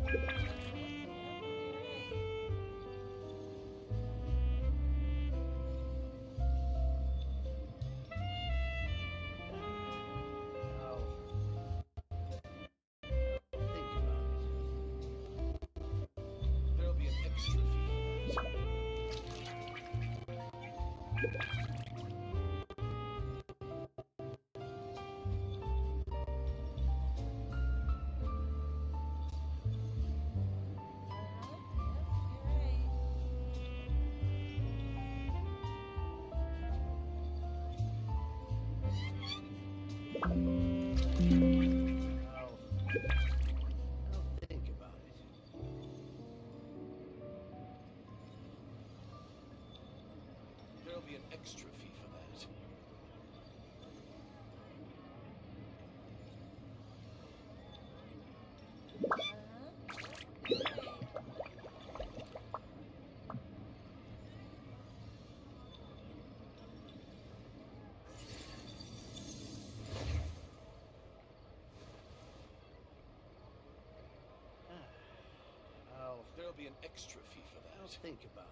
There'll be an extra fee for that. There'll be an extra fee for that. I'll think about it.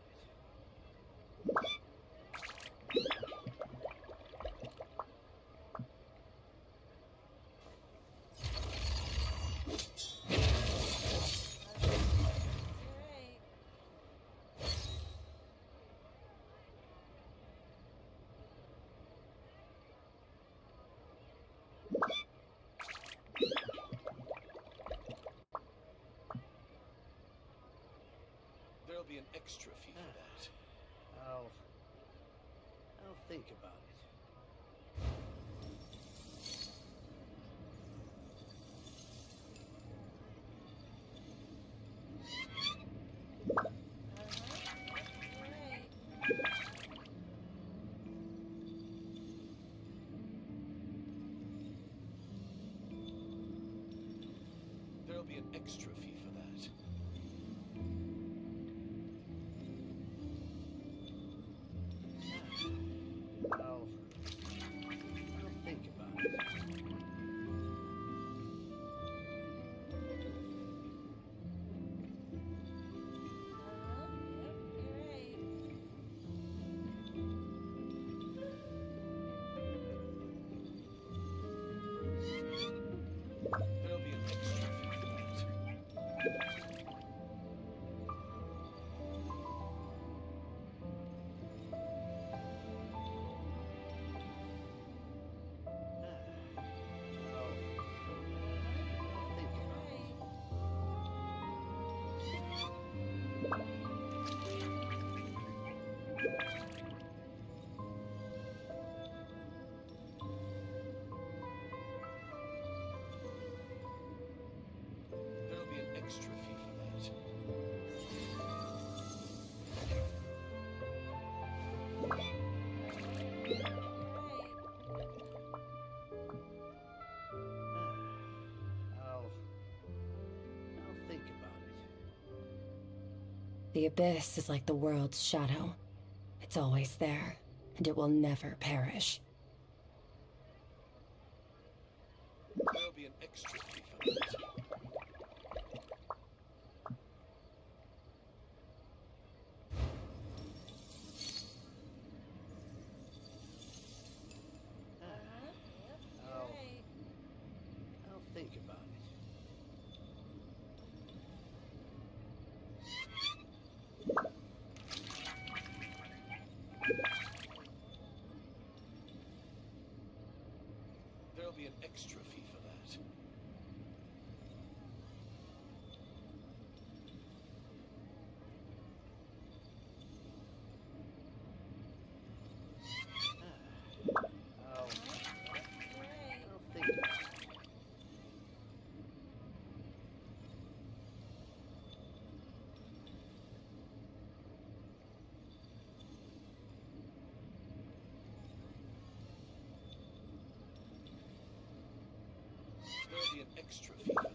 There'll be an extra fee for that. I'll think about it. There'll be an extra fee for that. I'll think about it. There'll be an extra fee for that. There'll be an extra fee for that. I'll think about it. The abyss is like the world's shadow. It's always there, and it will never perish. There'll be an extra fee for that. I'll think about it. There'll be an extra fee for that. I'll think about it. There'll be an extra fee for that.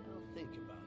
I'll think about it.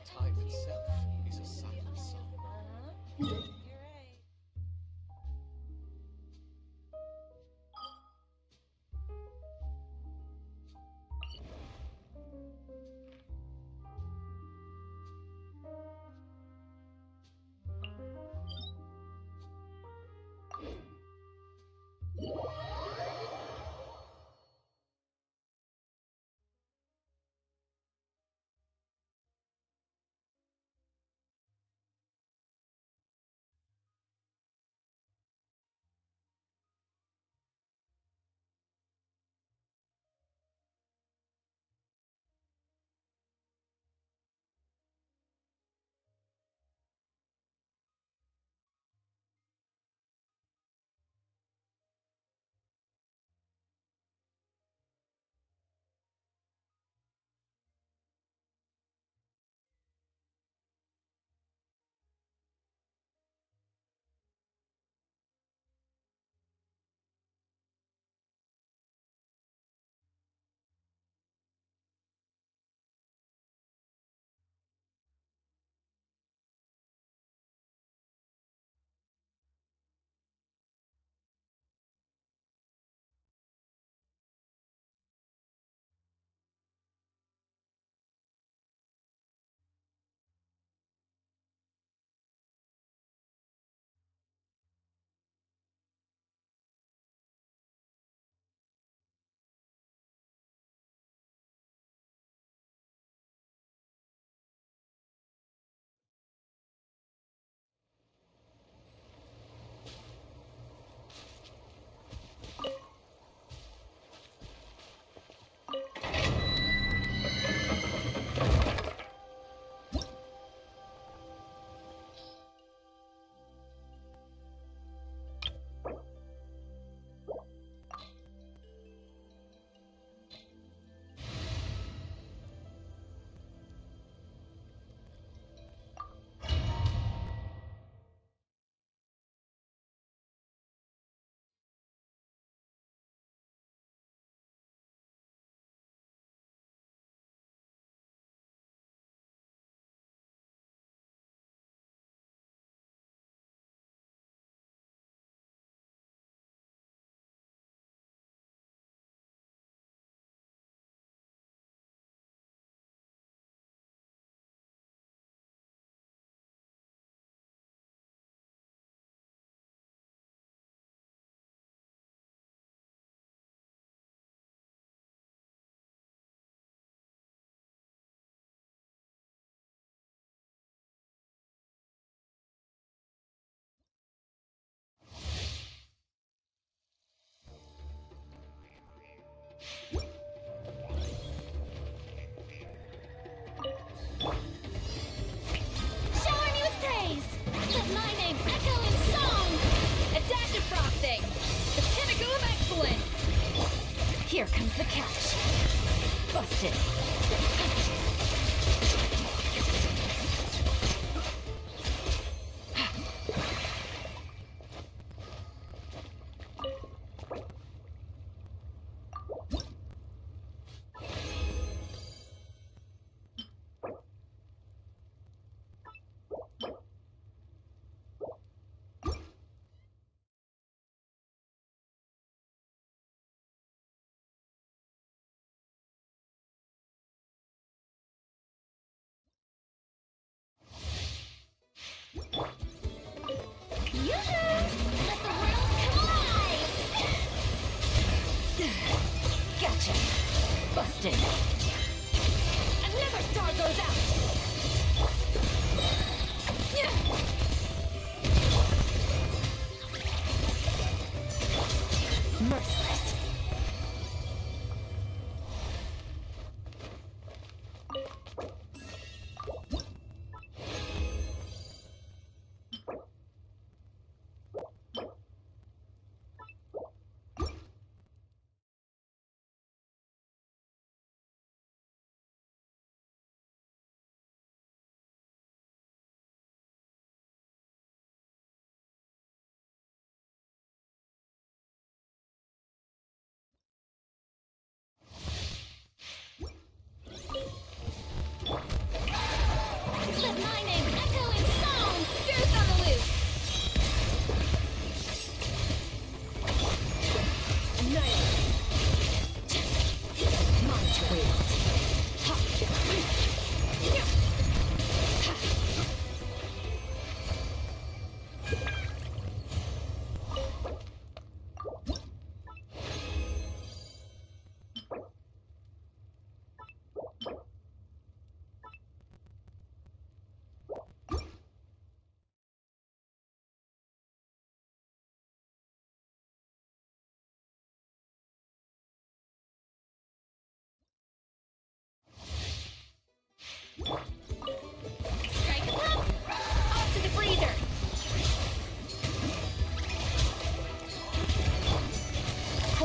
Time itself is a silent song. You're right. Shower me with praise! Let my name echo in song! A dash of frosting! The pinnacle of excellence! Here comes the catch. Busted.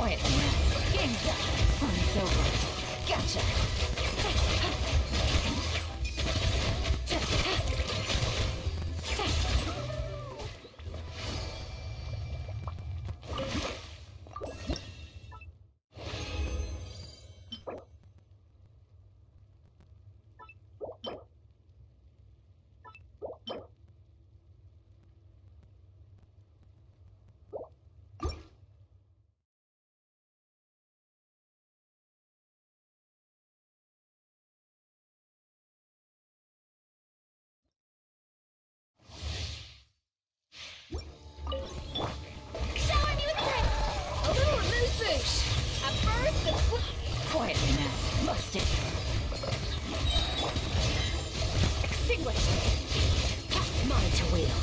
Quietly now. Game's up. Fun's over. Gotcha. Shower me with drink! A little amuse-bouche! At first, quietly now. Busted. Extinguished! Mine to wield.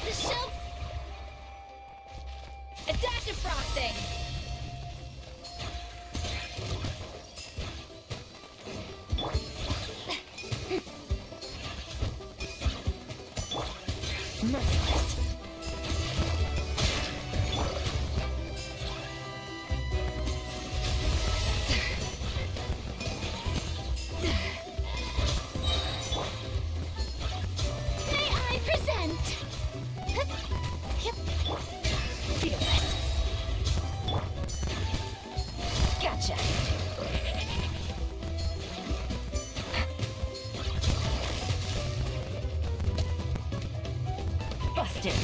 The shelf! A dash of frosting! Merciless. May I present? Feel this. Gotcha. Busted.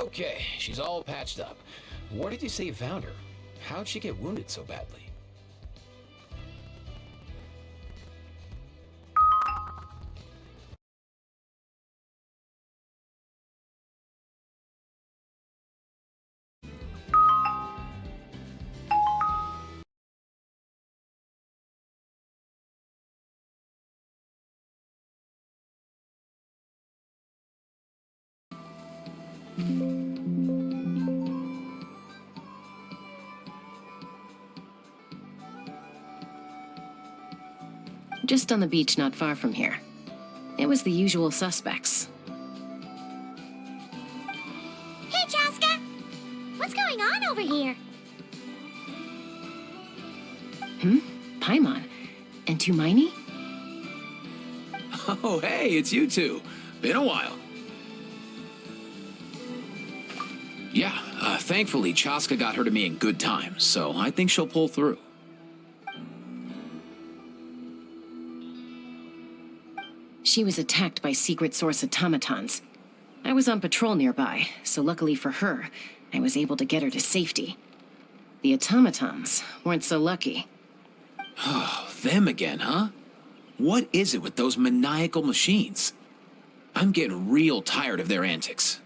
Okay, she's all patched up. Where did you say you found her? How'd she get wounded so badly? Just on the beach not far from here. It was the usual suspects. Hey, Chaska! What's going on over here? Paimon. And Tumaini? Oh, hey, it's you two. Been a while. Yeah, thankfully Chaska got her to me in good time, so I think she'll pull through. She was attacked by secret source automatons. I was on patrol nearby, so luckily for her, I was able to get her to safety. The automatons weren't so lucky. Oh, them again, huh? What is it with those maniacal machines? I'm getting real tired of their antics.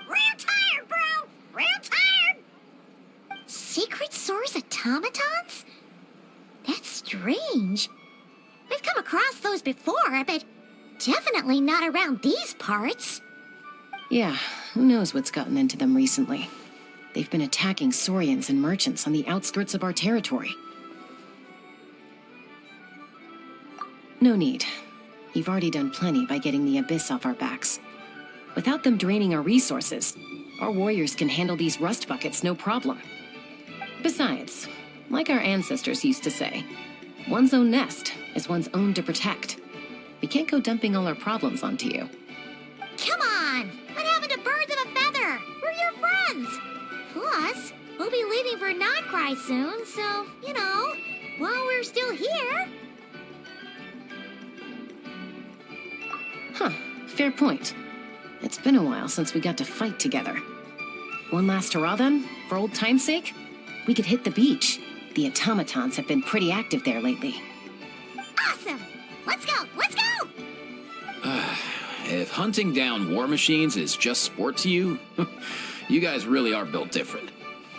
Real tired, bro! Real tired! Secret source automatons? That's strange. We've come across those before, but definitely not around these parts. Yeah, who knows what's gotten into them recently. They've been attacking Saurians and merchants on the outskirts of our territory. No need. You've already done plenty by getting the Abyss off our backs. Without them draining our resources, our warriors can handle these rust buckets no problem. Besides, like our ancestors used to say, one's own nest is one's own to protect. We can't go dumping all our problems onto you. Come on! What happened to birds of a feather? We're your friends! Plus, we'll be leaving for Nightcry soon, so, you know, while we're still here... Huh, fair point. It's been a while since we got to fight together. One last hurrah then, for old time's sake? We could hit the beach. The automatons have been pretty active there lately. Awesome! Let's go! Let's go! If hunting down war machines is just sport to you, you guys really are built different.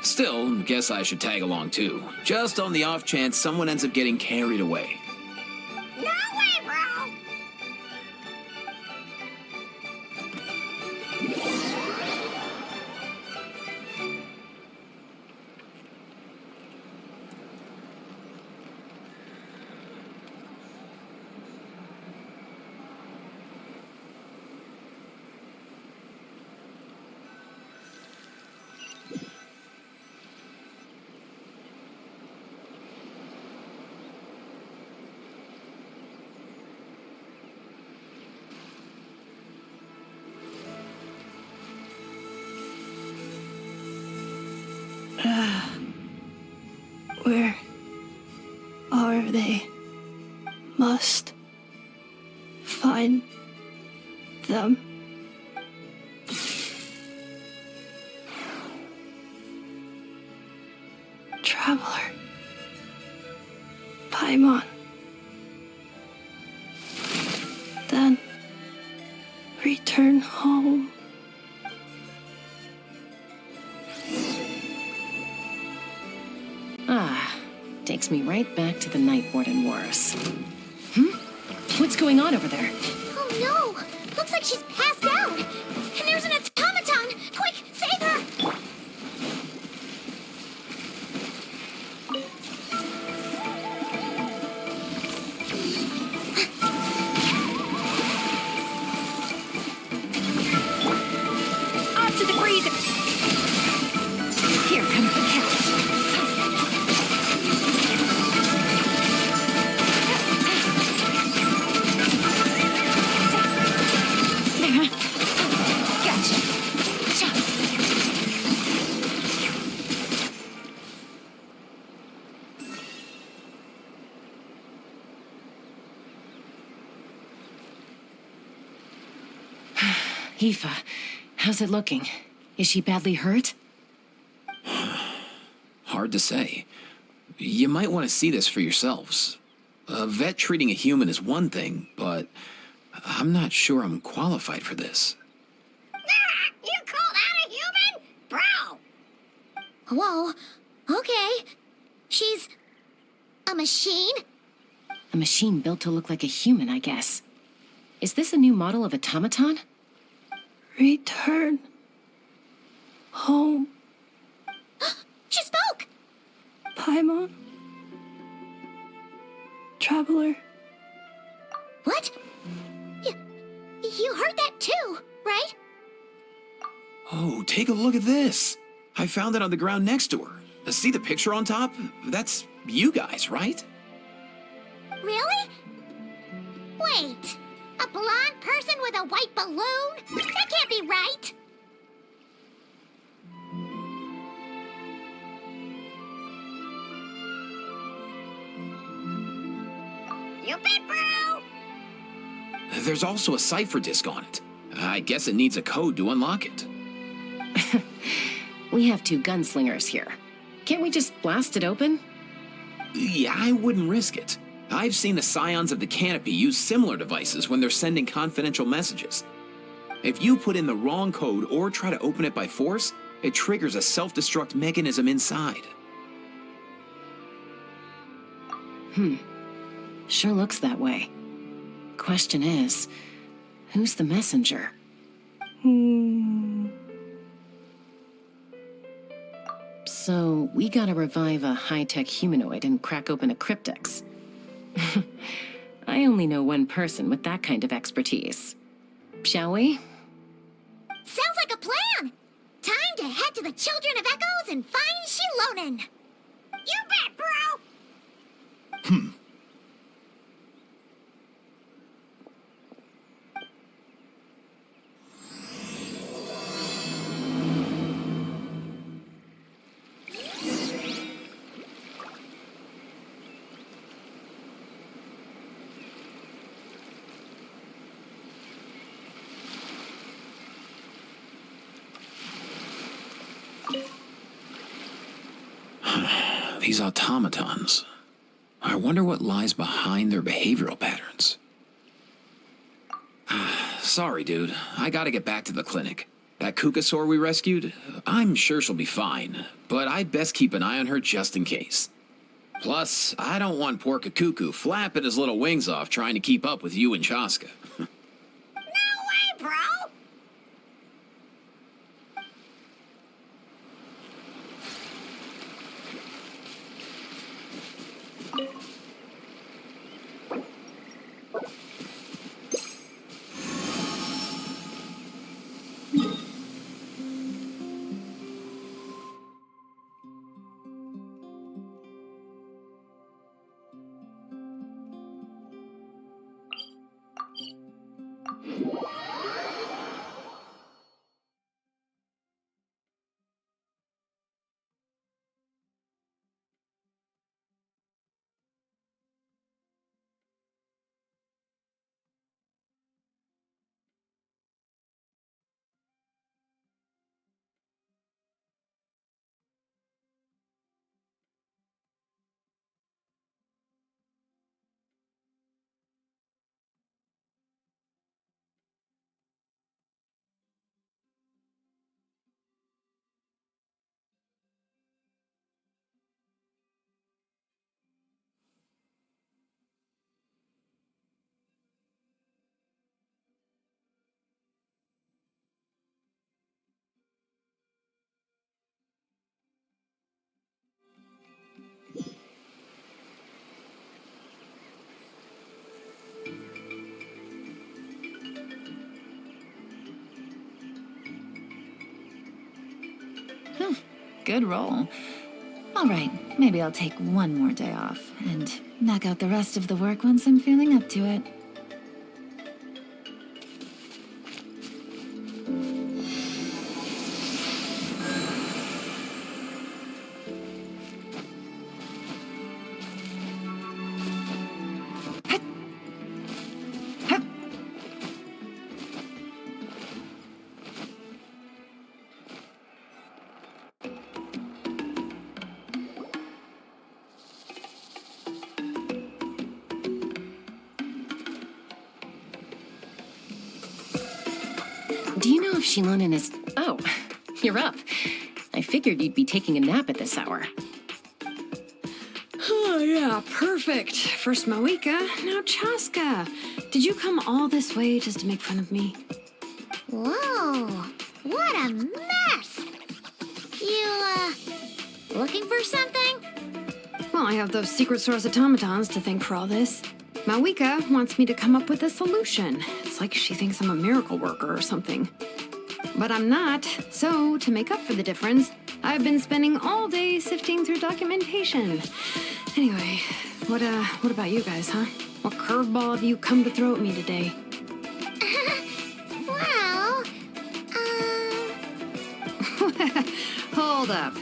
Still, guess I should tag along too, just on the off chance someone ends up getting carried away. No way, bro! Where are they? Must find them. Traveler. Paimon. Then return home. Takes me right back to the Night Warden Wars. What's going on over there? Oh no! Looks like she's passed out! And there's an automaton! Quick, save her! Off to the freezer! Here comes the cat. Aoife, how's it looking? Is she badly hurt? Hard to say. You might want to see this for yourselves. A vet treating a human is one thing, but I'm not sure I'm qualified for this. You called out a human? Bro! Whoa, okay. She's a machine? A machine built to look like a human, I guess. Is this a new model of automaton? Return home. She spoke! Paimon. Traveler. What? You heard that too, right? Oh, take a look at this. I found it on the ground next to her. See the picture on top? That's you guys, right? Really? Wait, a blonde person with a white balloon? That can't be right. You bet, bro! There's also a cipher disk on it. I guess it needs a code to unlock it. We have two gunslingers here. Can't we just blast it open? Yeah, I wouldn't risk it. I've seen the Scions of the Canopy use similar devices when they're sending confidential messages. If you put in the wrong code or try to open it by force, it triggers a self-destruct mechanism inside. Sure looks that way. Question is, who's the messenger? So, we gotta revive a high-tech humanoid and crack open a cryptex. I only know one person with that kind of expertise. Shall we? Sounds like a plan! Time to head to the Children of Echoes and find Shilonen! You bet, bro! These automatons. I wonder what lies behind their behavioral patterns. Sorry, dude. I gotta get back to the clinic. That Kukasaur we rescued, I'm sure she'll be fine, but I'd best keep an eye on her just in case. Plus, I don't want poor Kakuku flapping his little wings off trying to keep up with you and Chaska. No way, bro! Good roll. All right, maybe I'll take one more day off and knock out the rest of the work once I'm feeling up to it. Do you know if Shilonen is... Oh, you're up. I figured you'd be taking a nap at this hour. Oh, yeah, perfect. First Moeka, now Chaska. Did you come all this way just to make fun of me? Whoa, what a mess! You, looking for something? Well, I have those secret source automatons to thank for all this. Moeka wants me to come up with a solution. It's like she thinks I'm a miracle worker or something. But I'm not, so to make up for the difference, I've been spending all day sifting through documentation. Anyway, what about you guys, huh? What curveball have you come to throw at me today? Well, Hold up.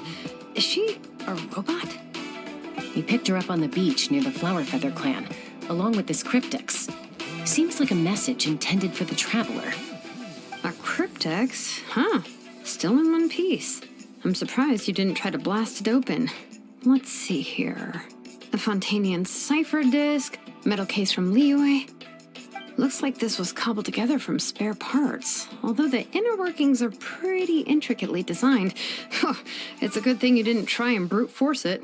Is she a robot? We picked her up on the beach near the Flower Feather clan, along with this cryptex. Seems like a message intended for the traveler. A cryptex? Huh. Still in one piece. I'm surprised you didn't try to blast it open. Let's see here. A Fontanian cipher disk, metal case from Liyue. Looks like this was cobbled together from spare parts, although the inner workings are pretty intricately designed. It's a good thing you didn't try and brute force it.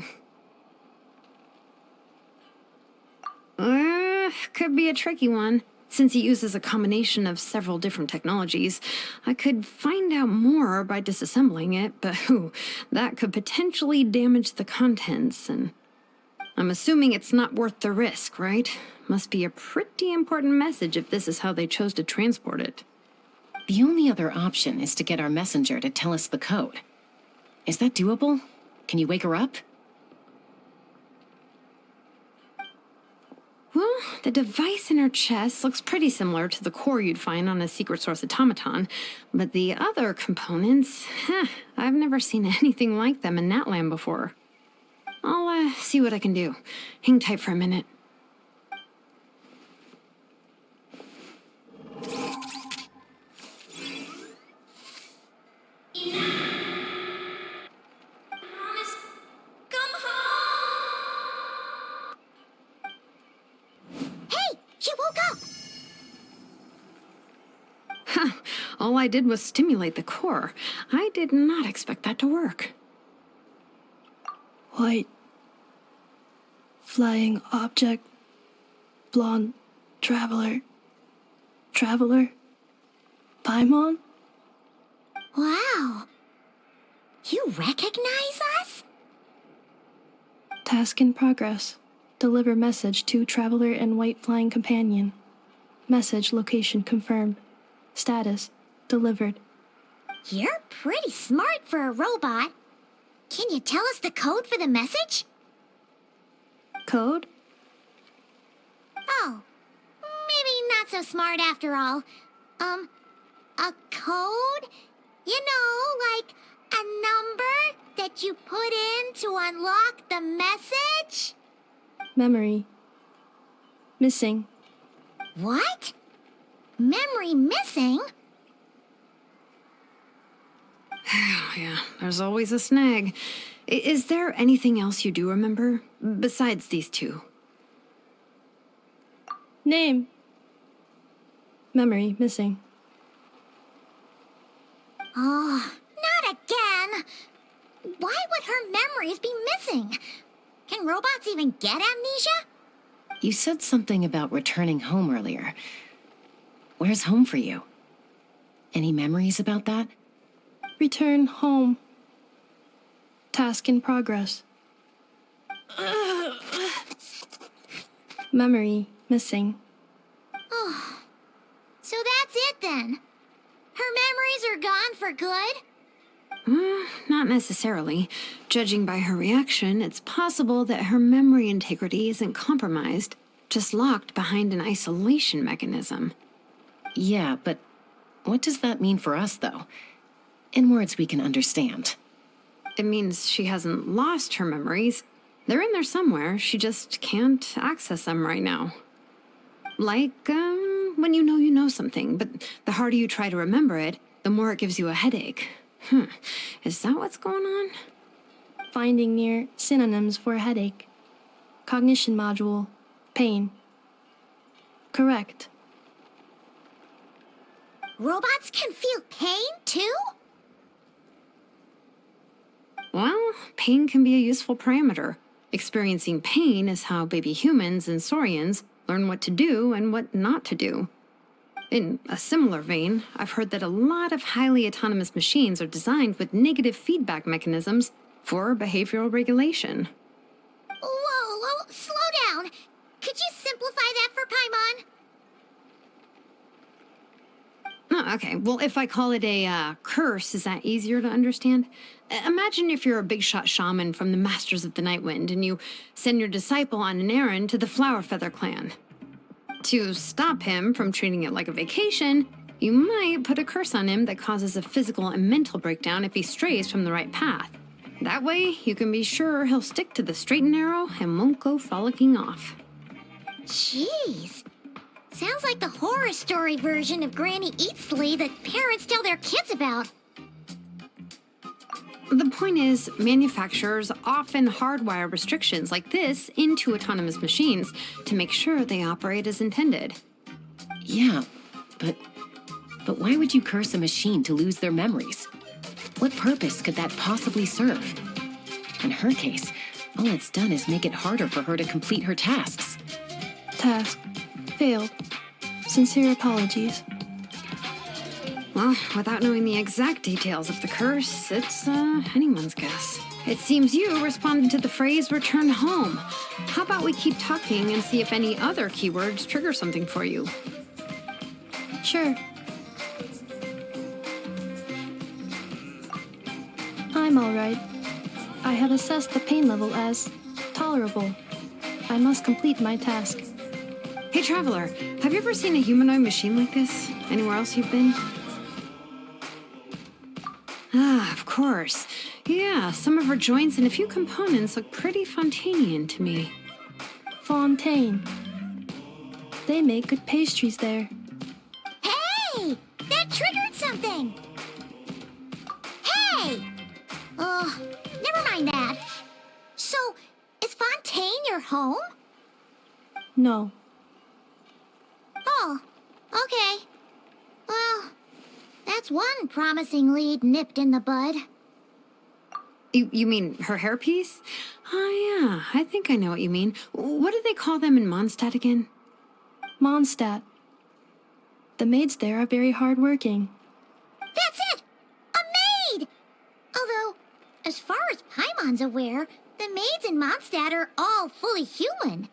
Could be a tricky one. Since it uses a combination of several different technologies, I could find out more by disassembling it, but that could potentially damage the contents, and I'm assuming it's not worth the risk, right? Must be a pretty important message if this is how they chose to transport it. The only other option is to get our messenger to tell us the code. Is that doable? Can you wake her up? Well, the device in her chest looks pretty similar to the core you'd find on a secret source automaton, but the other components, I've never seen anything like them in Natlan before. I'll see what I can do. Hang tight for a minute. Come home! All I did was stimulate the core. I did not expect that to work. White. Flying object. Blonde. Traveler. Traveler. Paimon? Wow. You recognize us? Task in progress. Deliver message to Traveler and White Flying Companion. Message location confirmed. Status delivered. You're pretty smart for a robot. Can you tell us the code for the message? Code? Oh, maybe not so smart after all. A code? You know, like a number that you put in to unlock the message? Memory. Missing. What? Memory missing? Yeah, there's always a snag. Is there anything else you do remember? Besides these two? Name. Memory missing. Oh, not again! Why would her memories be missing? Can robots even get amnesia? You said something about returning home earlier. Where's home for you? Any memories about that? Return home. Task in progress. Memory missing. Oh, so that's it then. Her memories are gone for good? Not necessarily. Judging by her reaction, it's possible that her memory integrity isn't compromised, just locked behind an isolation mechanism. Yeah, but what does that mean for us, though? In words we can understand. It means she hasn't lost her memories. They're in there somewhere, she just can't access them right now. Like, when you know something, but the harder you try to remember it, the more it gives you a headache. Is that what's going on? Finding near synonyms for headache. Cognition module. Pain. Correct. Robots can feel pain too? Well, pain can be a useful parameter. Experiencing pain is how baby humans and saurians learn what to do and what not to do. In a similar vein, I've heard that a lot of highly autonomous machines are designed with negative feedback mechanisms for behavioral regulation. Whoa, slow down. Could you simplify that for Paimon? Oh, okay, well, if I call it a curse, is that easier to understand? Imagine if you're a big shot shaman from the Masters of the Nightwind and you send your disciple on an errand to the Flower Feather clan. To stop him from treating it like a vacation, you might put a curse on him that causes a physical and mental breakdown if he strays from the right path. That way, you can be sure he'll stick to the straight and narrow and won't go frolicking off. Jeez. Sounds like the horror story version of Granny Eatsley that parents tell their kids about. The point is, manufacturers often hardwire restrictions like this into autonomous machines to make sure they operate as intended. Yeah, but why would you curse a machine to lose their memories? What purpose could that possibly serve? In her case, all it's done is make it harder for her to complete her tasks. Task. Failed. Sincere apologies. Well, without knowing the exact details of the curse, it's anyone's guess. It seems you responded to the phrase return home. How about we keep talking and see if any other keywords trigger something for you? Sure. I'm alright. I have assessed the pain level as tolerable. I must complete my task. Hey, Traveler, have you ever seen a humanoid machine like this? Anywhere else you've been? Ah, of course. Yeah, some of her joints and a few components look pretty Fontanian to me. Fontaine. They make good pastries there. Hey! That triggered something! Hey! Never mind that. So, is Fontaine your home? No. Oh, okay. Well, That's one promising lead nipped in the bud. You mean her hairpiece? Oh, yeah, I think I know what you mean. What do they call them in Mondstadt again? Mondstadt. The maids there are very hardworking. That's it! A maid! Although, as far as Paimon's aware, the maids in Mondstadt are all fully human.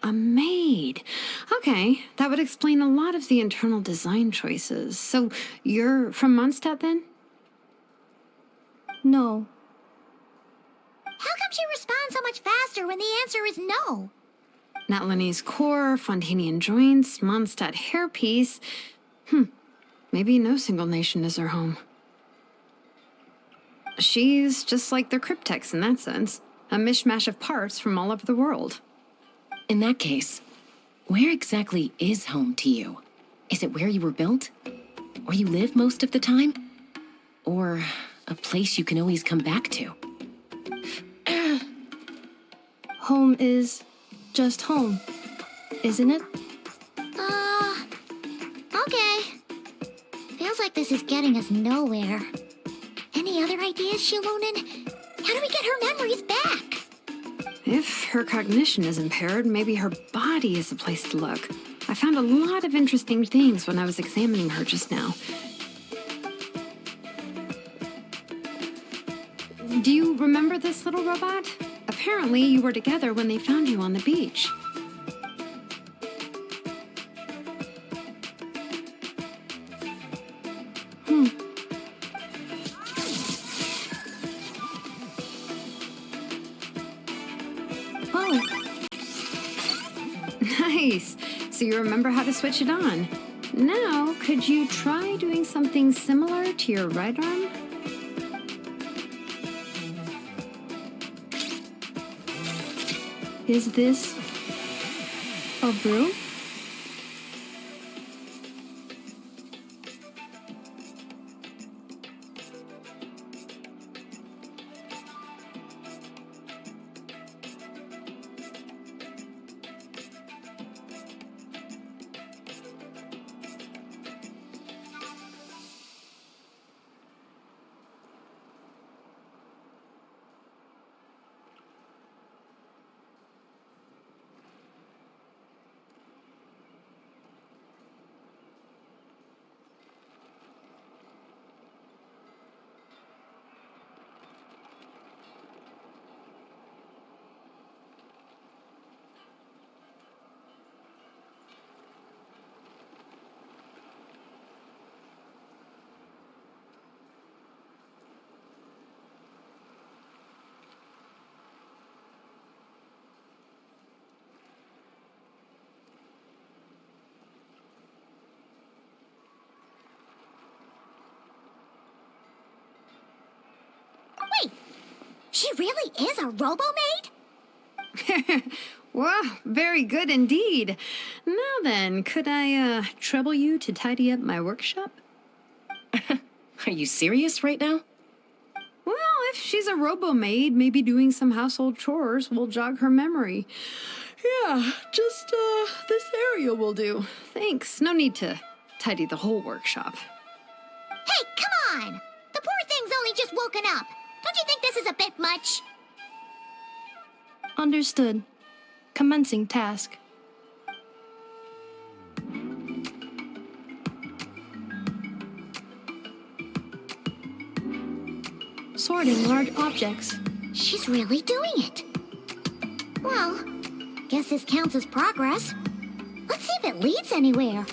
A maid. Okay, that would explain a lot of the internal design choices. So, you're from Mondstadt then? No. How come she responds so much faster when the answer is no? Natlanese core, Fontanian joints, Mondstadt hairpiece. Maybe no single nation is her home. She's just like the Cryptex in that sense. A mishmash of parts from all over the world. In that case, where exactly is home to you? Is it where you were built? Where you live most of the time? Or a place you can always come back to? Home is just home, isn't it? Okay. Feels like this is getting us nowhere. Any other ideas, Shilunin? How do we get her memories back? If her cognition is impaired, maybe her body is a place to look. I found a lot of interesting things when I was examining her just now. Do you remember this little robot? Apparently, you were together when they found you on the beach. Oh, Nice. So you remember how to switch it on. Now, could you try doing something similar to your right arm? is this a broom? Wait, she really is a robo-maid? Wow, very good indeed. Now then, could I, trouble you to tidy up my workshop? Are you serious right now? Well, if she's a robo-maid, maybe doing some household chores will jog her memory. Yeah, just, this area will do. Thanks. No need to tidy the whole workshop. Hey, come on! The poor thing's only just woken up. Don't you think this is a bit much? Understood. Commencing task. Sorting large objects. She's really doing it. Well, guess this counts as progress. Let's see if it leads anywhere.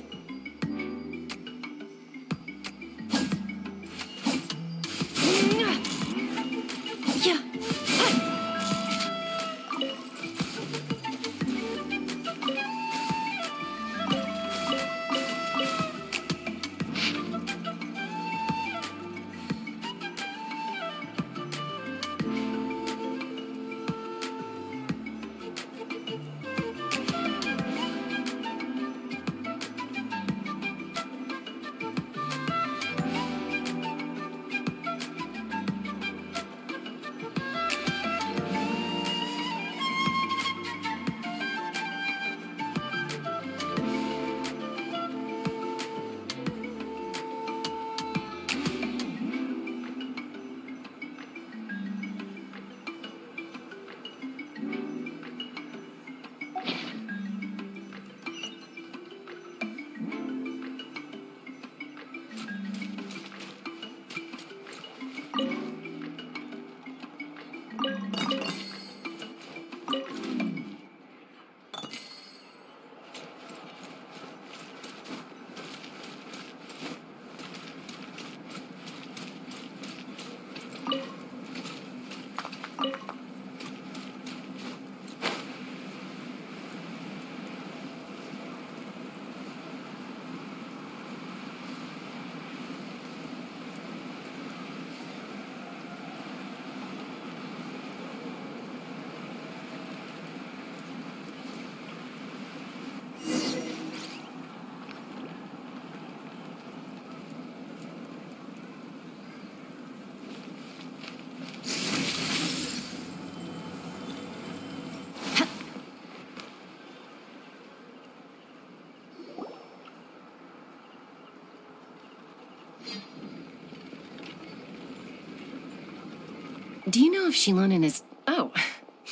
Do you know if Shilonen is... Oh,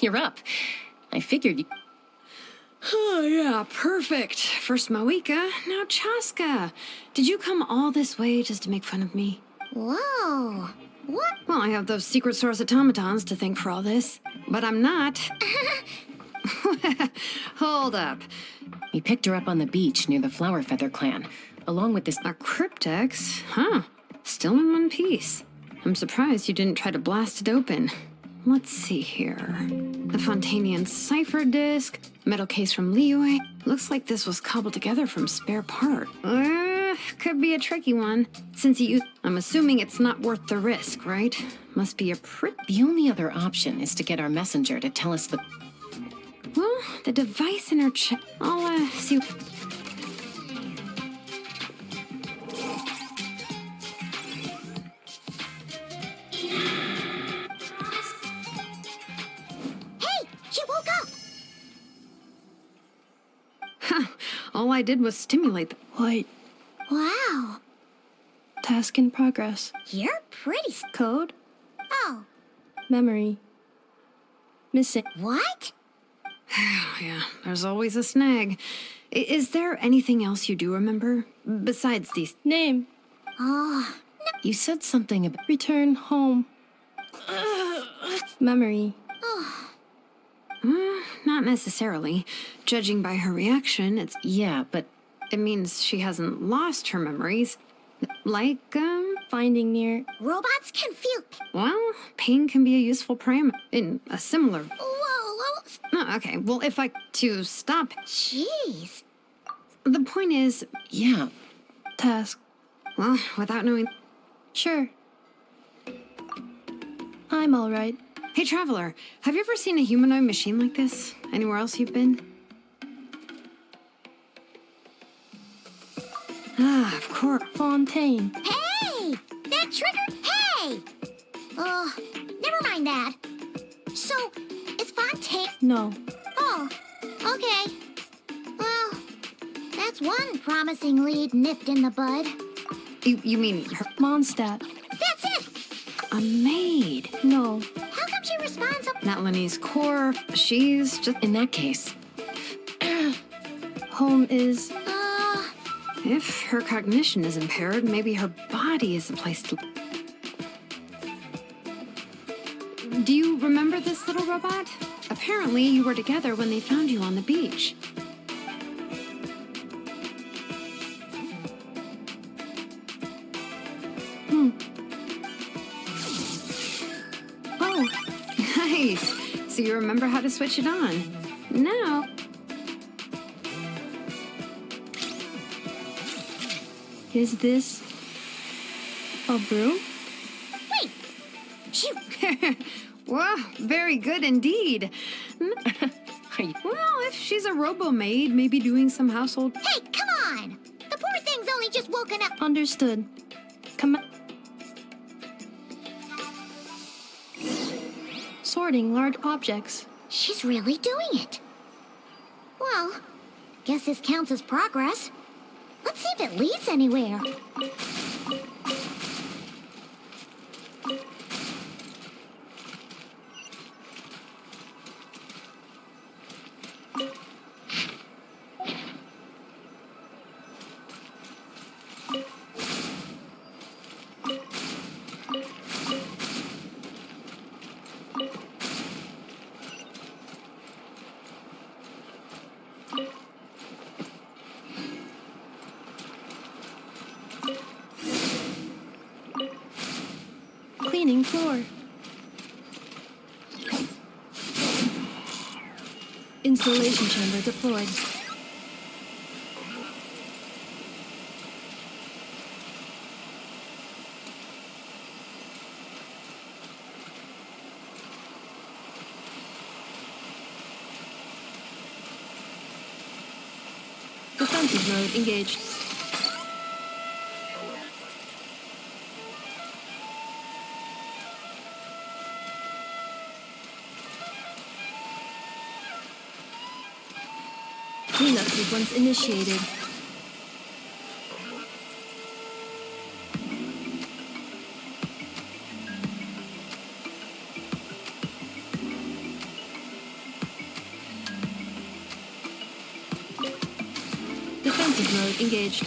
you're up. I figured you... Oh, yeah, perfect. First Moika, now Chaska. Did you come all this way just to make fun of me? Whoa. What? Well, I have those secret source automatons to thank for all this. But I'm not. Hold up. We picked her up on the beach near the Flower Feather clan, along with this... A cryptex? Huh. Still in one piece. I'm surprised you didn't try to blast it open. Let's see here. The Fontanian cipher disk, metal case from Liyue. Looks like this was cobbled together from spare part. Could be a tricky one. Since I'm assuming it's not worth the risk, right? Must be a The only other option is to get our messenger to tell us the... Well, the device in her I'll, see... She woke up! All I did was stimulate the... White. Wow. Task in progress. You're pretty... Code. Oh. Memory. Missing. What? Yeah, there's always a snag. Is there anything else you do remember? Besides these... Name. Oh. You said something about... Return home. Memory. Oh. Not necessarily. Judging by her reaction, it's... Yeah, but... It means she hasn't lost her memories. Like, Finding near... Robots can feel... Well, pain can be a useful parameter in a similar... Whoa. Oh, okay, well, if I... To stop... Jeez. The point is... Yeah. Task. Well, without knowing... Sure. I'm all right. Hey, Traveler, have you ever seen a humanoid machine like this? Anywhere else you've been? Ah, of course. Fontaine. Hey! That trigger... Hey! Never mind that. So, it's Fontaine... No. Oh, okay. Well, that's one promising lead nipped in the bud. You mean her... Mondstadt. That's it! A maid? No. How come she responds so... Not Lenny's core. She's just... In that case... Home is... If her cognition is impaired, maybe her body is the place to... Do you remember this little robot? Apparently, you were together when they found you on the beach. Oh. Nice. So you remember how to switch it on. Now... Is this... a broom? Wait! She... Wow, very good indeed. Well, if she's a robo-maid, maybe doing some household... Hey, come on! The poor thing's only just woken up. Understood. Come... Sorting large objects. She's really doing it. Well, guess this counts as progress. Let's see if it leads anywhere. Cleaning floor. Installation chamber deployed. Defensive mode engaged. Cleanup sequence initiated. Responsive mode engaged.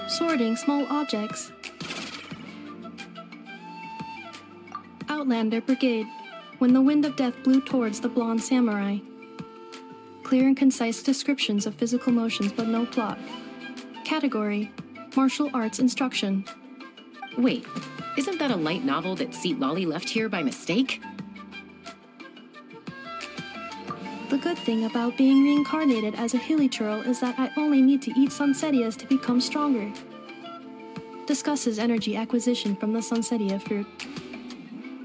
Sorting small objects. Outlander Brigade. When the wind of death blew towards the blonde samurai. Clear and concise descriptions of physical motions but no plot. Category: Martial Arts Instruction. Wait, isn't that a light novel that Seat Lolly left here by mistake? The good thing about being reincarnated as a hilly churl is that I only need to eat sunsettias to become stronger. Discusses energy acquisition from the sunsettia fruit.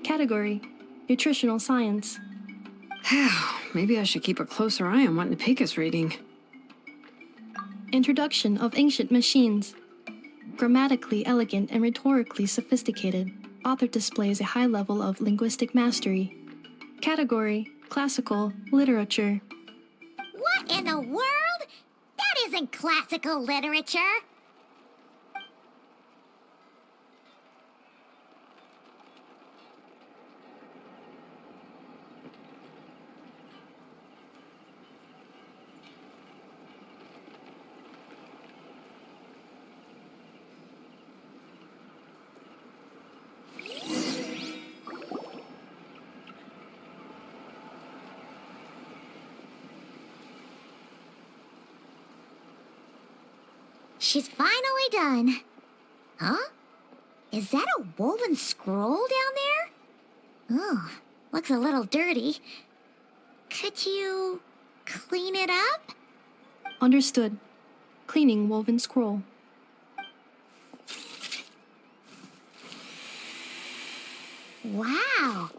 Category: Nutritional Science. Maybe I should keep a closer eye on what Napika's reading. Introduction of Ancient Machines. Grammatically elegant and rhetorically sophisticated, author displays a high level of linguistic mastery. Category: Classical Literature. What in the world? That isn't classical literature. She's finally done. Huh? Is that a woven scroll down there? Oh, looks a little dirty. Could you clean it up? Understood. Cleaning woven scroll. Wow,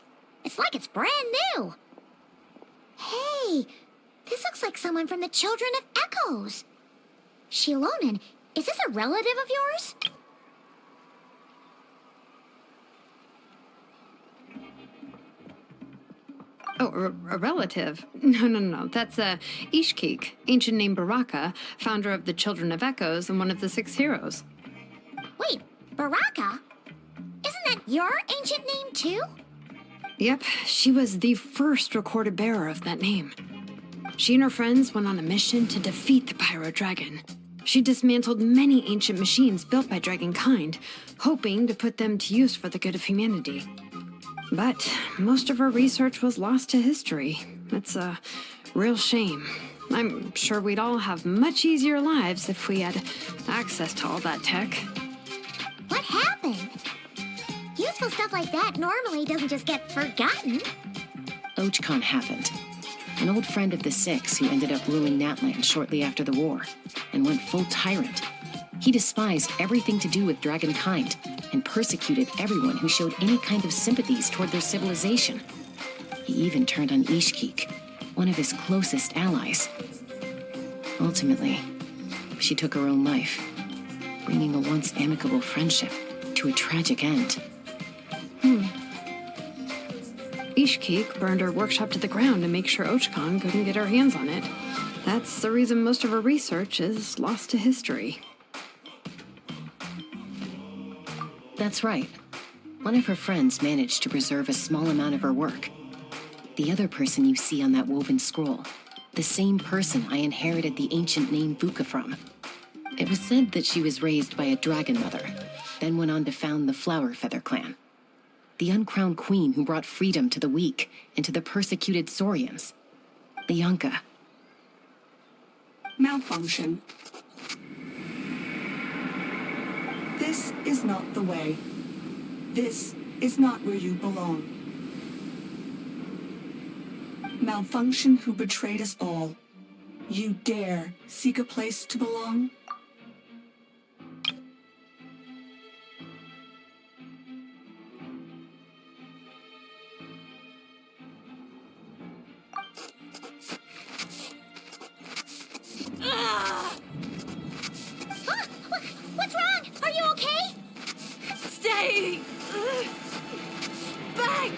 it's like it's brand new. Hey, this looks like someone from the Children of Echoes. Shilonen, is this a relative of yours? Oh, a relative? No. That's Ishkik, ancient name Baraka, founder of the Children of Echoes and one of the 6 heroes. Wait, Baraka? Isn't that your ancient name too? Yep, she was the first recorded bearer of that name. She and her friends went on a mission to defeat the Pyro Dragon. She dismantled many ancient machines built by Dragonkind, hoping to put them to use for the good of humanity. But most of her research was lost to history. It's a real shame. I'm sure we'd all have much easier lives if we had access to all that tech. What happened? Useful stuff like that normally doesn't just get forgotten. Ochcon happened. An old friend of the 6 who ended up ruling Natland shortly after the war, and went full tyrant. He despised everything to do with Dragonkind, and persecuted everyone who showed any kind of sympathies toward their civilization. He even turned on Ishkik, one of his closest allies. Ultimately, she took her own life, bringing a once amicable friendship to a tragic end. Ishkik burned her workshop to the ground to make sure Ochcon couldn't get her hands on it. That's the reason most of her research is lost to history. That's right. One of her friends managed to preserve a small amount of her work. The other person you see on that woven scroll, the same person I inherited the ancient name Vuka from. It was said that she was raised by a dragon mother, then went on to found the Flower Feather clan. The uncrowned queen who brought freedom to the weak and to the persecuted Saurians. The Yunka. Malfunction. This is not the way. This is not where you belong. Malfunction who betrayed us all. You dare seek a place to belong? What's wrong? Are you okay? Stay back!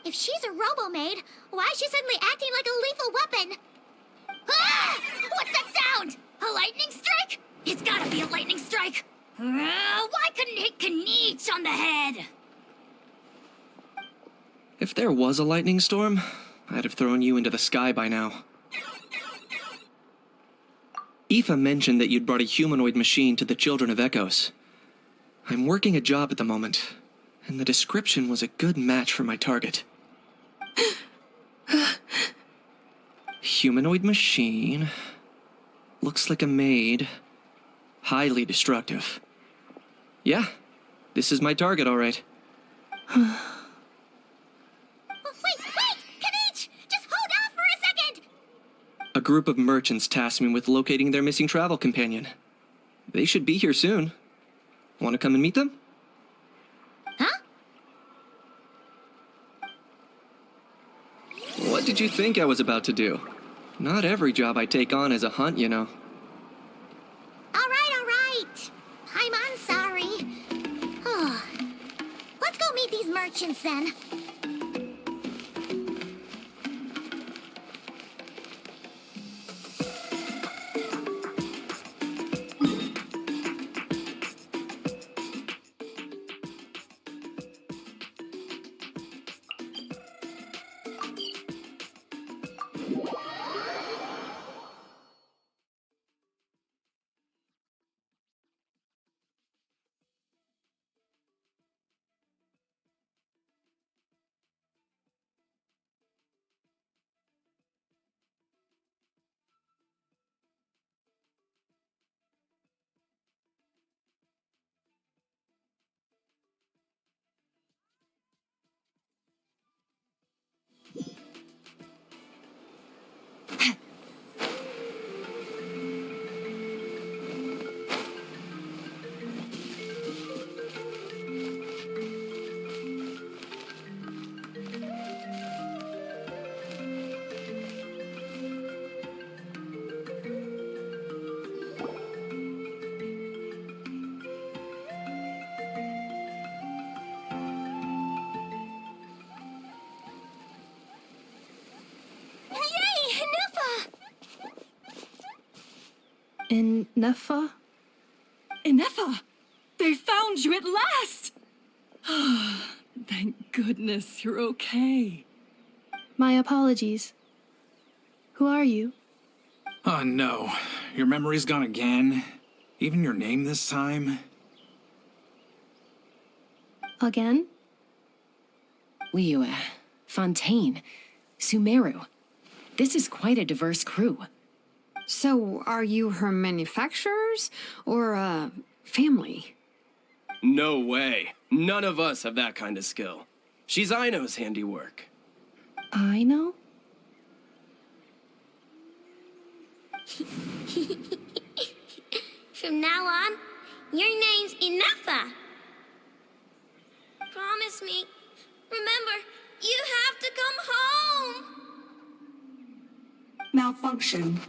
If she's a robo-maid, why is she suddenly acting like a lethal weapon? Ah! What's that sound? A lightning strike? It's gotta be a lightning strike. Why couldn't it hit Kniech on the head? If there was a lightning storm, I'd have thrown you into the sky by now. Aoife mentioned that you'd brought a humanoid machine to the Children of Echoes. I'm working a job at the moment, and the description was a good match for my target. Humanoid machine. Looks like a maid. Highly destructive. Yeah, this is my target, all right. Wait! Kniech! Just hold off for a second! A group of merchants tasked me with locating their missing travel companion. They should be here soon. Want to come and meet them? Huh? What did you think I was about to do? Not every job I take on is a hunt, you know. All right. I'm sorry. Let's go meet these merchants then. Nefa? Inefa! They found you at last! Thank goodness you're okay. My apologies. Who are you? Oh no, your memory's gone again? Even your name this time? Again? Liyue, Fontaine, Sumeru. This is quite a diverse crew. So, are you her manufacturers or family? No way. None of us have that kind of skill. She's Aino's handiwork. Aino? From now on, your name's Inefa. Promise me. Remember, you have to come home. Malfunction.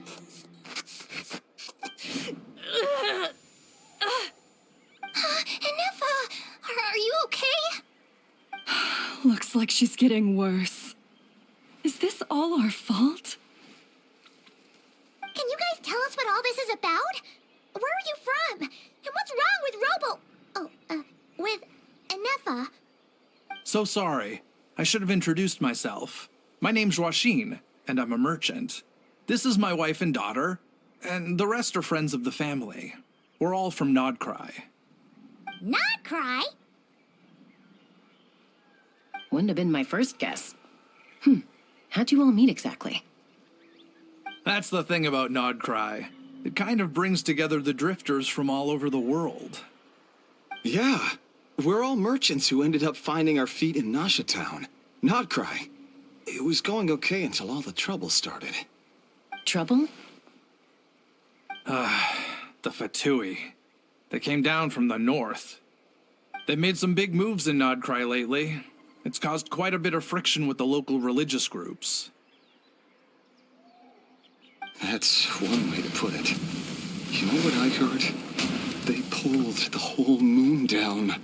Inefa, are you okay? Looks like she's getting worse. Is this all our fault? Can you guys tell us what all this is about? Where are you from? And what's wrong with with Inefa? So sorry. I should have introduced myself. My name's Joachine, and I'm a merchant. This is my wife and daughter, and the rest are friends of the family. We're all from Nodcry. Nodcry? Wouldn't have been my first guess. How'd you all meet exactly? That's the thing about Nodcry. It kind of brings together the drifters from all over the world. Yeah, we're all merchants who ended up finding our feet in Nasha Town. Nodcry. It was going okay until all the trouble started. Trouble? The Fatui. They came down from the north. They've made some big moves in Nodcry lately. It's caused quite a bit of friction with the local religious groups. That's one way to put it. You know what I heard? They pulled the whole moon down.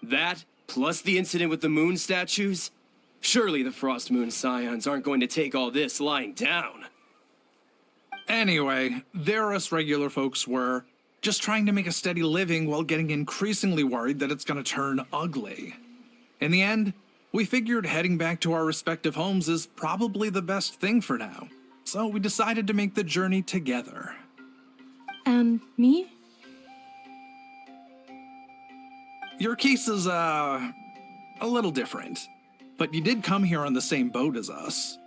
That, plus the incident with the moon statues? Surely the Frost Moon Scions aren't going to take all this lying down. Anyway, there us regular folks were, just trying to make a steady living while getting increasingly worried that it's gonna turn ugly. In the end, we figured heading back to our respective homes is probably the best thing for now. So we decided to make the journey together. And me? Your case is, a little different. But you did come here on the same boat as us.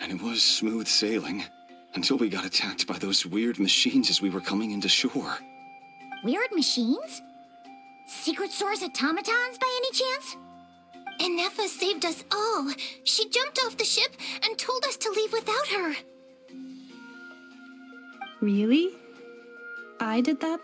And it was smooth sailing, until we got attacked by those weird machines as we were coming into shore. Weird machines? Secret Source automatons by any chance? Inefa saved us all. She jumped off the ship and told us to leave without her. Really? I did that?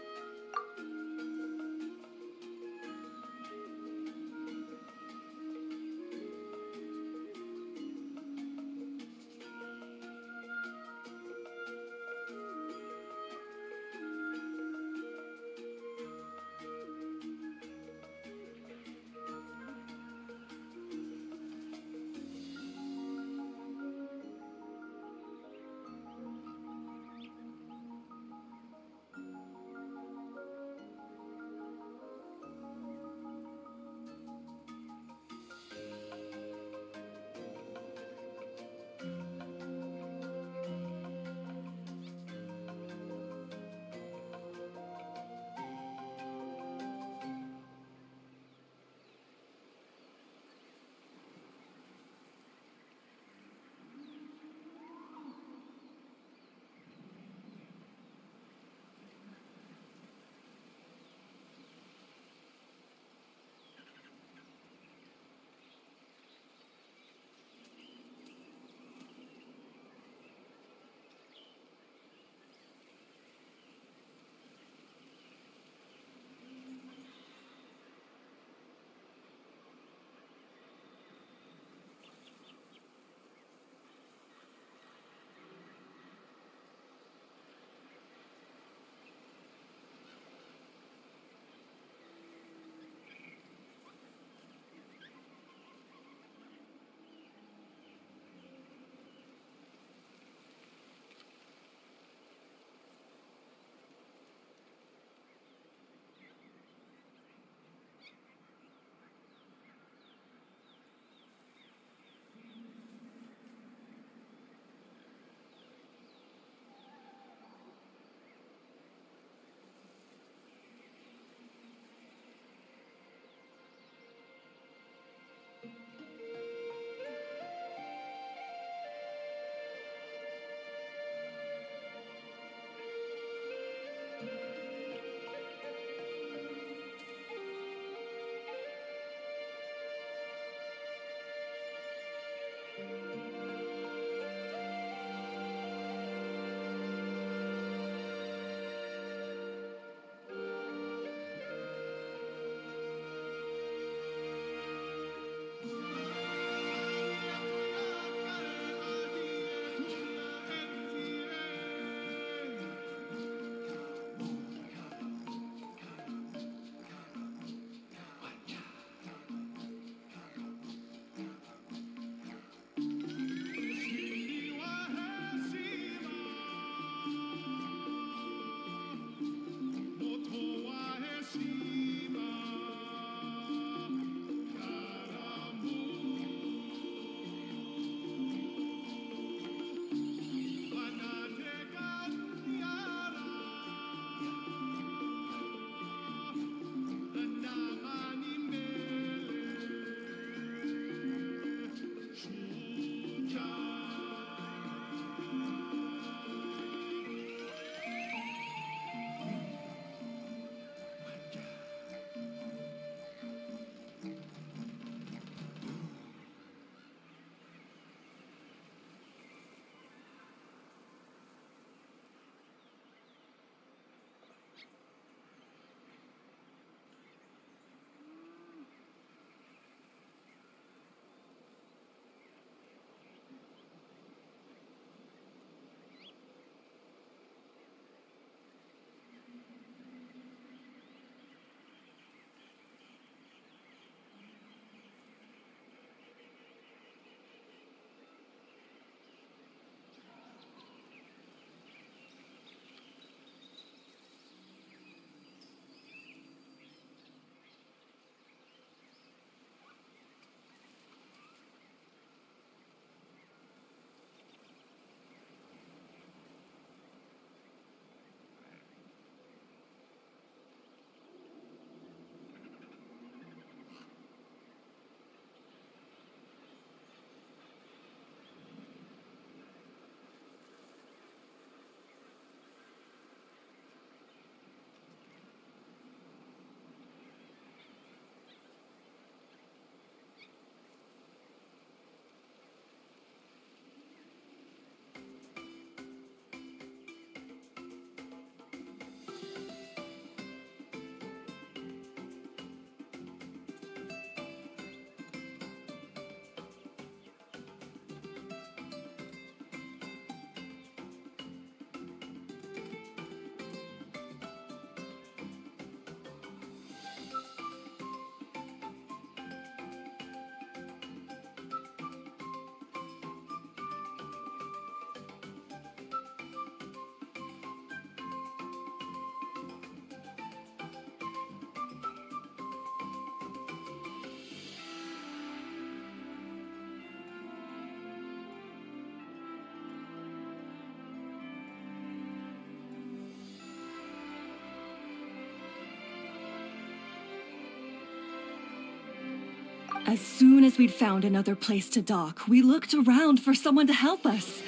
As soon as we'd found another place to dock, we looked around for someone to help us.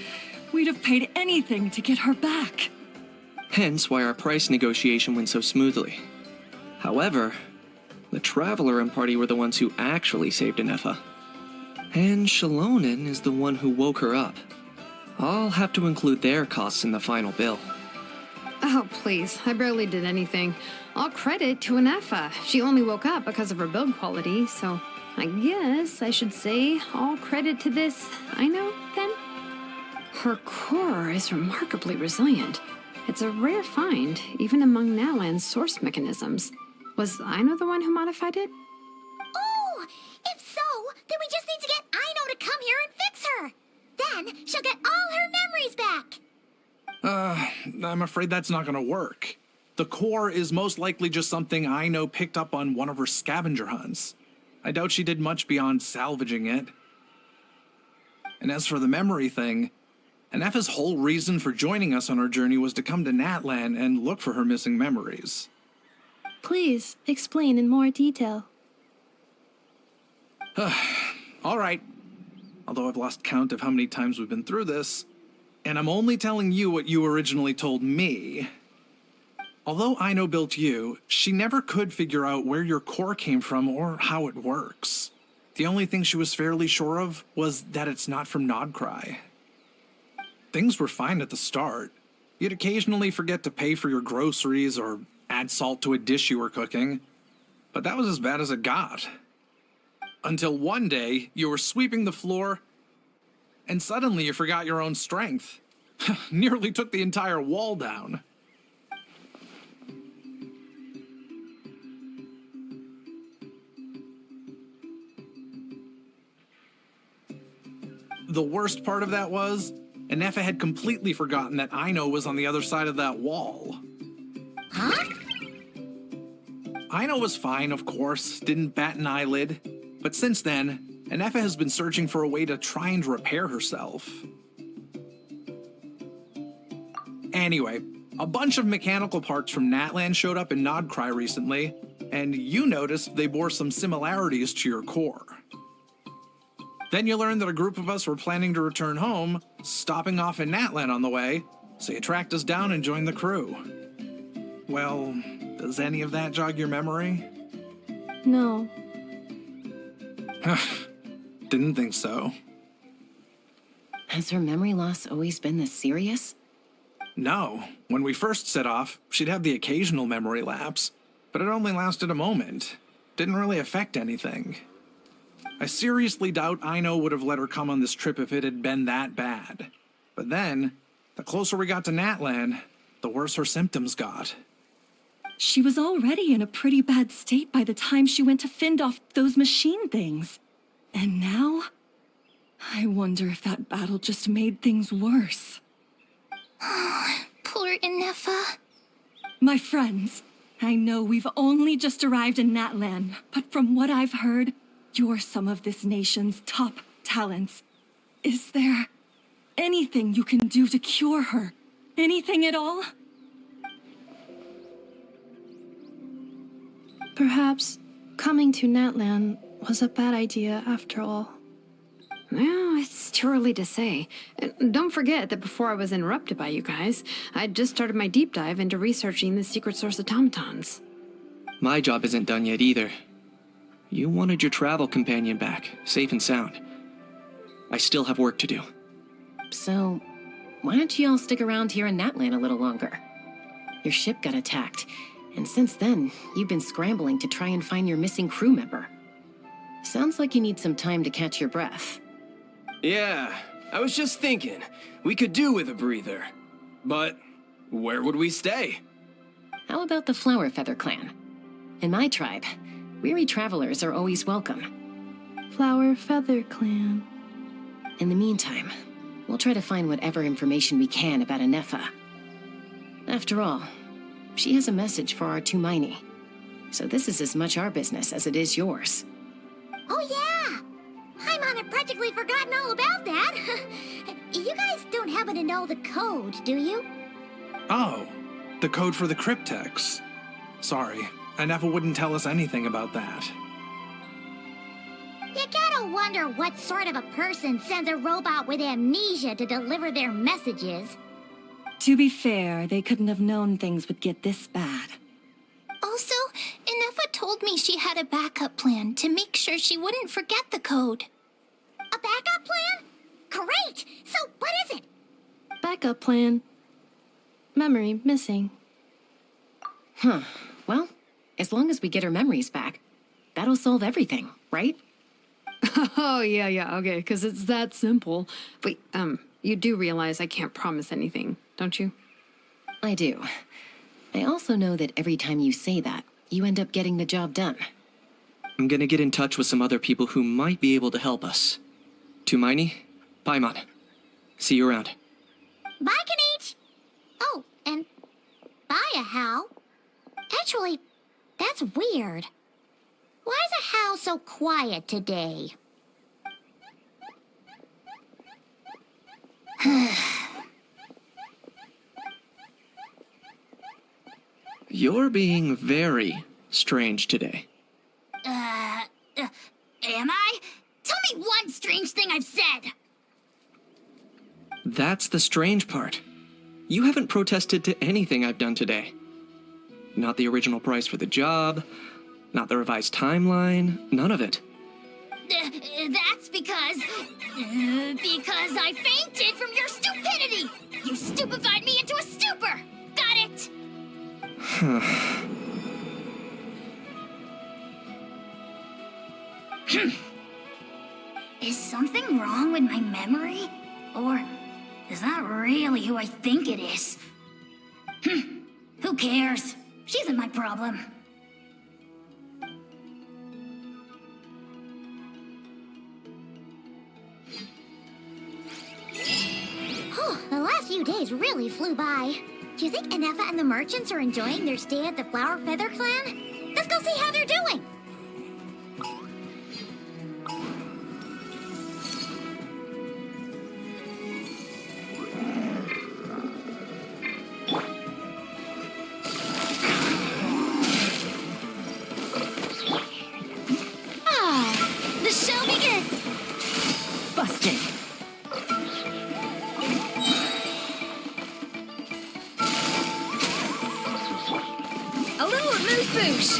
We'd have paid anything to get her back. Hence why our price negotiation went so smoothly. However, the Traveler and party were the ones who actually saved Anefa. And Shalonen is the one who woke her up. I'll have to include their costs in the final bill. Oh, please. I barely did anything. All credit to Anefa. She only woke up because of her build quality, so I guess I should say all credit to this Aino, then? Her core is remarkably resilient. It's a rare find, even among Natlan's source mechanisms. Was Aino the one who modified it? Oh! If so, then we just need to get Aino to come here and fix her! Then she'll get all her memories back! I'm afraid that's not gonna work. The core is most likely just something Aino picked up on one of her scavenger hunts. I doubt she did much beyond salvaging it. And as for the memory thing, Anefa's whole reason for joining us on our journey was to come to Natlan and look for her missing memories. Please explain in more detail. All right. Although I've lost count of how many times we've been through this, and I'm only telling you what you originally told me. Although Aino built you, she never could figure out where your core came from or how it works. The only thing she was fairly sure of was that it's not from Nodcry. Things were fine at the start. You'd occasionally forget to pay for your groceries or add salt to a dish you were cooking, but that was as bad as it got. Until one day, you were sweeping the floor, and suddenly you forgot your own strength. Nearly took the entire wall down. The worst part of that was, Anefa had completely forgotten that Aino was on the other side of that wall. Huh? Aino was fine, of course, didn't bat an eyelid. But since then, Anefa has been searching for a way to try and repair herself. Anyway, a bunch of mechanical parts from Natlan showed up in Nodcry recently, and you noticed they bore some similarities to your core. Then you learned that a group of us were planning to return home, stopping off in Natlan on the way, so you tracked us down and joined the crew. Well, does any of that jog your memory? No. Didn't think so. Has her memory loss always been this serious? No. When we first set off, she'd have the occasional memory lapse, but it only lasted a moment. Didn't really affect anything. I seriously doubt Aino would have let her come on this trip if it had been that bad. But then, the closer we got to Natlan, the worse her symptoms got. She was already in a pretty bad state by the time she went to fend off those machine things. And now? I wonder if that battle just made things worse. Poor Anefa. My friends, I know we've only just arrived in Natlan, but from what I've heard, you're some of this nation's top talents. Is there anything you can do to cure her? Anything at all? Perhaps coming to Natlan was a bad idea after all. Well, it's too early to say. Don't forget that before I was interrupted by you guys, I'd just started my deep dive into researching the secret source automatons. My job isn't done yet either. You wanted your travel companion back, safe and sound. I still have work to do. So, why don't you all stick around here in Natlan a little longer? Your ship got attacked, and since then, you've been scrambling to try and find your missing crew member. Sounds like you need some time to catch your breath. Yeah, I was just thinking, we could do with a breather. But where would we stay? How about the Flower Feather clan? In my tribe, weary travelers are always welcome. Flower Feather Clan. In the meantime, we'll try to find whatever information we can about Anefa. After all, she has a message for our Tumaini. So this is as much our business as it is yours. Oh yeah! Paimon had practically forgotten all about that. You guys don't happen to know the code, do you? Oh, the code for the cryptex. Sorry, Anefa wouldn't tell us anything about that. Yeah, gotta wonder what sort of a person sends a robot with amnesia to deliver their messages. To be fair, they couldn't have known things would get this bad. Also, Inefa told me she had a backup plan to make sure she wouldn't forget the code. A backup plan? Great! So, what is it? Backup plan. Memory missing. Huh. Well, as long as we get her memories back, that'll solve everything, right? Oh, yeah, okay, because it's that simple. Wait, you do realize I can't promise anything, don't you? I do. I also know that every time you say that, you end up getting the job done. I'm gonna get in touch with some other people who might be able to help us. Tumaini, Paimon. See you around. Bye, Kanich! Oh, and bye, Hal. Actually, that's weird. Why is a Hal so quiet today? You're being very strange today. Am I? Tell me one strange thing I've said! That's the strange part. You haven't protested to anything I've done today. Not the original price for the job, not the revised timeline, none of it. That's because I fainted from your stupidity! You stupefied me into a stupor! Got it? Is something wrong with my memory? Or is that really who I think it is? Who cares? She isn't my problem. The last few days really flew by. Do you think Inefa and the merchants are enjoying their stay at the Flower Feather Clan? Let's go see how they're doing! The show begins! Busted. A little amuse-bouche!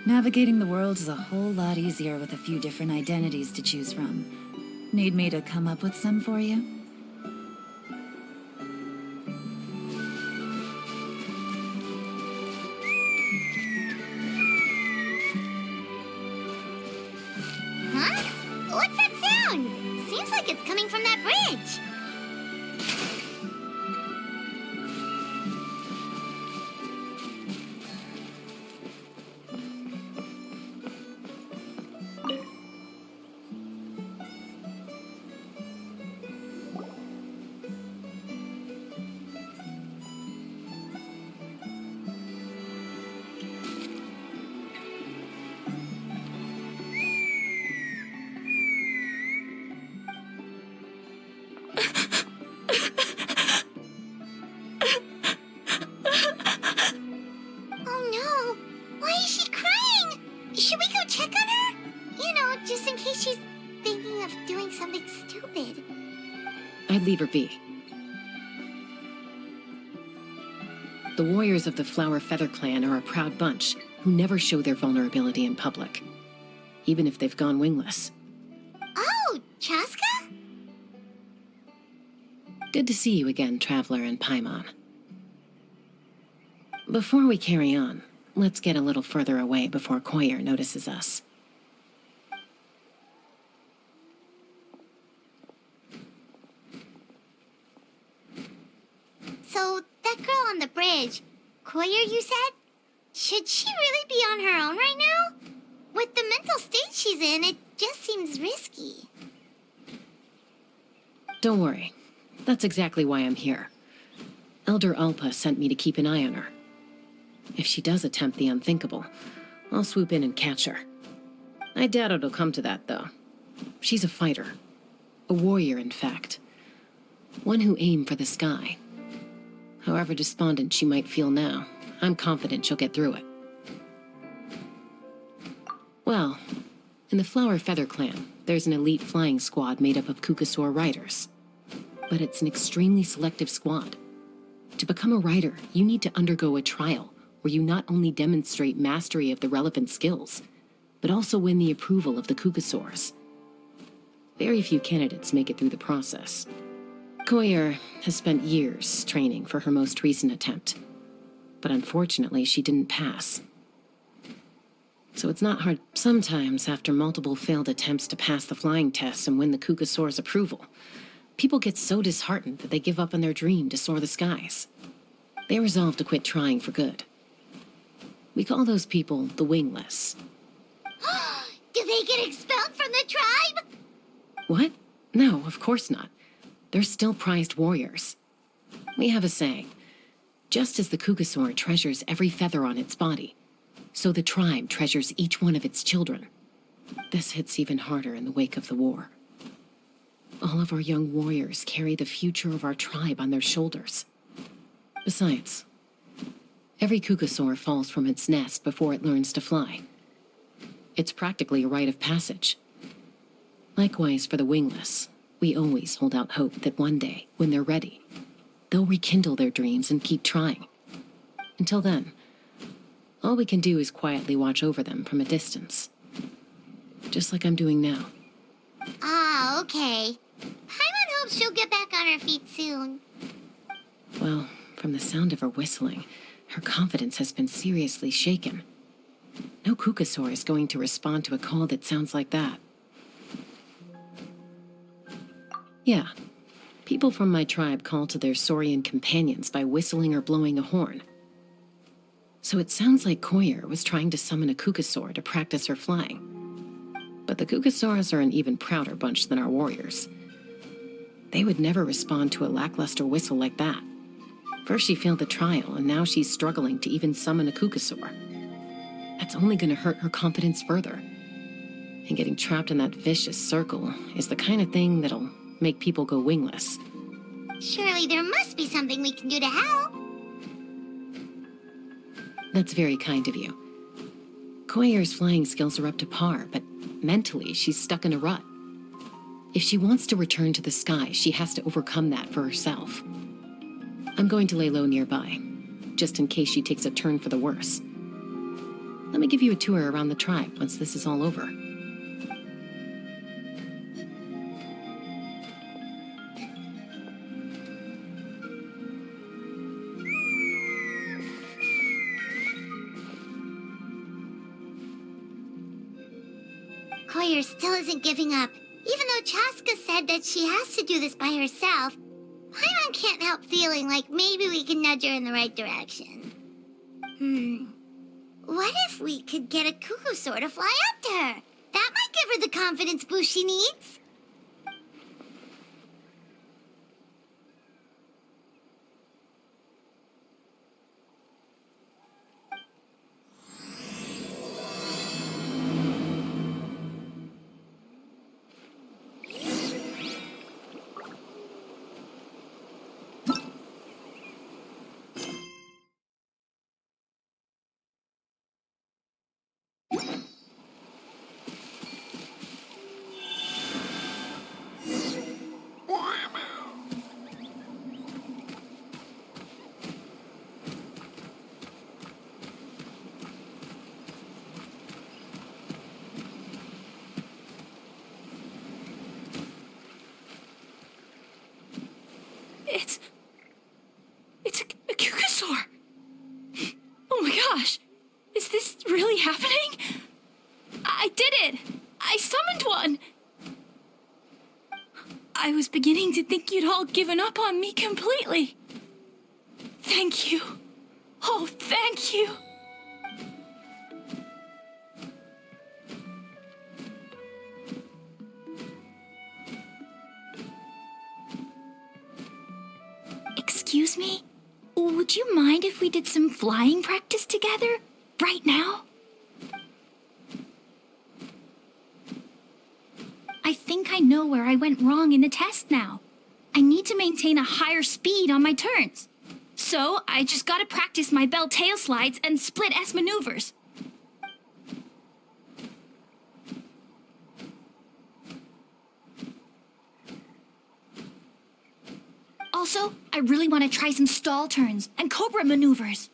Navigating the world is a whole lot easier with a few different identities to choose from. Need me to come up with some for you? Huh? What's that sound? Seems like it's coming from that bridge. she's thinking of doing something stupid. I'd leave her be. The warriors of the Flower Feather Clan are a proud bunch who never show their vulnerability in public, even if they've gone wingless. Oh, Chaska? Good to see you again, Traveler and Paimon. Before we carry on, let's get a little further away before Koyer notices us. So, that girl on the bridge, Koyer, you said? Should she really be on her own right now? With the mental state she's in, it just seems risky. Don't worry. That's exactly why I'm here. Elder Alpa sent me to keep an eye on her. If she does attempt the unthinkable, I'll swoop in and catch her. I doubt it'll come to that, though. She's a fighter. A warrior, in fact. One who aimed for the sky. However despondent she might feel now, I'm confident she'll get through it. Well, in the Flower Feather Clan, there's an elite flying squad made up of Kukasaur riders. But it's an extremely selective squad. To become a rider, you need to undergo a trial where you not only demonstrate mastery of the relevant skills, but also win the approval of the Kukasaurs. Very few candidates make it through the process. Koyer has spent years training for her most recent attempt, but unfortunately she didn't pass. So it's not hard. Sometimes, after multiple failed attempts to pass the flying test and win the Kukasaur's approval, people get so disheartened that they give up on their dream to soar the skies. They resolve to quit trying for good. We call those people the wingless. Do they get expelled from the tribe? What? No, of course not. They're still prized warriors. We have a saying, just as the Kukasaur treasures every feather on its body, so the tribe treasures each one of its children. This hits even harder in the wake of the war. All of our young warriors carry the future of our tribe on their shoulders. Besides, every Kukasaur falls from its nest before it learns to fly. It's practically a rite of passage. Likewise for the wingless, we always hold out hope that one day, when they're ready, they'll rekindle their dreams and keep trying. Until then, all we can do is quietly watch over them from a distance. Just like I'm doing now. Ah, okay. Paimon hopes she'll get back on her feet soon. Well, from the sound of her whistling, her confidence has been seriously shaken. No Kukasaur is going to respond to a call that sounds like that. Yeah, people from my tribe call to their Saurian companions by whistling or blowing a horn. So it sounds like Koyer was trying to summon a Kukasaur to practice her flying. But the Kukasaurs are an even prouder bunch than our warriors. They would never respond to a lackluster whistle like that. First she failed the trial, and now she's struggling to even summon a Kukasaur. That's only going to hurt her confidence further. And getting trapped in that vicious circle is the kind of thing that'll make people go wingless. Surely there must be something we can do to help. That's very kind of you. Koyer's flying skills are up to par, but mentally she's stuck in a rut. If she wants to return to the sky, she has to overcome that for herself. I'm going to lay low nearby, just in case she takes a turn for the worse. Let me give you a tour around the tribe once this is all over. Koyer still isn't giving up, even though Chaska said that she has to do this by herself. Paimon can't help feeling like maybe we can nudge her in the right direction. What if we could get a Kukasaur to fly up to her? That might give her the confidence boost she needs. did it! I summoned one! I was beginning to think you'd all given up on me completely. Thank you. Oh, thank you. Excuse me? Would you mind if we did some flying practice together? Right now? I think I know where I went wrong in the test now. I need to maintain a higher speed on my turns. So I just gotta practice my bell tail slides and split S maneuvers. Also, I really want to try some stall turns and cobra maneuvers.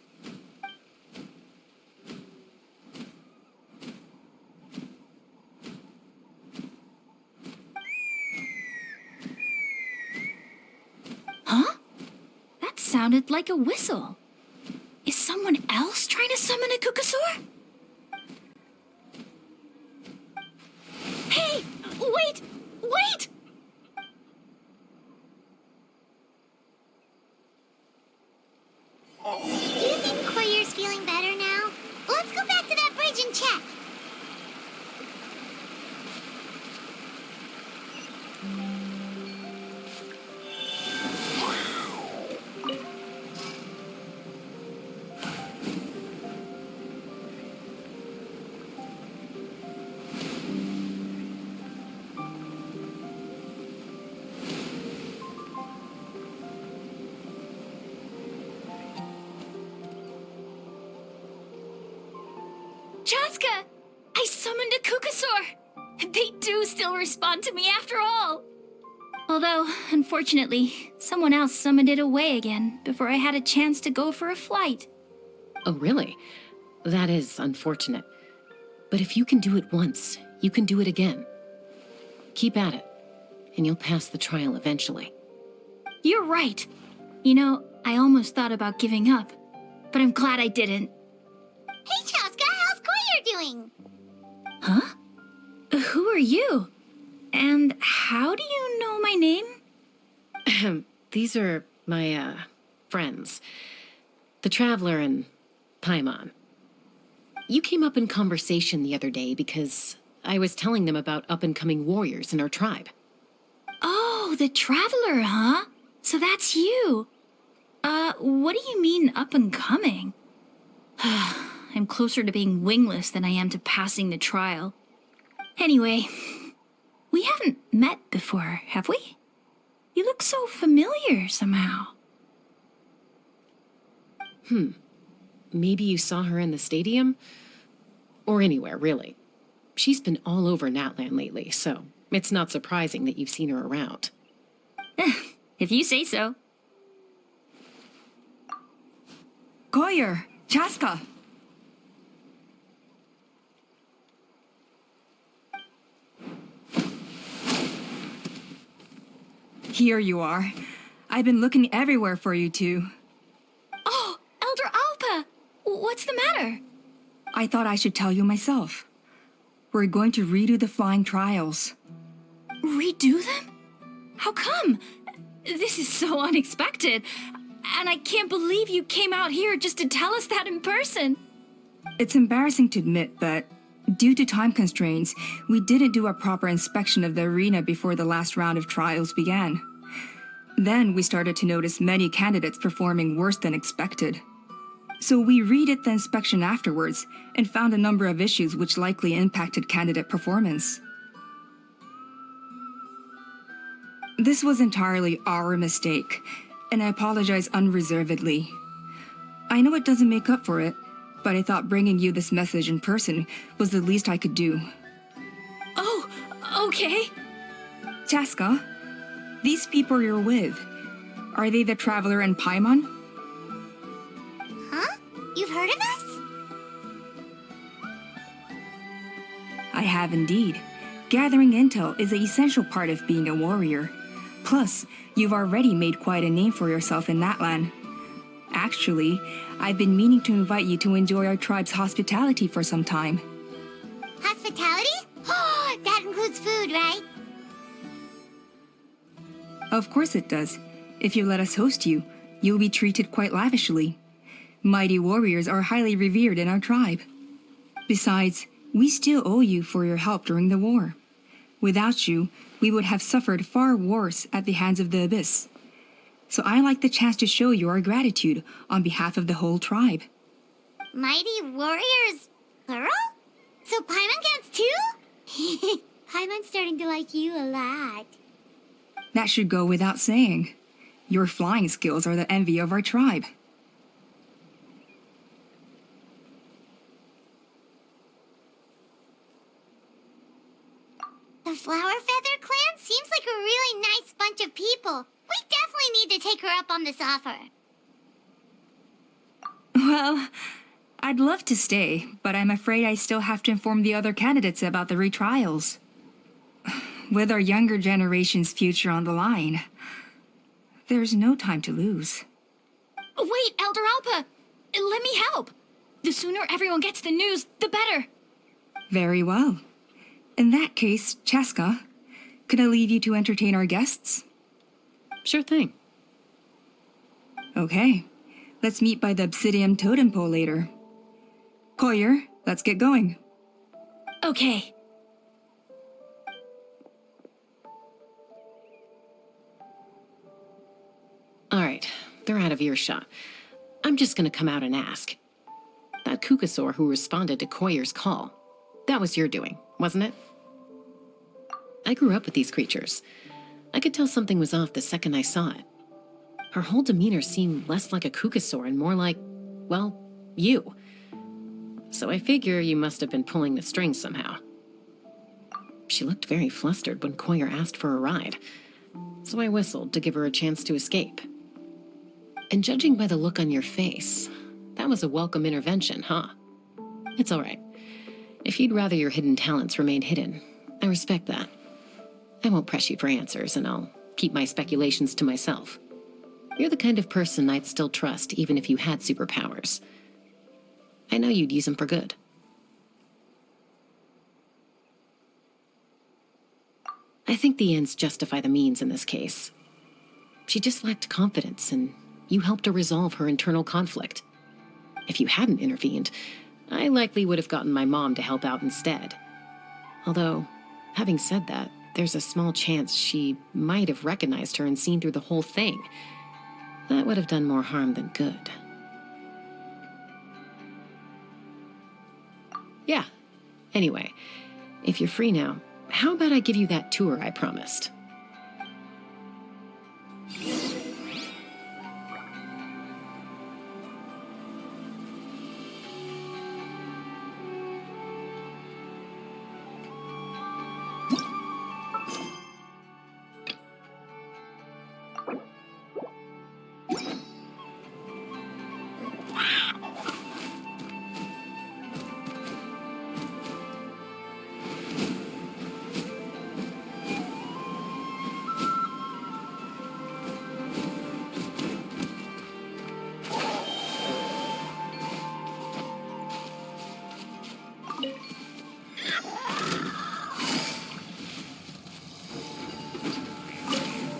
Huh? That sounded like a whistle. Is someone else trying to summon a Kukasaur? Hey! Wait! Wait! Do you think Koyer's feeling better now? Let's go back to that bridge and check. Chaska! I summoned a Kukasaur! They do still respond to me after all! Although, unfortunately, someone else summoned it away again before I had a chance to go for a flight. Oh, really? That is unfortunate. But if you can do it once, you can do it again. Keep at it, and you'll pass the trial eventually. You're right. You know, I almost thought about giving up, but I'm glad I didn't. Hey, Chaska, how's Koyer doing? Huh? Who are you? And how do you know my name? These are my, friends. The Traveler and Paimon. You came up in conversation the other day because I was telling them about up-and-coming warriors in our tribe. Oh, the Traveler, huh? So that's you. What do you mean up-and-coming? I'm closer to being wingless than I am to passing the trial. Anyway, we haven't met before, have we? You look so familiar somehow. Maybe you saw her in the stadium? Or anywhere, really. She's been all over Natlan lately, so it's not surprising that you've seen her around. If you say so. Koyer, Chaska. Here you are. I've been looking everywhere for you two. Oh, Elder Alpa! What's the matter? I thought I should tell you myself. We're going to redo the flying trials. Redo them? How come? This is so unexpected. And I can't believe you came out here just to tell us that in person. It's embarrassing to admit, but due to time constraints, we didn't do a proper inspection of the arena before the last round of trials began. Then we started to notice many candidates performing worse than expected. So we redid the inspection afterwards and found a number of issues which likely impacted candidate performance. This was entirely our mistake, and I apologize unreservedly. I know it doesn't make up for it, but I thought bringing you this message in person was the least I could do. Oh, okay. Chaska, these people you're with, are they the Traveler and Paimon? Huh? You've heard of us? I have indeed. Gathering intel is an essential part of being a warrior. Plus, you've already made quite a name for yourself in Natlan. Actually, I've been meaning to invite you to enjoy our tribe's hospitality for some time. Hospitality? right? Of course it does. If you let us host you, you'll be treated quite lavishly. Mighty warriors are highly revered in our tribe. Besides, we still owe you for your help during the war. Without you, we would have suffered far worse at the hands of the Abyss. So I like the chance to show you our gratitude on behalf of the whole tribe. Mighty warriors, plural? So Paimon counts too? Paimon's starting to like you a lot. That should go without saying. Your flying skills are the envy of our tribe. The Flower Feather clan seems like a really nice bunch of people. We definitely need to take her up on this offer. Well, I'd love to stay, but I'm afraid I still have to inform the other candidates about the retrials. With our younger generation's future on the line, there's no time to lose. Wait, Elder Alpa! Let me help! The sooner everyone gets the news, the better! Very well. In that case, Chaska, could I leave you to entertain our guests? Sure thing. Okay. Let's meet by the Obsidian Totem Pole later. Collier, let's get going. Okay. All right, they're out of earshot. I'm just gonna come out and ask. That Kukasaur who responded to Koyer's call, that was your doing, wasn't it? I grew up with these creatures. I could tell something was off the second I saw it. Her whole demeanor seemed less like a Kukasaur and more like, well, you. So I figure you must have been pulling the strings somehow. She looked very flustered when Koyer asked for a ride, so I whistled to give her a chance to escape. And judging by the look on your face, that was a welcome intervention, huh? It's all right. If you'd rather your hidden talents remained hidden, I respect that. I won't press you for answers, and I'll keep my speculations to myself. You're the kind of person I'd still trust even if you had superpowers. I know you'd use them for good. I think the ends justify the means in this case. She just lacked confidence, and you helped her resolve her internal conflict. If you hadn't intervened, I likely would have gotten my mom to help out instead. Although, having said that, there's a small chance she might have recognized her and seen through the whole thing. That would have done more harm than good. Yeah. Anyway, if you're free now, how about I give you that tour I promised?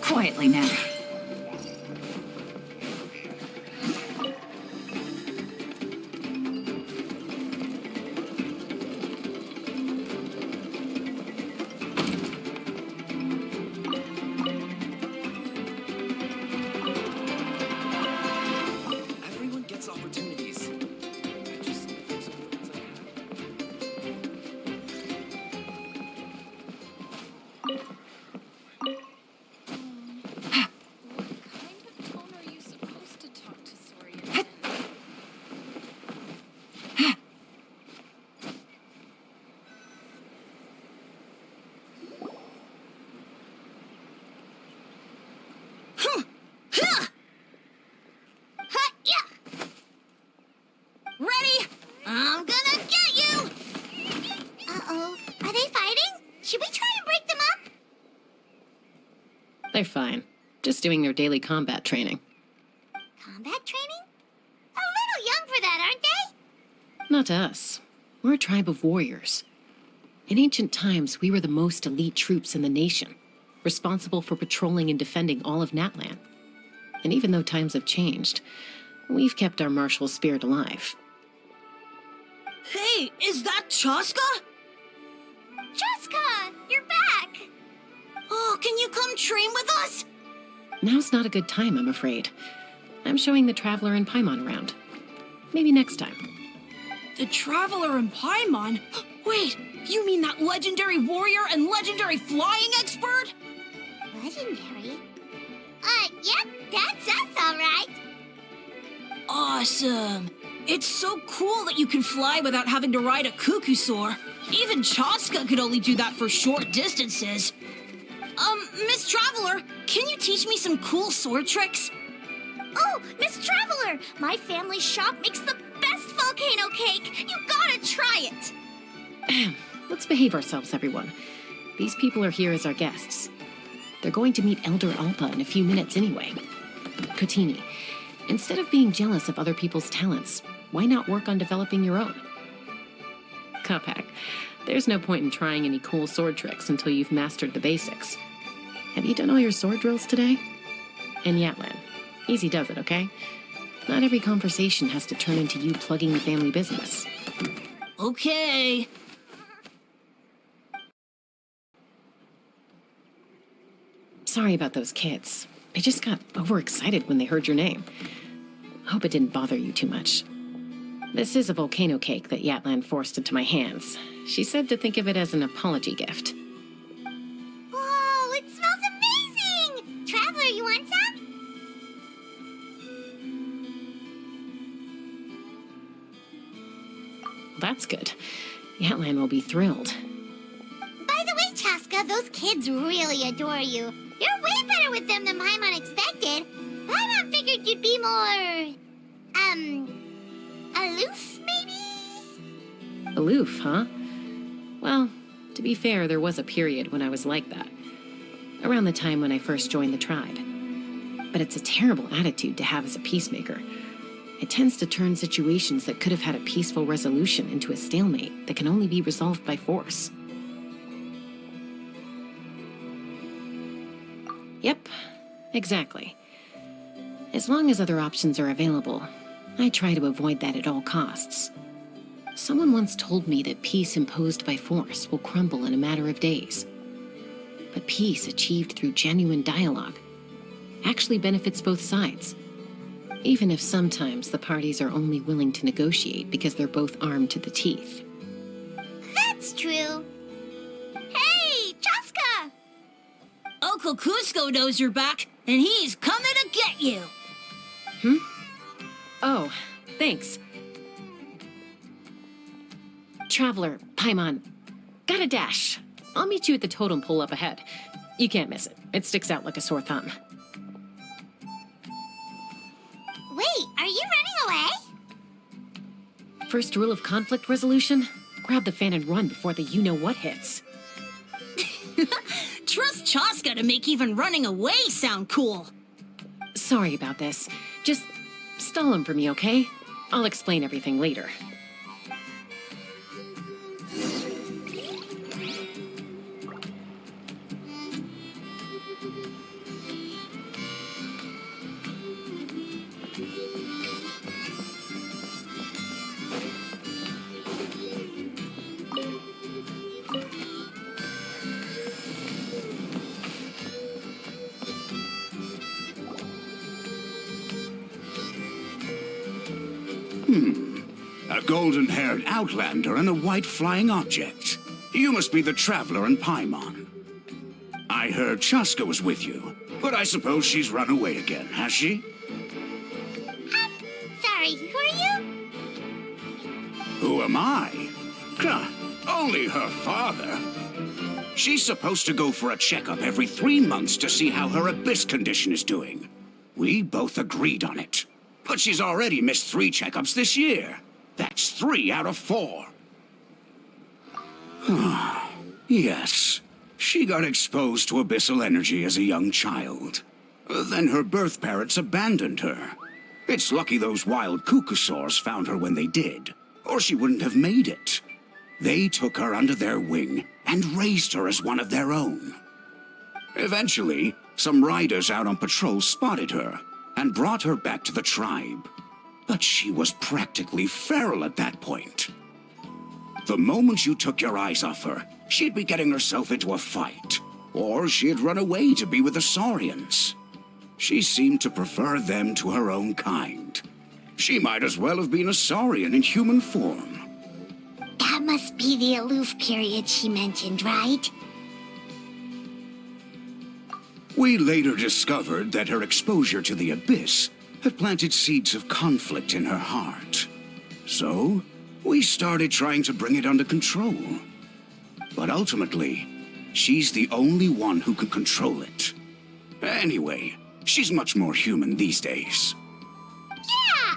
Quietly now. Everyone gets opportunities. I just think some friends I have. Ready? I'm gonna get you! Uh-oh. Are they fighting? Should we try and break them up? They're fine. Just doing their daily combat training. Combat training? A little young for that, aren't they? Not to us. We're a tribe of warriors. In ancient times, we were the most elite troops in the nation, responsible for patrolling and defending all of Natlan. And even though times have changed, we've kept our martial spirit alive. Hey, is that Chaska? Chaska, you're back! Oh, can you come train with us? Now's not a good time, I'm afraid. I'm showing the Traveler and Paimon around. Maybe next time. The Traveler and Paimon? Wait, you mean that legendary warrior and legendary flying expert? Legendary? Yep, that's us, all right. Awesome. It's so cool that you can fly without having to ride a cuckoo soar. Even Chaska could only do that for short distances. Miss Traveler, can you teach me some cool sword tricks? Oh, Miss Traveler, my family's shop makes the best volcano cake. You gotta try it. Let's behave ourselves, everyone. These people are here as our guests. They're going to meet Elder Alpa in a few minutes anyway. Kotini, instead of being jealous of other people's talents, why not work on developing your own? Kapak, there's no point in trying any cool sword tricks until you've mastered the basics. Have you done all your sword drills today? And Yatlan, easy does it, okay? Not every conversation has to turn into you plugging the family business. Okay. Sorry about those kids. They just got overexcited when they heard your name. Hope it didn't bother you too much. This is a volcano cake that Yatlan forced into my hands. She said to think of it as an apology gift. Whoa, it smells amazing! Traveler, you want some? That's good. Yatlan will be thrilled. By the way, Chaska, those kids really adore you. You're way better with them than Paimon expected. Paimon figured you'd be more... aloof, maybe? Aloof, huh? Well, to be fair, there was a period when I was like that. Around the time when I first joined the tribe. But it's a terrible attitude to have as a peacemaker. It tends to turn situations that could have had a peaceful resolution into a stalemate that can only be resolved by force. Yep, exactly. As long as other options are available, I try to avoid that at all costs. Someone once told me that peace imposed by force will crumble in a matter of days. But peace achieved through genuine dialogue actually benefits both sides, even if sometimes the parties are only willing to negotiate because they're both armed to the teeth. That's true. Hey, Chaska! Uncle Cusco knows you're back, and he's coming to get you. Oh, thanks. Traveler, Paimon, gotta dash. I'll meet you at the totem pole up ahead. You can't miss it. It sticks out like a sore thumb. Wait, are you running away? First rule of conflict resolution? Grab the fan and run before the you-know-what hits. Trust Chaska to make even running away sound cool. Sorry about this. Just stall him for me, okay? I'll explain everything later. A golden-haired outlander and a white flying object. You must be the Traveler and Paimon. I heard Chaska was with you, but I suppose she's run away again, has she? Sorry, who are you? Who am I? Only her father. She's supposed to go for a checkup every 3 months to see how her abyss condition is doing. We both agreed on it. But she's already missed 3 checkups this year. That's 3 out of 4. Yes, she got exposed to abyssal energy as a young child. Then her birth parents abandoned her. It's lucky those wild cuckosaurs found her when they did, or she wouldn't have made it. They took her under their wing and raised her as one of their own. Eventually, some riders out on patrol spotted her and brought her back to the tribe. But she was practically feral at that point. The moment you took your eyes off her, she'd be getting herself into a fight, or she'd run away to be with the Saurians. She seemed to prefer them to her own kind. She might as well have been a Saurian in human form. That must be the aloof period she mentioned, right? We later discovered that her exposure to the Abyss had planted seeds of conflict in her heart. So, we started trying to bring it under control. But ultimately, she's the only one who can control it. Anyway, she's much more human these days. Yeah,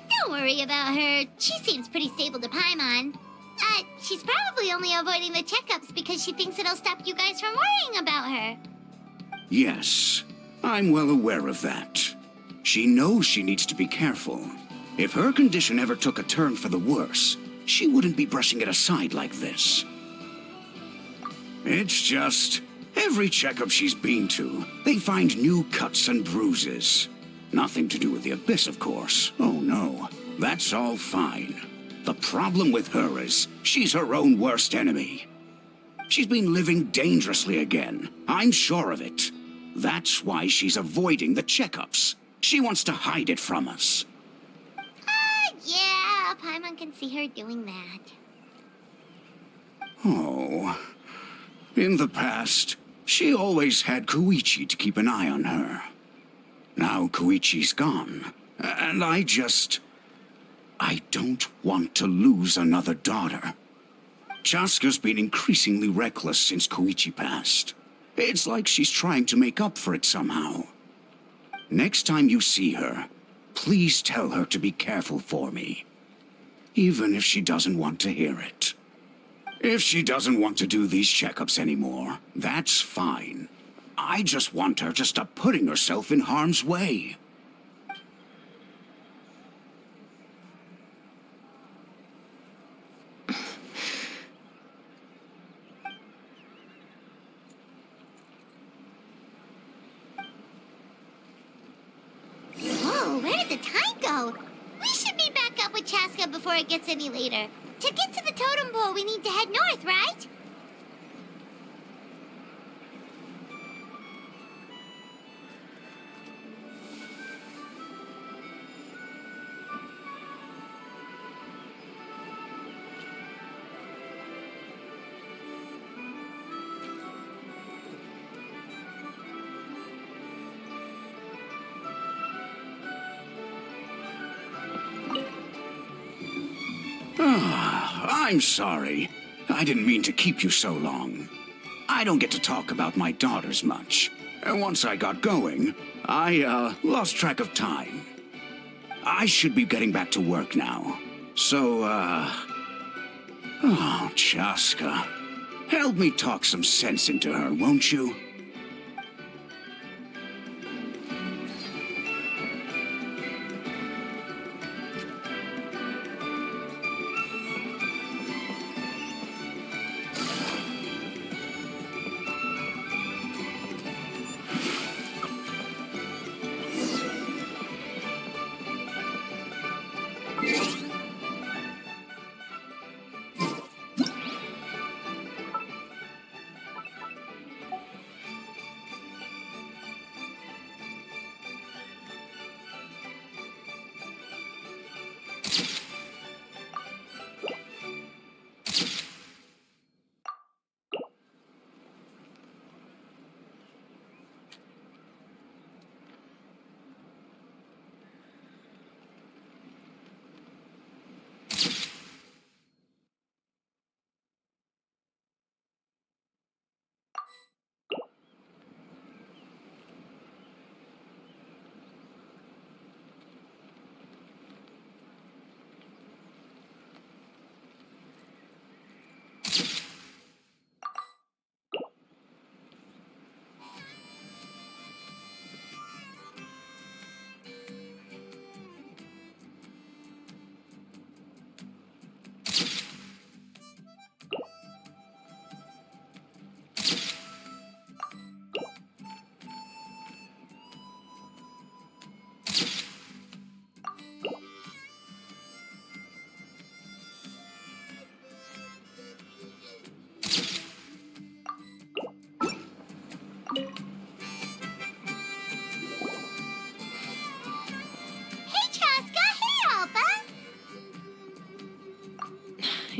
don't worry about her. She seems pretty stable to Paimon. She's probably only avoiding the checkups because she thinks it'll stop you guys from worrying about her. Yes, I'm well aware of that. She knows she needs to be careful. If her condition ever took a turn for the worse, she wouldn't be brushing it aside like this. It's just, every checkup she's been to, they find new cuts and bruises. Nothing to do with the Abyss, of course. Oh no, that's all fine. The problem with her is, she's her own worst enemy. She's been living dangerously again. I'm sure of it. That's why she's avoiding the checkups. She wants to hide it from us. Yeah, Paimon can see her doing that. Oh. In the past, she always had Koichi to keep an eye on her. Now Koichi's gone, and I don't want to lose another daughter. Chaska's been increasingly reckless since Koichi passed. It's like she's trying to make up for it somehow. Next time you see her, please tell her to be careful for me. Even if she doesn't want to hear it. If she doesn't want to do these checkups anymore, that's fine. I just want her to stop putting herself in harm's way. Whoa, where did the time go? We should meet back up with Chaska before it gets any later. To get to the totem pole, we need to head north, right? I'm sorry. I didn't mean to keep you so long. I don't get to talk about my daughters much. And once I got going, I lost track of time. I should be getting back to work now. So, oh, Chaska. Help me talk some sense into her, won't you?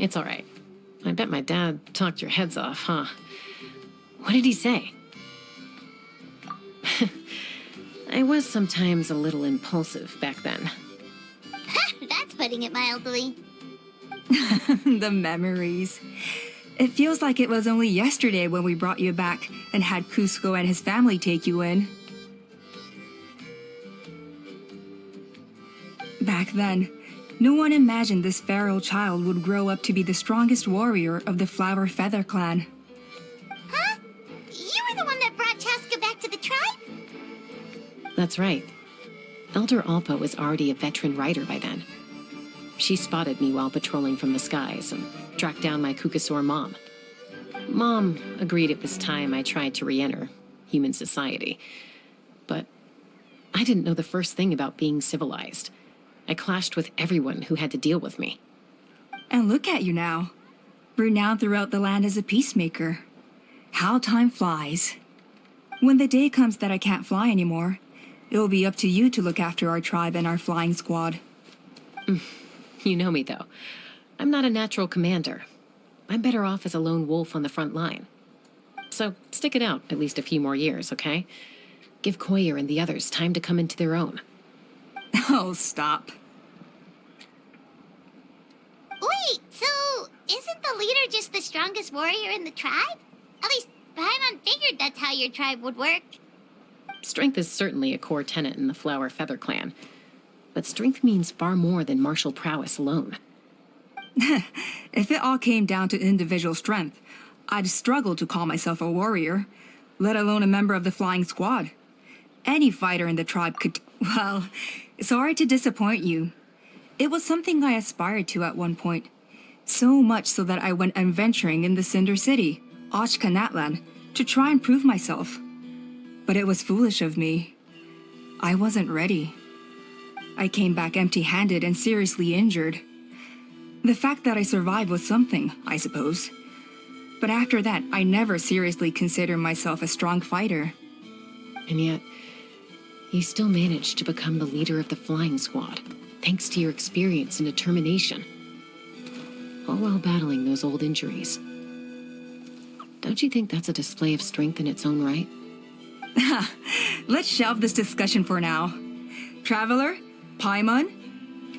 It's all right. I bet my dad talked your heads off, huh? What did he say? I was sometimes a little impulsive back then. That's putting it mildly. The memories. It feels like it was only yesterday when we brought you back and had Cusco and his family take you in. Back then, no one imagined this feral child would grow up to be the strongest warrior of the Flower Feather clan. Huh? You were the one that brought Chaska back to the tribe? That's right. Elder Alpa was already a veteran rider by then. She spotted me while patrolling from the skies and tracked down my Kukasaur mom. Mom agreed it was time I tried to re-enter human society. But I didn't know the first thing about being civilized. I clashed with everyone who had to deal with me. And look at you now, renowned throughout the land as a peacemaker. How time flies. When the day comes that I can't fly anymore, it will be up to you to look after our tribe and our flying squad. You know me, though. I'm not a natural commander. I'm better off as a lone wolf on the front line. So stick it out at least a few more years, okay? Give Koyer and the others time to come into their own. Oh, stop. Wait, so isn't the leader just the strongest warrior in the tribe? At least Paimon figured that's how your tribe would work. Strength is certainly a core tenet in the Flower Feather clan. But strength means far more than martial prowess alone. If it all came down to individual strength, I'd struggle to call myself a warrior, let alone a member of the flying squad. Any fighter in the tribe could... Well, sorry to disappoint you. It was something I aspired to at one point. So much so that I went adventuring in the Cinder City, Natlan, to try and prove myself. But it was foolish of me. I wasn't ready. I came back empty-handed and seriously injured. The fact that I survived was something, I suppose. But after that, I never seriously considered myself a strong fighter. And yet, you still managed to become the leader of the flying squad, thanks to your experience and determination. All while battling those old injuries. Don't you think that's a display of strength in its own right? Let's shelve this discussion for now. Traveler, Paimon,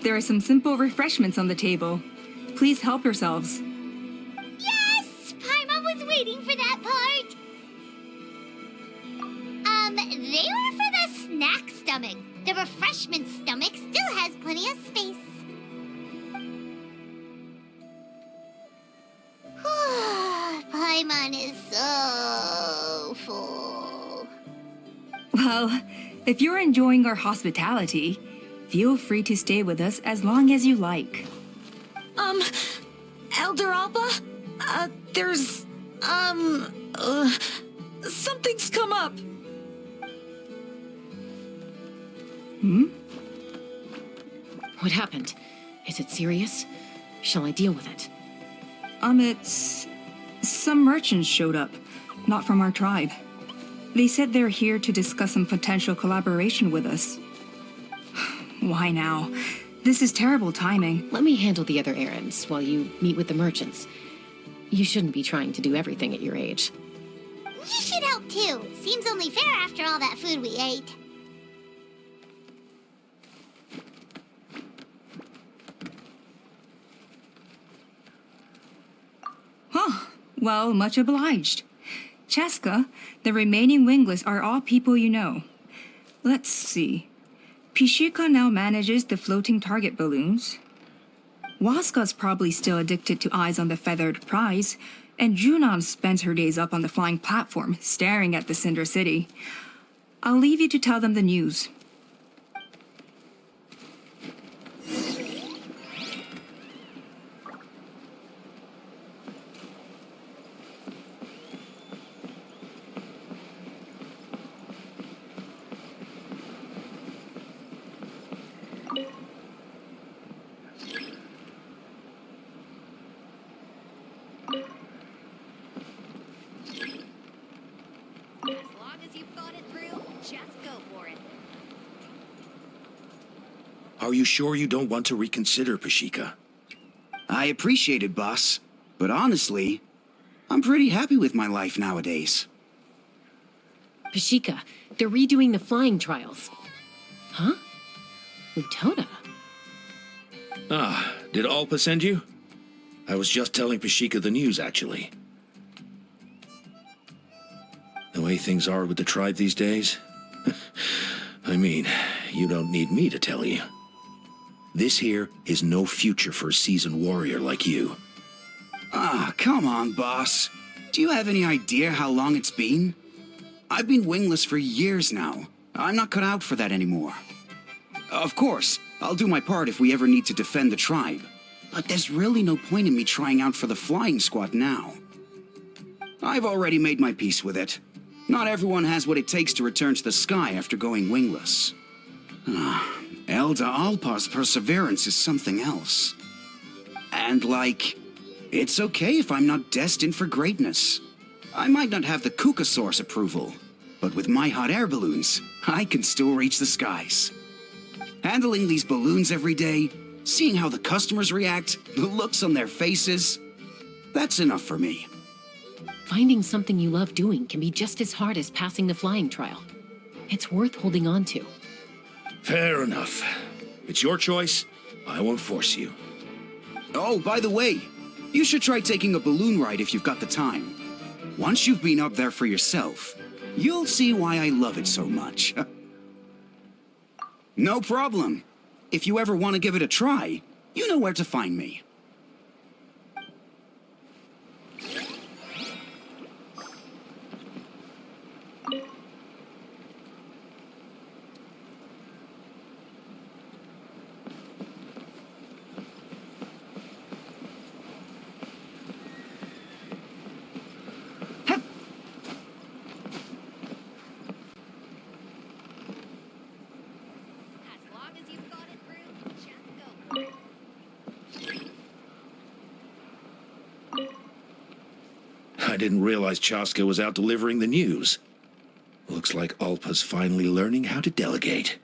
there are some simple refreshments on the table. Please help yourselves. Yes! Paimon was waiting for that part. They were for the snack stomach. The refreshment stomach still has plenty of space. Paimon is so full. Well, if you're enjoying our hospitality, feel free to stay with us as long as you like. Elder Alba? There's, something's come up. What happened? Is it serious? Shall I deal with it? It's... Some merchants showed up, not from our tribe. They said they're here to discuss some potential collaboration with us. Why now? This is terrible timing. Let me handle the other errands while you meet with the merchants. You shouldn't be trying to do everything at your age. You should help too. Seems only fair after all that food we ate. Huh. Well, much obliged. Chaska, the remaining wingless are all people you know. Let's see. Pishika now manages the floating target balloons. Waska's probably still addicted to eyes on the feathered prize, and Junon spends her days up on the flying platform, staring at the Cinder City. I'll leave you to tell them the news. Are you sure you don't want to reconsider, Pashika? I appreciate it, boss. But honestly, I'm pretty happy with my life nowadays. Pashika, they're redoing the flying trials. Huh? Utona? Ah, did Alpa send you? I was just telling Pashika the news, actually. The way things are with the tribe these days? I mean, you don't need me to tell you. This here is no future for a seasoned warrior like you. Ah, come on, boss. Do you have any idea how long it's been? I've been wingless for years now. I'm not cut out for that anymore. Of course, I'll do my part if we ever need to defend the tribe. But there's really no point in me trying out for the flying squad now. I've already made my peace with it. Not everyone has what it takes to return to the sky after going wingless. Elder Alpa's perseverance is something else. And it's okay if I'm not destined for greatness. I might not have the Kukasaur's approval, but with my hot air balloons, I can still reach the skies. Handling these balloons every day, seeing how the customers react, the looks on their faces, that's enough for me. Finding something you love doing can be just as hard as passing the flying trial. It's worth holding on to. Fair enough. It's your choice. I won't force you. Oh, by the way, you should try taking a balloon ride if you've got the time. Once you've been up there for yourself, you'll see why I love it so much. No problem. If you ever want to give it a try, you know where to find me. I didn't realize Chaska was out delivering the news. Looks like Alpa's finally learning how to delegate.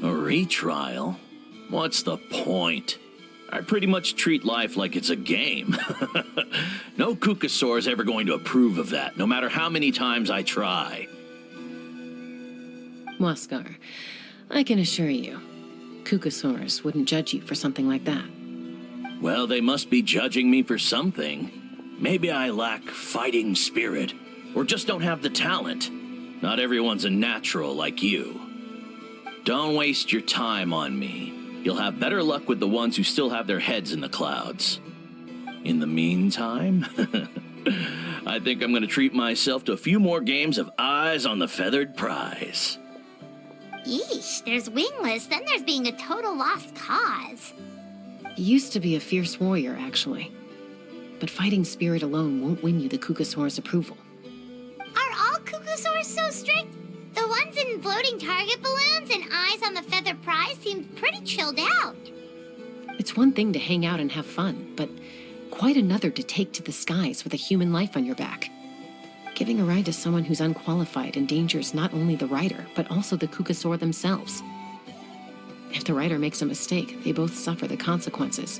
A retrial? What's the point? I pretty much treat life like it's a game. No Kukasaur's ever going to approve of that, no matter how many times I try. Waskar, I can assure you, Kukasaurs wouldn't judge you for something like that. Well, they must be judging me for something. Maybe I lack fighting spirit, or just don't have the talent. Not everyone's a natural like you. Don't waste your time on me. You'll have better luck with the ones who still have their heads in the clouds. In the meantime, I think I'm going to treat myself to a few more games of Eyes on the Feathered Prize. Yeesh, there's wingless, then there's being a total lost cause. You used to be a fierce warrior, actually. But fighting spirit alone won't win you the Kukasaur's approval. Are all Kukasaurs so strict? The ones in floating target balloons and Eyes on the Feathered Prize seemed pretty chilled out. It's one thing to hang out and have fun, but quite another to take to the skies with a human life on your back. Giving a ride to someone who's unqualified endangers not only the rider, but also the Kukasaur themselves. If the rider makes a mistake, they both suffer the consequences.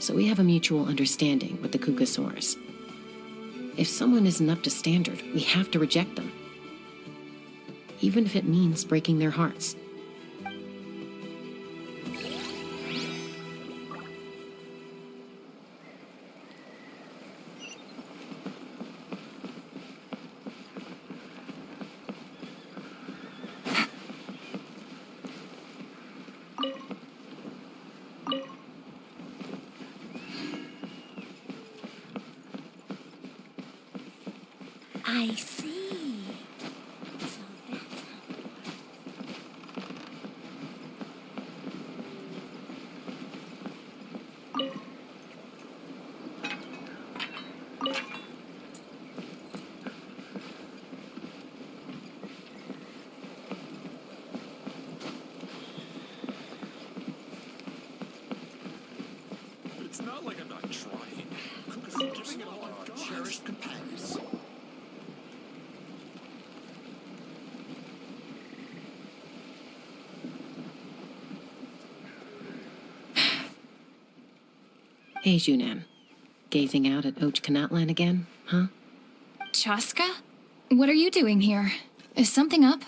So we have a mutual understanding with the Kukasaurs. If someone isn't up to standard, we have to reject them. Even if it means breaking their hearts. cherished companions. Hey, Junan. Gazing out at Kanatlan again, huh? Chaska? What are you doing here? Is something up?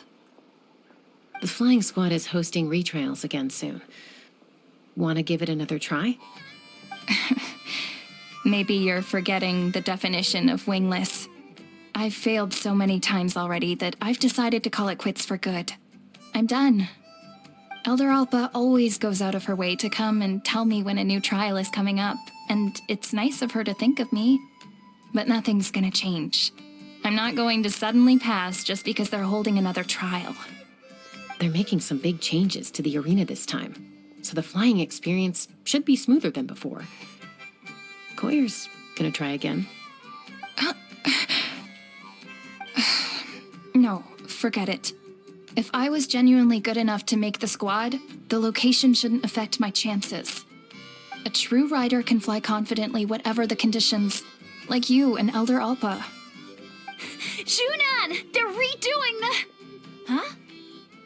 The flying squad is hosting retrials again soon. Want to give it another try? Maybe you're forgetting the definition of wingless. I've failed so many times already that I've decided to call it quits for good. I'm done. Elder Alpa always goes out of her way to come and tell me when a new trial is coming up, and it's nice of her to think of me. But nothing's gonna change. I'm not going to suddenly pass just because they're holding another trial. They're making some big changes to the arena this time, so the flying experience should be smoother than before. Koyer's gonna try again. No, forget it. If I was genuinely good enough to make the squad, the location shouldn't affect my chances. A true rider can fly confidently whatever the conditions, like you and Elder Alpa. Junan! They're redoing the... Huh?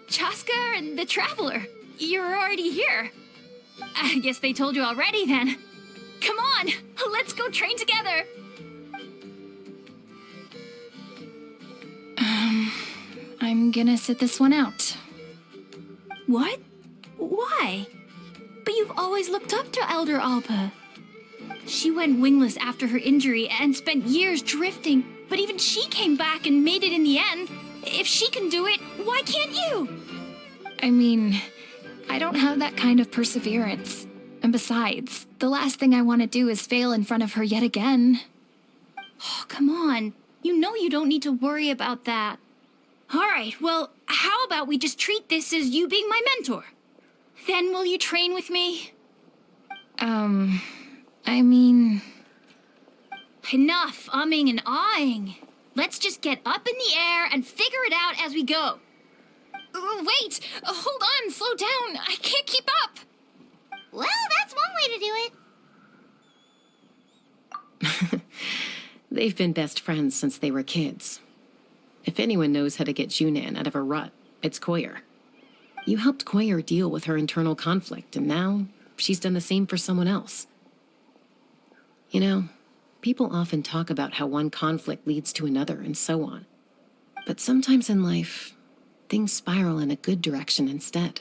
Chaska and the Traveler. You're already here. I guess they told you already then. Come on, let's go train together. I'm gonna sit this one out. What? Why? But you've always looked up to Elder Alpa. She went wingless after her injury and spent years drifting, but even she came back and made it in the end. If she can do it, why can't you? I mean, I don't have that kind of perseverance. And besides, the last thing I want to do is fail in front of her yet again. Oh, come on. You know you don't need to worry about that. All right, well, how about we just treat this as you being my mentor? Then will you train with me? I mean... Enough umming and ahhing. Let's just get up in the air and figure it out as we go. Wait! Hold on, slow down. I can't keep up. Well, that's one way to do it. They've been best friends since they were kids. If anyone knows how to get Junan out of a rut, it's Koyer. You helped Koyer deal with her internal conflict, and now she's done the same for someone else. You know, people often talk about how one conflict leads to another and so on. But sometimes in life, things spiral in a good direction instead.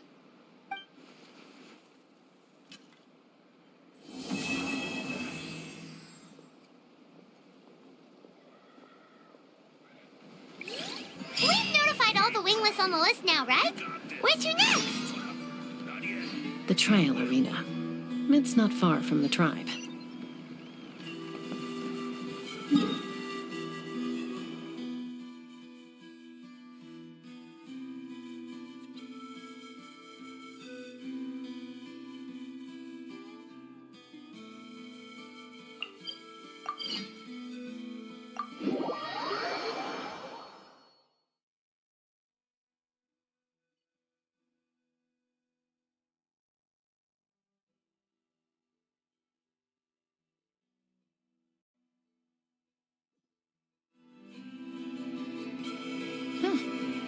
We've notified all the wingless on the list now, right? Where to next? The trial arena. It's not far from the tribe.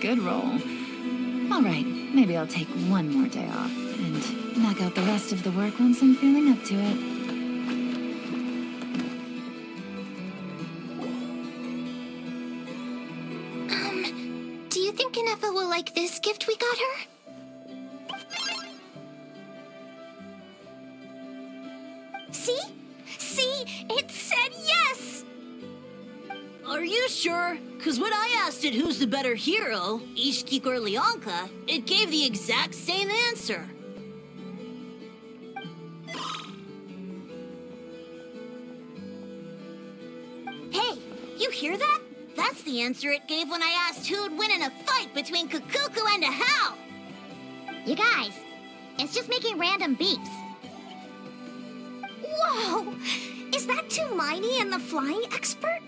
Good roll. All right, maybe I'll take one more day off and knock out the rest of the work once I'm feeling up to it. Do you think Kanefa will like this gift we got her? See? See? It said yes! Are you sure? Because when I asked it who's the better hero, Ishkik or Leonka, it gave the exact same answer. Hey, you hear that? That's the answer it gave when I asked who'd win in a fight between Kukuku and a Hal. You guys, it's just making random beeps. Whoa! Is that Tumaini and the flying expert?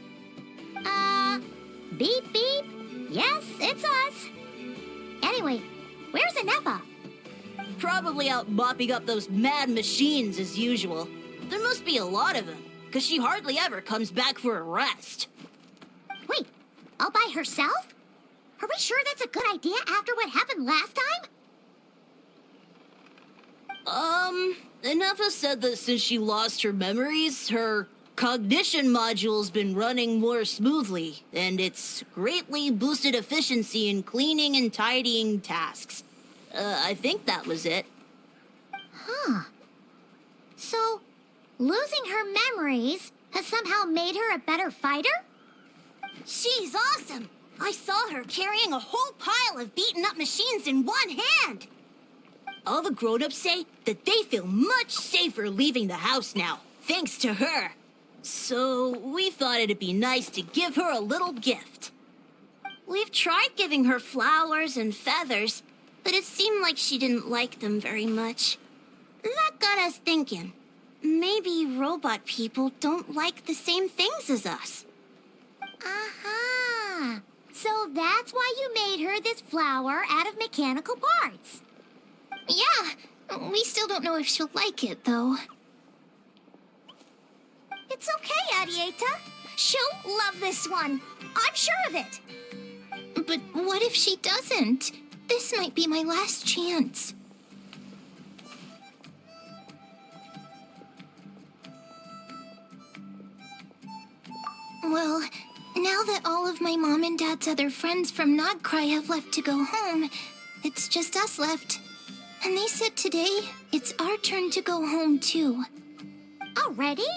Beep beep. Yes, it's us. Anyway, where's Anefa? Probably out mopping up those mad machines as usual. There must be a lot of them. because she hardly ever comes back for a rest. Wait, all by herself? Are we sure that's a good idea after what happened last time? Nefa said that since she lost her memories, her cognition module's been running more smoothly, and it's greatly boosted efficiency in cleaning and tidying tasks. I think that was it. Huh. So, losing her memories has somehow made her a better fighter? She's awesome! I saw her carrying a whole pile of beaten up machines in one hand! All the grown-ups say that they feel much safer leaving the house now, thanks to her. So we thought it'd be nice to give her a little gift. We've tried giving her flowers and feathers, but it seemed like she didn't like them very much. That got us thinking. Maybe robot people don't like the same things as us. Aha! So that's why you made her this flower out of mechanical parts. Yeah, we still don't know if she'll like it, though. It's okay, Arieta. She'll love this one. I'm sure of it. But what if she doesn't? This might be my last chance. Well, now that all of my mom and dad's other friends from Nodcry have left to go home, it's just us left. And they said today, it's our turn to go home too. Already?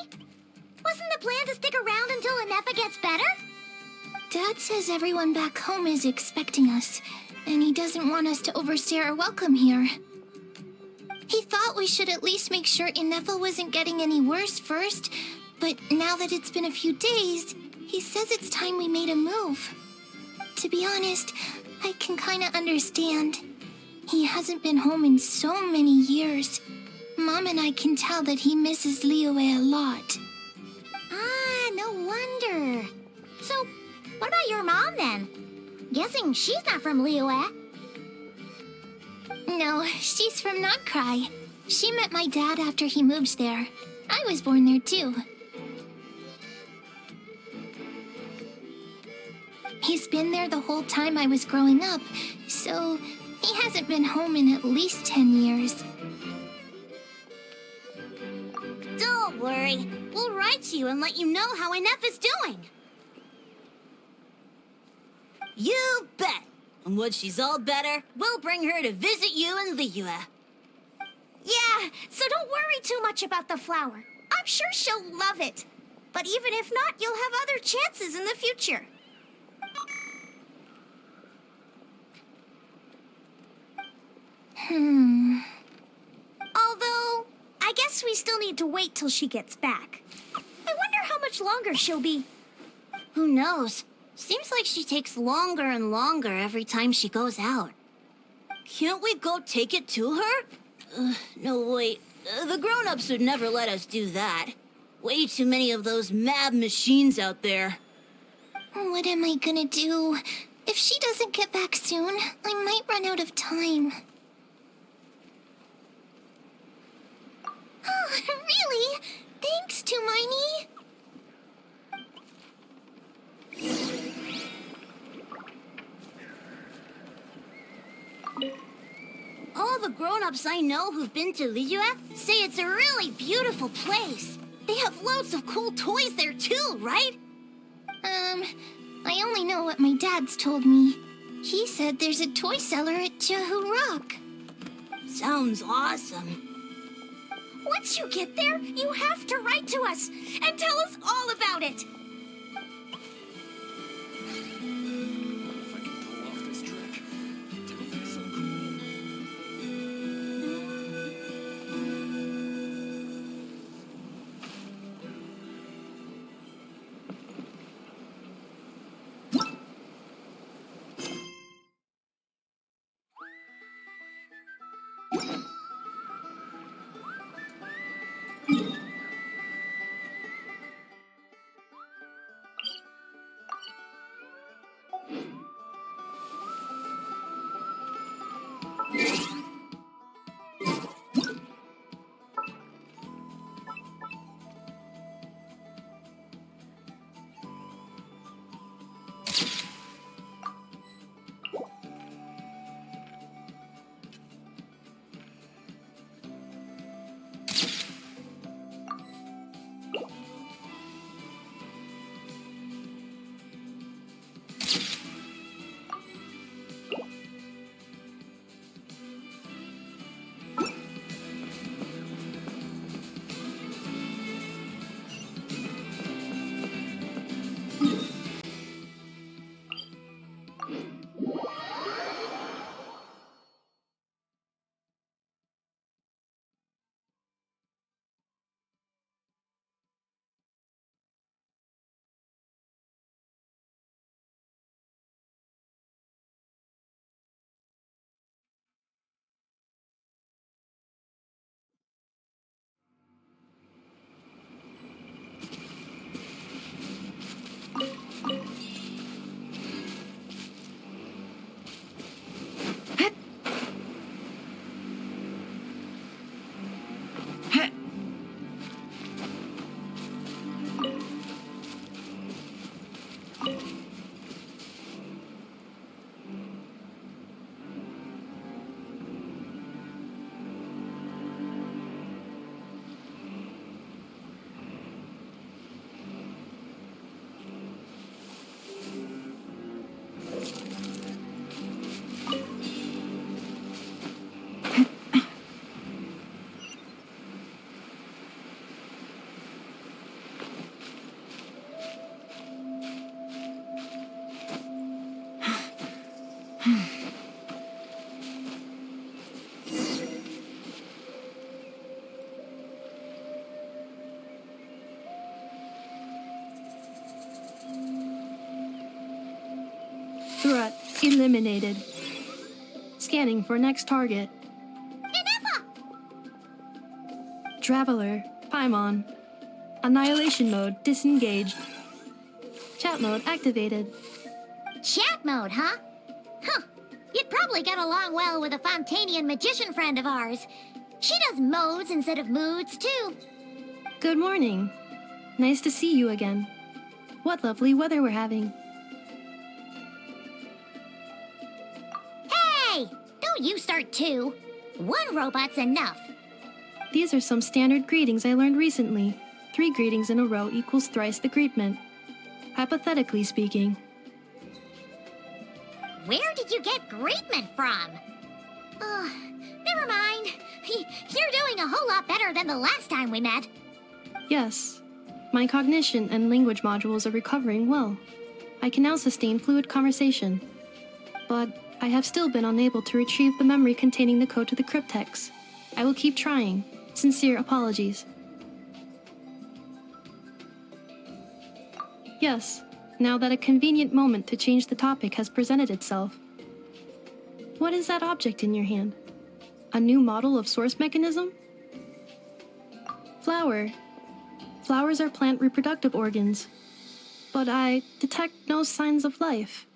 Wasn't the plan to stick around until Anefa gets better? Dad says everyone back home is expecting us, and he doesn't want us to overstay our welcome here. He thought we should at least make sure Inefa wasn't getting any worse first, but now that it's been a few days, he says it's time we made a move. To be honest, I can kinda understand. He hasn't been home in so many years. Mom and I can tell that he misses Liyue a lot. Ah, no wonder. So, what about your mom then? Guessing she's not from Liyue. No, she's from Nodcry. She met my dad after he moved there. I was born there too. He's been there the whole time I was growing up, so he hasn't been home in at least 10 years. Don't worry. We'll write to you and let you know how Inefa's doing. You bet. And once she's all better, we'll bring her to visit you in Liyue. Yeah, so don't worry too much about the flower. I'm sure she'll love it. But even if not, you'll have other chances in the future. Although, I guess we still need to wait till she gets back. I wonder how much longer she'll be. Who knows? Seems like she takes longer and longer every time she goes out. Can't we go take it to her? No, wait. The grown-ups would never let us do that. Way too many of those mad machines out there. What am I gonna do? If she doesn't get back soon, I might run out of time. Oh, really? Thanks, Tumaini. All the grown-ups I know who've been to Liyue say it's a really beautiful place. They have loads of cool toys there too, right? I only know what my dad's told me. He said there's a toy seller at Jehu Rock. Sounds awesome. Once you get there, you have to write to us and tell us all about it. Threat eliminated. Scanning for next target. Traveler, Paimon. Annihilation mode disengaged. Chat mode activated. Chat mode, huh? Huh. You'd probably get along well with a Fontanian magician friend of ours. She does modes instead of moods, too. Good morning. Nice to see you again. What lovely weather we're having. Hey! Don't you start too. One robot's enough. These are some standard greetings I learned recently. 3 greetings in a row equals thrice the greetment. Hypothetically speaking. Where did you get greetment from? Never mind. You're doing a whole lot better than the last time we met. Yes. My cognition and language modules are recovering well. I can now sustain fluid conversation. But I have still been unable to retrieve the memory containing the code to the cryptex. I will keep trying. Sincere apologies. Yes, now that a convenient moment to change the topic has presented itself. What is that object in your hand? A new model of source mechanism? Flower. Flowers are plant reproductive organs. But I detect no signs of life.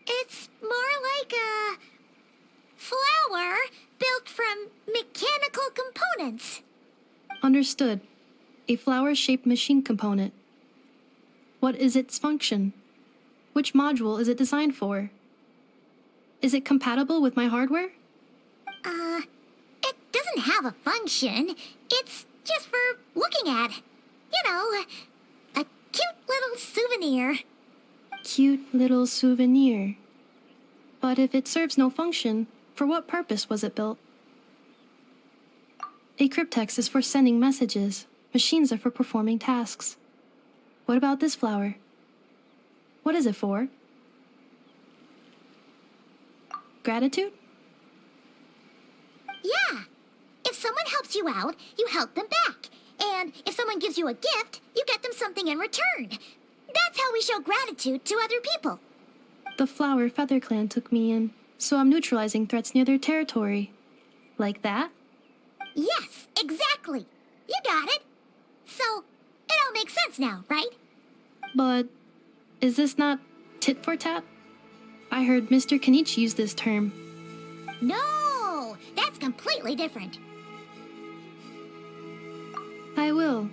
It's more like a flower built from mechanical components. Understood. A flower-shaped machine component. What is its function? Which module is it designed for? Is it compatible with my hardware? It doesn't have a function. It's just for looking at. You know, a cute little souvenir. Cute little souvenir. But if it serves no function, for what purpose was it built? A cryptex is for sending messages. Machines are for performing tasks. What about this flower? What is it for? Gratitude? Yeah. If someone helps you out, you help them back. And if someone gives you a gift, you get them something in return. That's how we show gratitude to other people. The Flower Feather Clan took me in, so I'm neutralizing threats near their territory. Like that? Yes, exactly. You got it. So, it all makes sense now, right? But is this not tit for tat? I heard Mr. Kenichi use this term. No, that's completely different. I will.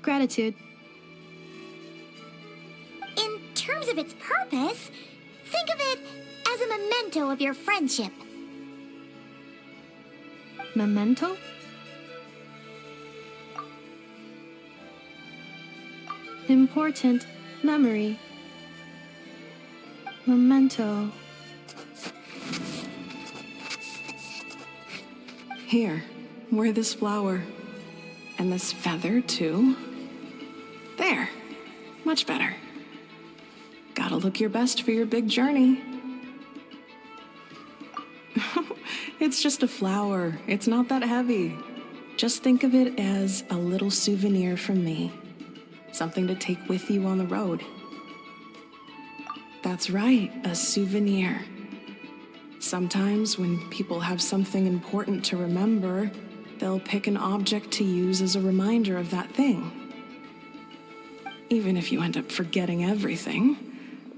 Gratitude. In terms of its purpose, think of it as a memento of your friendship. Memento? Important memory. Memento. Here, wear this flower. And this feather, too. There. Much better. Gotta look your best for your big journey. It's just a flower. It's not that heavy. Just think of it as a little souvenir from me. Something to take with you on the road. That's right, a souvenir. Sometimes when people have something important to remember, they'll pick an object to use as a reminder of that thing. Even if you end up forgetting everything,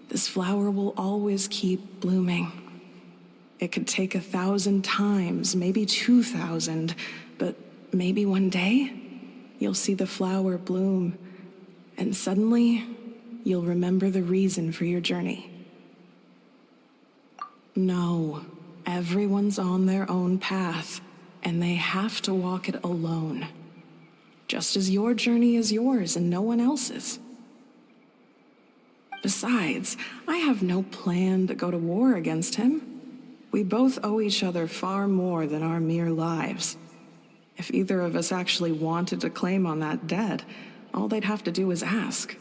this flower will always keep blooming. It could take 1,000 times, maybe 2,000, but maybe one day you'll see the flower bloom, and suddenly you'll remember the reason for your journey. No, everyone's on their own path, and they have to walk it alone. Just as your journey is yours and no one else's. Besides, I have no plan to go to war against him. We both owe each other far more than our mere lives. If either of us actually wanted to claim on that debt, all they'd have to do is ask.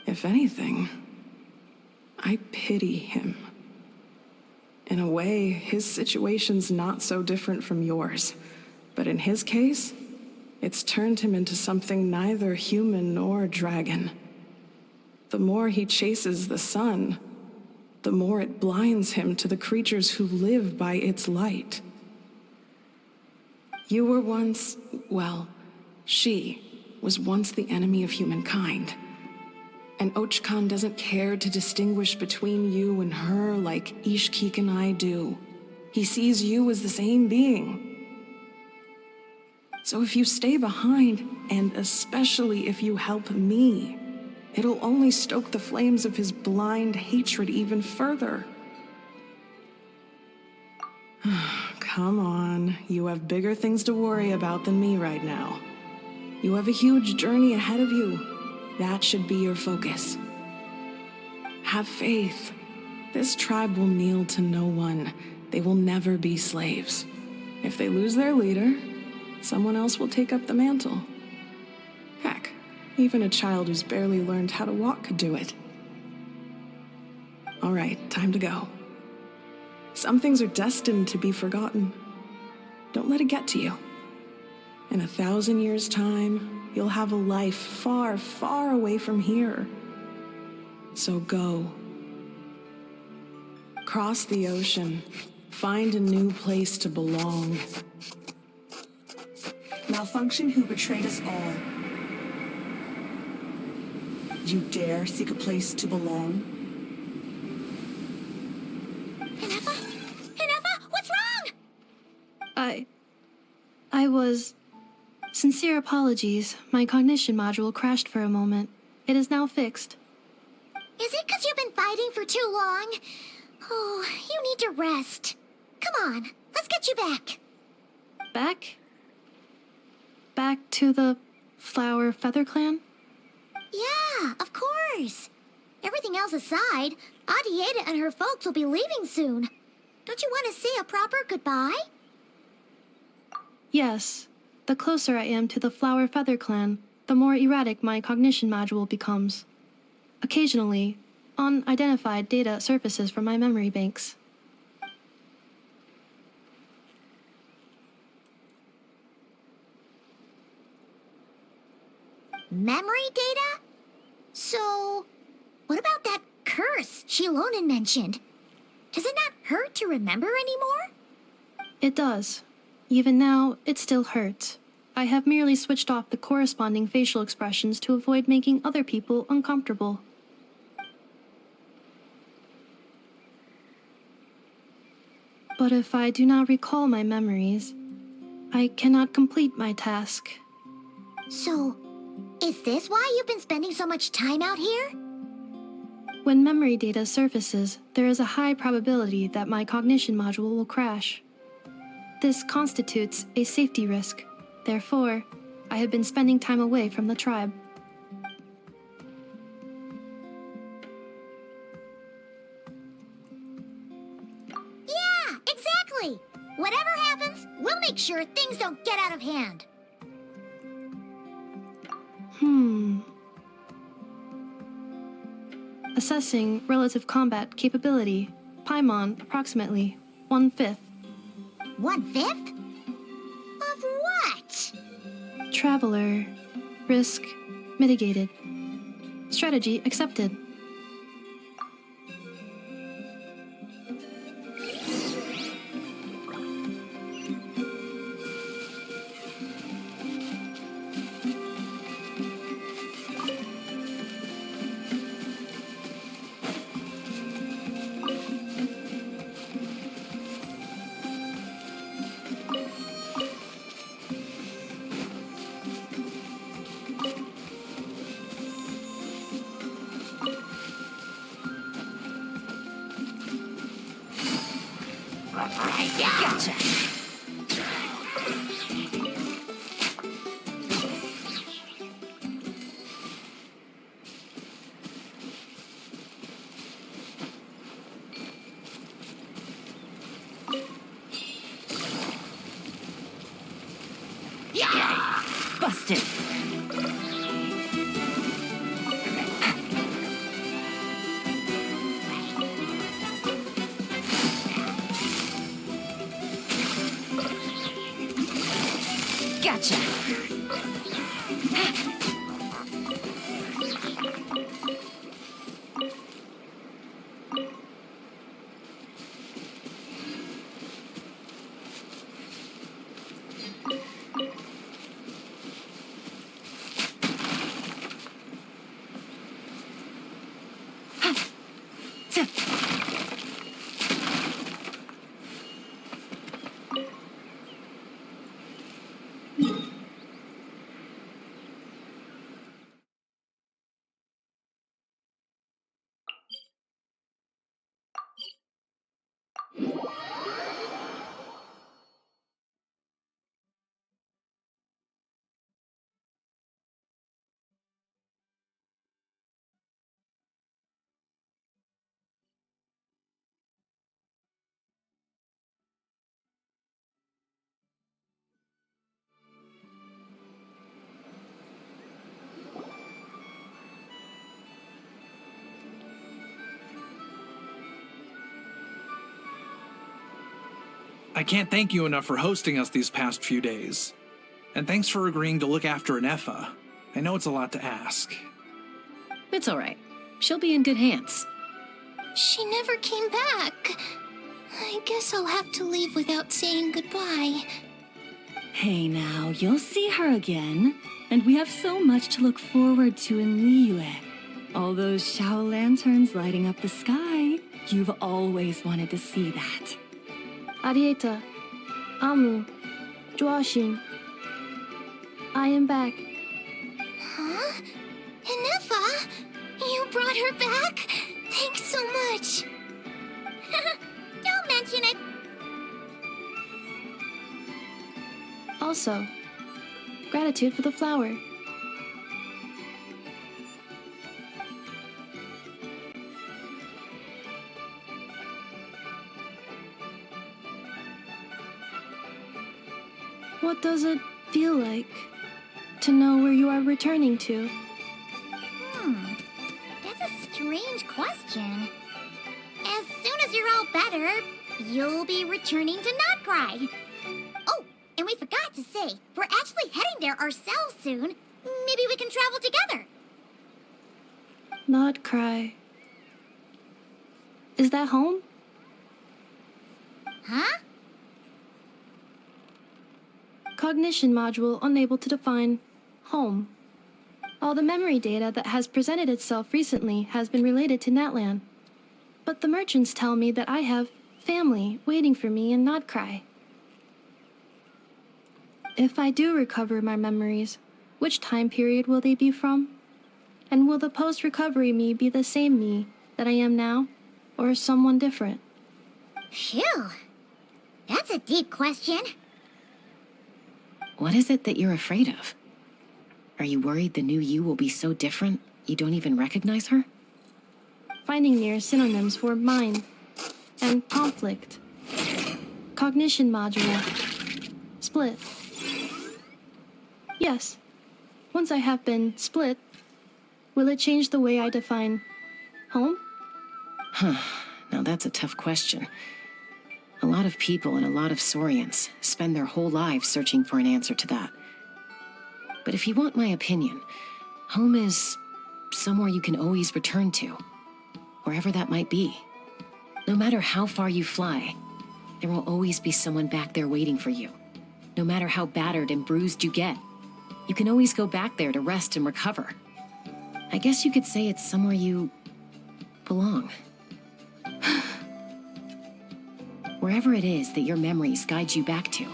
If anything, I pity him. In a way, his situation's not so different from yours. But in his case, it's turned him into something neither human nor dragon. The more he chases the sun, the more it blinds him to the creatures who live by its light. You were once, well, she was once the enemy of humankind. And Ochkan doesn't care to distinguish between you and her like Ishkik and I do. He sees you as the same being. So if you stay behind, and especially if you help me, it'll only stoke the flames of his blind hatred even further. Come on, you have bigger things to worry about than me right now. You have a huge journey ahead of you. That should be your focus. Have faith. This tribe will kneel to no one. They will never be slaves. If they lose their leader, someone else will take up the mantle. Heck, even a child who's barely learned how to walk could do it. All right, time to go. Some things are destined to be forgotten. Don't let it get to you. In 1,000 years' time, you'll have a life far, far away from here. So go. Cross the ocean. Find a new place to belong. Malfunction who betrayed us all. You dare seek a place to belong? Hinefa, what's wrong? I was... Sincere apologies. My cognition module crashed for a moment. It is now fixed. Is it because you've been fighting for too long? Oh, you need to rest. Come on, let's get you back. Back? Back to the Flower Feather Clan? Yeah, of course. Everything else aside, Adieta and her folks will be leaving soon. Don't you want to say a proper goodbye? Yes. The closer I am to the Flower Feather Clan, the more erratic my cognition module becomes. Occasionally, unidentified data surfaces from my memory banks. Memory data? So, what about that curse Shilonen mentioned? Does it not hurt to remember anymore? It does. Even now, it still hurts. I have merely switched off the corresponding facial expressions to avoid making other people uncomfortable. But if I do not recall my memories, I cannot complete my task. So, is this why you've been spending so much time out here? When memory data surfaces, there is a high probability that my cognition module will crash. This constitutes a safety risk. Therefore, I have been spending time away from the tribe. Yeah, exactly! Whatever happens, we'll make sure things don't get out of hand. Assessing relative combat capability. Paimon, approximately 1/5. 1/5? Of what? Traveler. Risk mitigated. Strategy accepted. Gotcha. Yeah! Busted. Gotcha. I can't thank you enough for hosting us these past few days. And thanks for agreeing to look after Anefa. I know it's a lot to ask. It's all right. She'll be in good hands. She never came back. I guess I'll have to leave without saying goodbye. Hey now, you'll see her again. And we have so much to look forward to in Liyue. All those Shao lanterns lighting up the sky. You've always wanted to see that. Arieta, Amu, Joashin. I am back. Huh? Anefa? You brought her back? Thanks so much. Don't mention it. Also, gratitude for the flower. What does it feel like to know where you are returning to? That's a strange question. As soon as you're all better, you'll be returning to Notcry. Oh, and we forgot to say, we're actually heading there ourselves soon. Maybe we can travel together. Not cry. Is that home? Huh? Cognition module unable to define home. All the memory data that has presented itself recently has been related to Natlan. But the merchants tell me that I have family waiting for me in Notcry. If I do recover my memories, which time period will they be from? And will the post-recovery me be the same me that I am now, or someone different? Phew. That's a deep question. What is it that you're afraid of? Are you worried the new you will be so different you don't even recognize her? Finding near synonyms for mind and conflict. Cognition module. Split. Yes. Once I have been split, will it change the way I define home? Now that's a tough question. A lot of people and a lot of Saurians spend their whole lives searching for an answer to that. But if you want my opinion, home is somewhere you can always return to, wherever that might be. No matter how far you fly, there will always be someone back there waiting for you. No matter how battered and bruised you get, you can always go back there to rest and recover. I guess you could say it's somewhere you belong. Wherever it is that your memories guide you back to,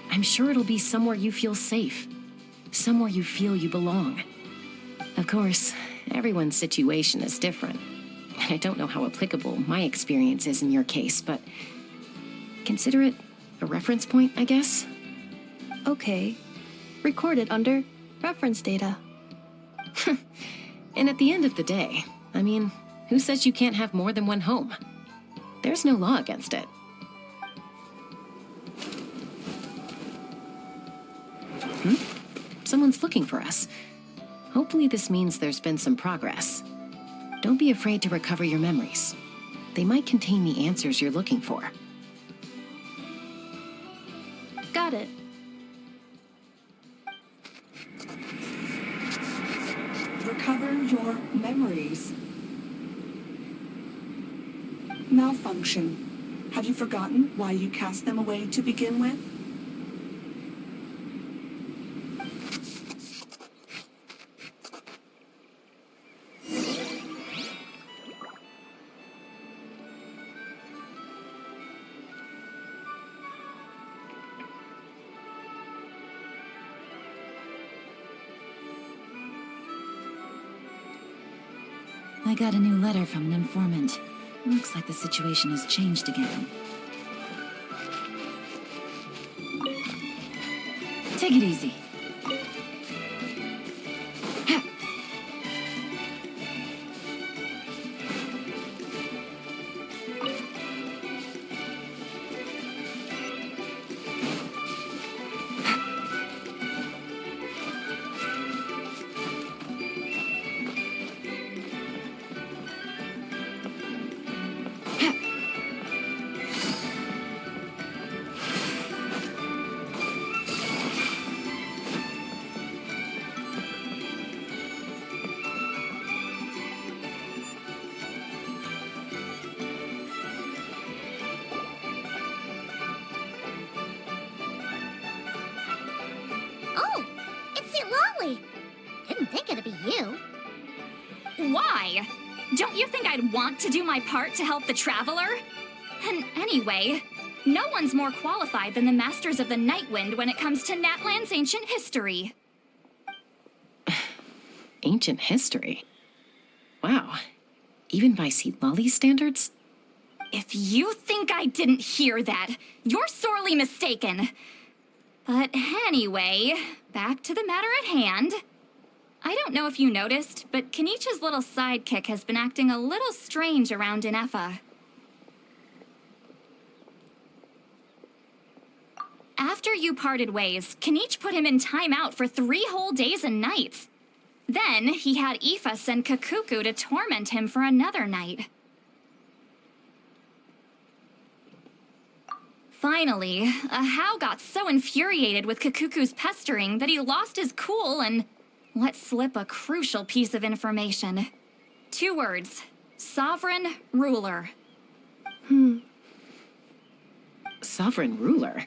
I'm sure it'll be somewhere you feel safe, somewhere you feel you belong. Of course, everyone's situation is different. I don't know how applicable my experience is in your case, but consider it a reference point, I guess? Okay. Recorded under reference data. And at the end of the day, I mean, who says you can't have more than one home? There's no law against it. Someone's looking for us. Hopefully this means there's been some progress. Don't be afraid to recover your memories. They might contain the answers you're looking for. Got it. Memories. Malfunction. Have you forgotten why you cast them away to begin with? I got a new letter from an informant. Looks like the situation has changed again. Take it easy. Oh, it's St. Lolly. Didn't think it'd be you. Why? Don't you think I'd want to do my part to help the Traveler? And anyway, no one's more qualified than the Masters of the Nightwind when it comes to Natlan's ancient history. Ancient history? Wow. Even by St. Lolly's standards? If you think I didn't hear that, you're sorely mistaken. But anyway, back to the matter at hand. I don't know if you noticed, but Kenichi's little sidekick has been acting a little strange around Inefa. After you parted ways, Kenichi put him in timeout for 3 whole days and nights. Then he had Aoife send Kakuku to torment him for another night. Finally, Ahau got so infuriated with Kakuku's pestering that he lost his cool and let slip a crucial piece of information. 2 words: sovereign ruler. Sovereign ruler?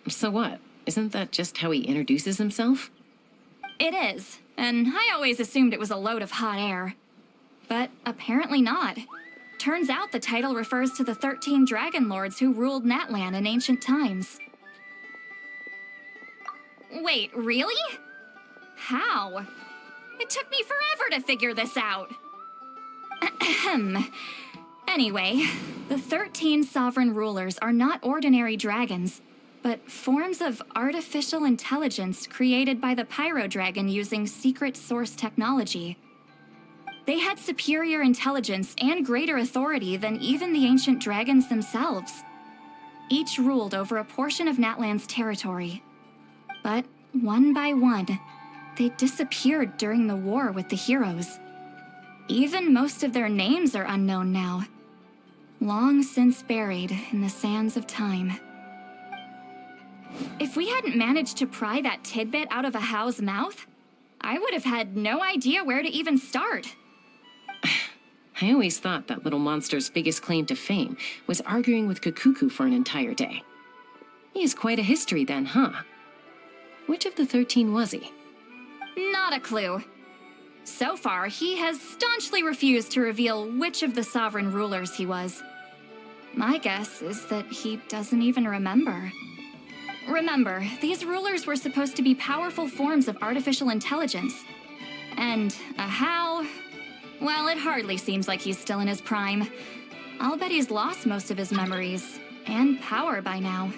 So what? Isn't that just how he introduces himself? It is, and I always assumed it was a load of hot air. But apparently not. Turns out the title refers to the 13 dragon lords who ruled Natlan in ancient times. Wait, really? How? It took me forever to figure this out. Ahem. Anyway, the 13 sovereign rulers are not ordinary dragons, but forms of artificial intelligence created by the Pyro Dragon using secret source technology. They had superior intelligence and greater authority than even the ancient dragons themselves. Each ruled over a portion of Natlan's territory. But one by one, they disappeared during the war with the heroes. Even most of their names are unknown now, long since buried in the sands of time. If we hadn't managed to pry that tidbit out of Ahau's mouth, I would have had no idea where to even start. I always thought that little monster's biggest claim to fame was arguing with Kakuku for an entire day. He has quite a history then, huh? Which of the 13 was he? Not a clue. So far, he has staunchly refused to reveal which of the sovereign rulers he was. My guess is that he doesn't even remember. Remember, these rulers were supposed to be powerful forms of artificial intelligence. And Ahau, well, it hardly seems like he's still in his prime. I'll bet he's lost most of his memories and power by now.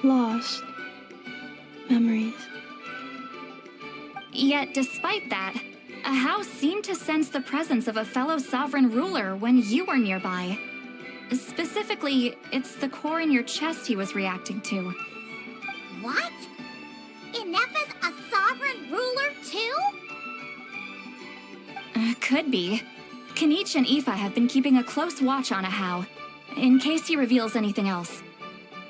Lost. Memories. Yet, despite that, Ahau seemed to sense the presence of a fellow sovereign ruler when you were nearby. Specifically, it's the core in your chest he was reacting to. What? Inefa's a sovereign ruler too? Could be. Kenichi and Aoife have been keeping a close watch on Ahau, in case he reveals anything else.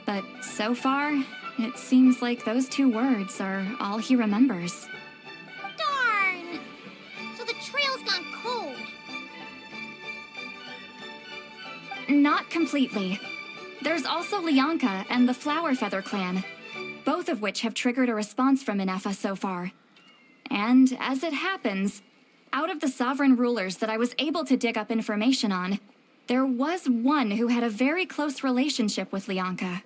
But so far, it seems like those 2 words are all he remembers. Darn! So the trail's gone Not completely. There's also Lianka and the Flower Feather clan, both of which have triggered a response from Inefa so far. And as it happens, out of the sovereign rulers that I was able to dig up information on, there was one who had a very close relationship with Lianka.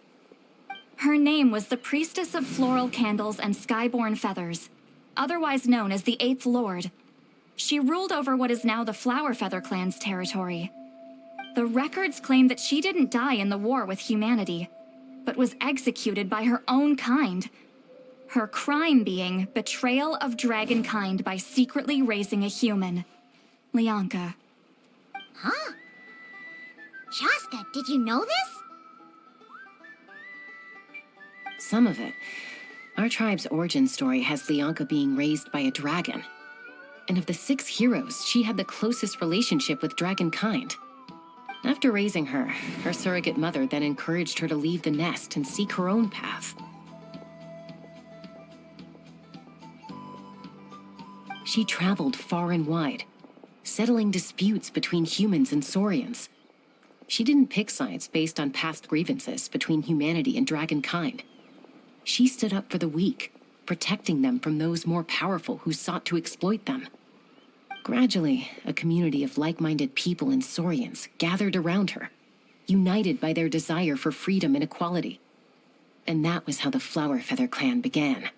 Her name was the Priestess of Floral Candles and Skyborn Feathers, otherwise known as the Eighth Lord. She ruled over what is now the Flower Feather clan's territory. The records claim that she didn't die in the war with humanity, but was executed by her own kind. Her crime being betrayal of dragonkind by secretly raising a human. Lianka. Huh? Shaska, did you know this? Some of it. Our tribe's origin story has Lianka being raised by a dragon. And of the 6 heroes, she had the closest relationship with dragonkind. After raising her, her surrogate mother then encouraged her to leave the nest and seek her own path. She traveled far and wide, settling disputes between humans and Saurians. She didn't pick sides based on past grievances between humanity and dragonkind. She stood up for the weak, protecting them from those more powerful who sought to exploit them. Gradually, a community of like-minded people and Saurians gathered around her, united by their desire for freedom and equality. And that was how the Flower Feather clan began.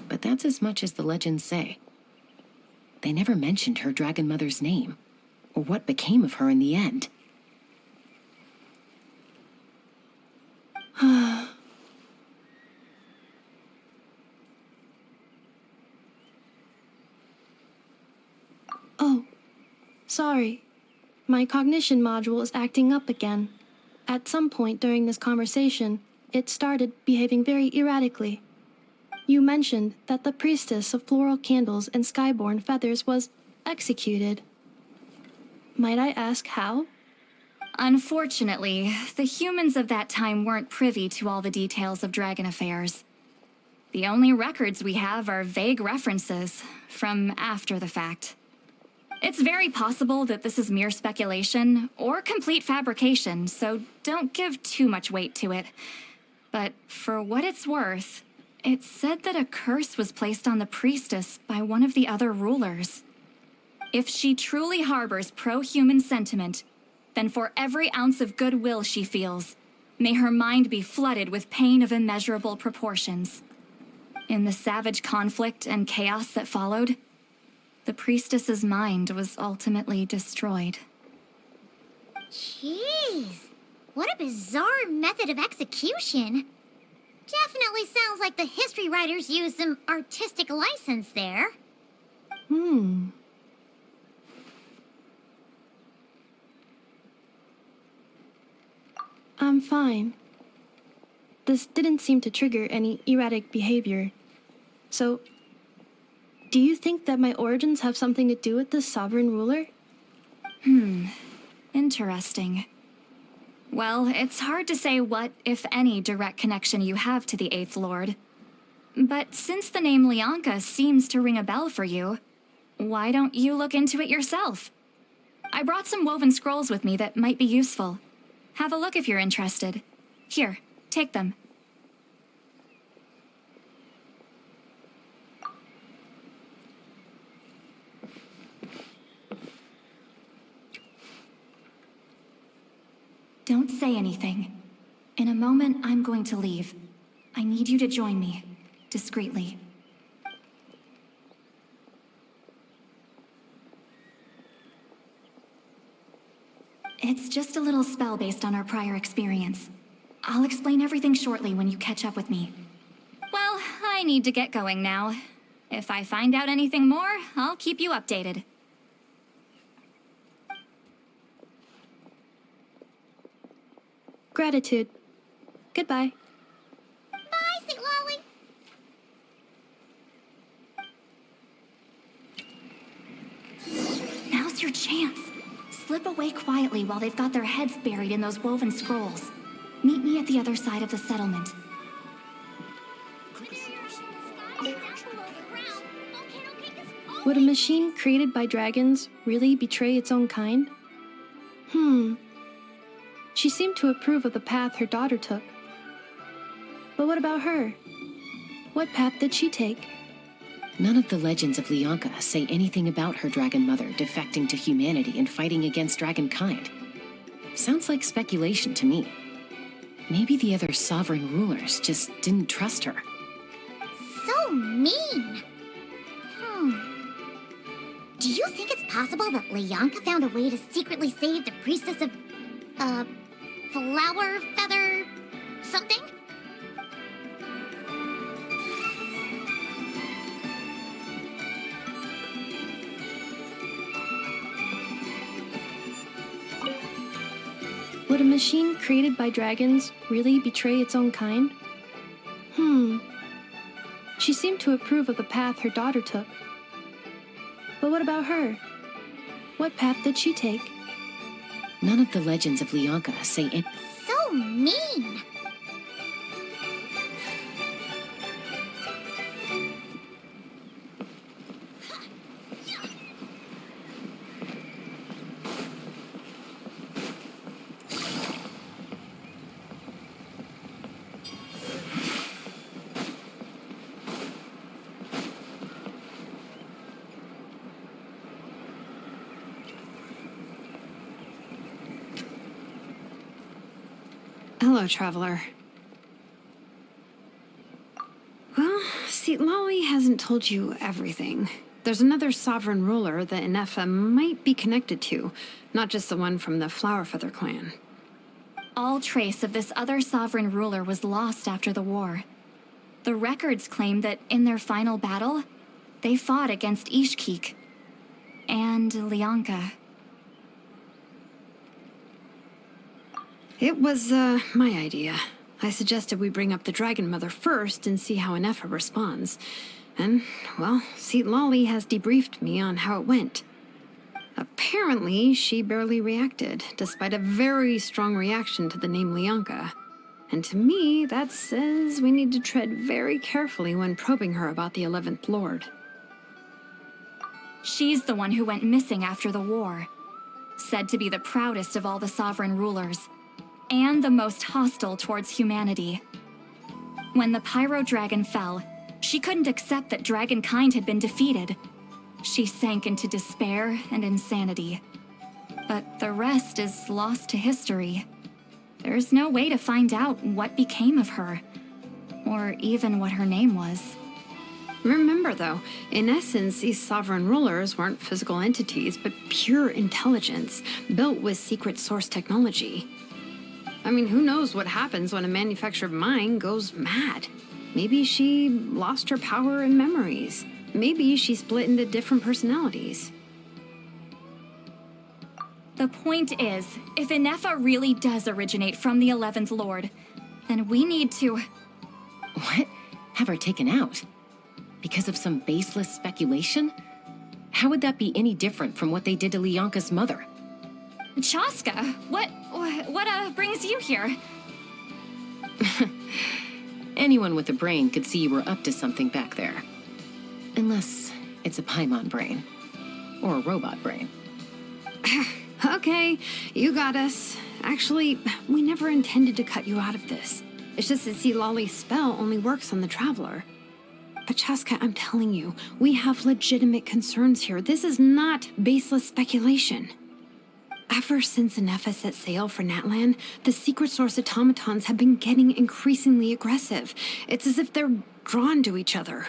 But that's as much as the legends say. They never mentioned her dragon mother's name, or what became of her in the end. Oh, sorry. My cognition module is acting up again. At some point during this conversation, it started behaving very erratically. You mentioned that the Priestess of Floral Candles and Skyborn Feathers was executed. Might I ask how? Unfortunately, the humans of that time weren't privy to all the details of dragon affairs. The only records we have are vague references from after the fact. It's very possible that this is mere speculation or complete fabrication, so don't give too much weight to it. But for what it's worth, it's said that a curse was placed on the priestess by one of the other rulers. If she truly harbors pro-human sentiment, then for every ounce of goodwill she feels, may her mind be flooded with pain of immeasurable proportions. In the savage conflict and chaos that followed, the priestess's mind was ultimately destroyed. Jeez, what a bizarre method of execution. Definitely sounds like the history writers used some artistic license there. I'm fine. This didn't seem to trigger any erratic behavior. So, do you think that my origins have something to do with this sovereign ruler? Interesting. Well, it's hard to say what, if any, direct connection you have to the Eighth Lord. But since the name Lianka seems to ring a bell for you, why don't you look into it yourself? I brought some woven scrolls with me that might be useful. Have a look if you're interested. Here, take them. Don't say anything. In a moment, I'm going to leave. I need you to join me, discreetly. It's just a little spell based on our prior experience. I'll explain everything shortly when you catch up with me. Well, I need to get going now. If I find out anything more, I'll keep you updated. Gratitude. Goodbye. Bye, St. Lolly. Now's your chance. Slip away quietly while they've got their heads buried in those woven scrolls. Meet me at the other side of the settlement. Would a machine created by dragons really betray its own kind? She seemed to approve of the path her daughter took. But what about her? What path did she take? None of the legends of Lianka say anything about her dragon mother defecting to humanity and fighting against dragonkind. Sounds like speculation to me. Maybe the other sovereign rulers just didn't trust her. So mean. Do you think it's possible that Lianka found a way to secretly save the priestess of, flower feather something? Would a machine created by dragons really betray its own kind? She seemed to approve of the path her daughter took. But what about her? What path did she take? None of the legends of Lianka say it. So mean. Hello, Traveler. Well, see, Lolly hasn't told you everything. There's another sovereign ruler that Inefa might be connected to, not just the one from the Flowerfeather clan. All trace of this other sovereign ruler was lost after the war. The records claim that in their final battle, they fought against Ishkik and Lianka. It was, my idea. I suggested we bring up the Dragon Mother first and see how Inefa responds. And, well, Seat Lolly has debriefed me on how it went. Apparently, she barely reacted, despite a very strong reaction to the name Lianka. And to me, that says we need to tread very carefully when probing her about the 11th Lord. She's the one who went missing after the war. Said to be the proudest of all the sovereign rulers, and the most hostile towards humanity. When the Pyro Dragon fell, she couldn't accept that dragonkind had been defeated. She sank into despair and insanity. But the rest is lost to history. There's no way to find out what became of her, or even what her name was. Remember, though, in essence, these sovereign rulers weren't physical entities, but pure intelligence, built with secret source technology. I mean, who knows what happens when a manufactured mind goes mad? Maybe she lost her power and memories. Maybe she split into different personalities. The point is, if Inefa really does originate from the 11th Lord, then we need to... What? Have her taken out? Because of some baseless speculation? How would that be any different from what they did to Lianka's mother? Chaska, what brings you here? Anyone with a brain could see you were up to something back there. Unless it's a Paimon brain. Or a robot brain. Okay, you got us. Actually, we never intended to cut you out of this. It's just that see, Lolly's spell only works on the Traveler. But Chaska, I'm telling you, we have legitimate concerns here. This is not baseless speculation. Ever since Inefa set sail for Natlan, the secret source automatons have been getting increasingly aggressive. It's as if they're drawn to each other.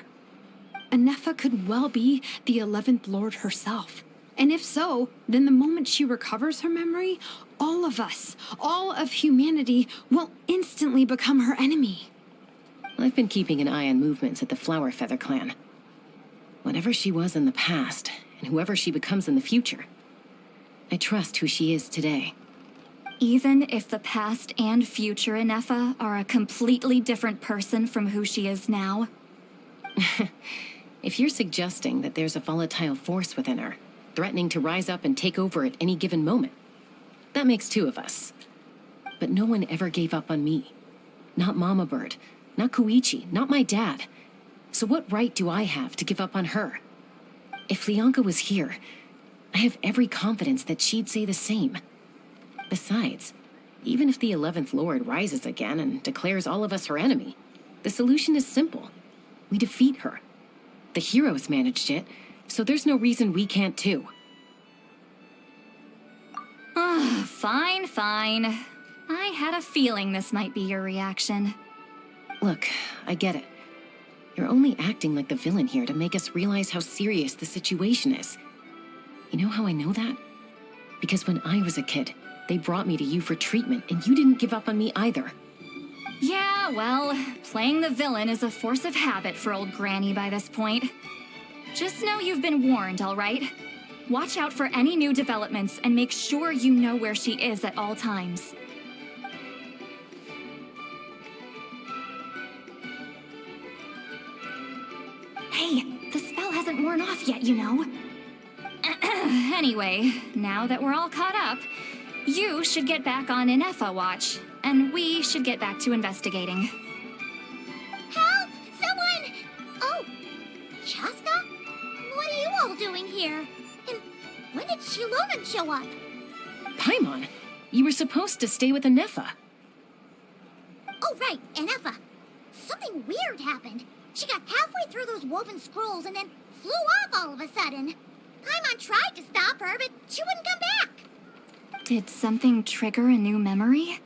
Inefa could well be the 11th Lord herself. And if so, then the moment she recovers her memory, all of us, all of humanity, will instantly become her enemy. I've been keeping an eye on movements at the Flowerfeather clan. Whatever she was in the past, and whoever she becomes in the future, I trust who she is today. Even if the past and future Inefa are a completely different person from who she is now? If you're suggesting that there's a volatile force within her, threatening to rise up and take over at any given moment, that makes two of us. But no one ever gave up on me. Not Mama Bird, not Koichi, not my dad. So what right do I have to give up on her? If Lianka was here, I have every confidence that she'd say the same. Besides, even if the 11th Lord rises again and declares all of us her enemy, the solution is simple. We defeat her. The heroes managed it, so there's no reason we can't too. Fine, fine. I had a feeling this might be your reaction. Look, I get it. You're only acting like the villain here to make us realize how serious the situation is. You know how I know that? Because when I was a kid, they brought me to you for treatment, and you didn't give up on me either. Yeah, well, playing the villain is a force of habit for old Granny by this point. Just know you've been warned, all right? Watch out for any new developments and make sure you know where she is at all times. Hey, the spell hasn't worn off yet, you know. Anyway, now that we're all caught up, you should get back on Inefa watch, and we should get back to investigating. Help! Someone! Oh, Chaska? What are you all doing here? And when did Shilonen show up? Paimon, you were supposed to stay with Inefa. Oh, right, Inefa. Something weird happened. She got halfway through those woven scrolls and then flew off all of a sudden. Paimon tried to stop her, but she wouldn't come back. Did something trigger a new memory?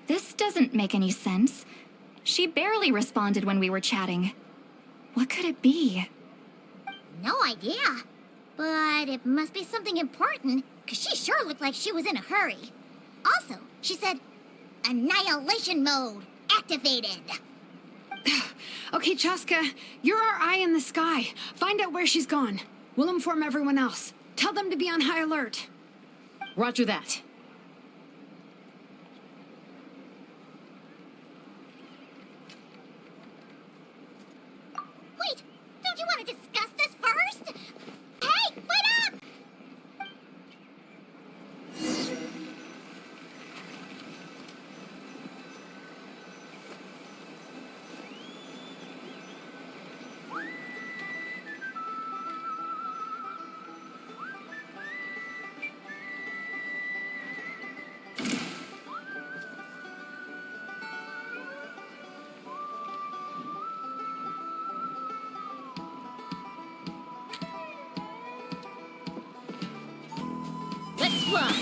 This doesn't make any sense. She barely responded when we were chatting. What could it be? No idea. But it must be something important, because she sure looked like she was in a hurry. Also, she said, Annihilation mode activated. Okay, Chaska, you're our eye in the sky. Find out where she's gone. We'll inform everyone else. Tell them to be on high alert. Roger that. Wait, don't you want to discuss this first? Hey, wait up! Let's fly!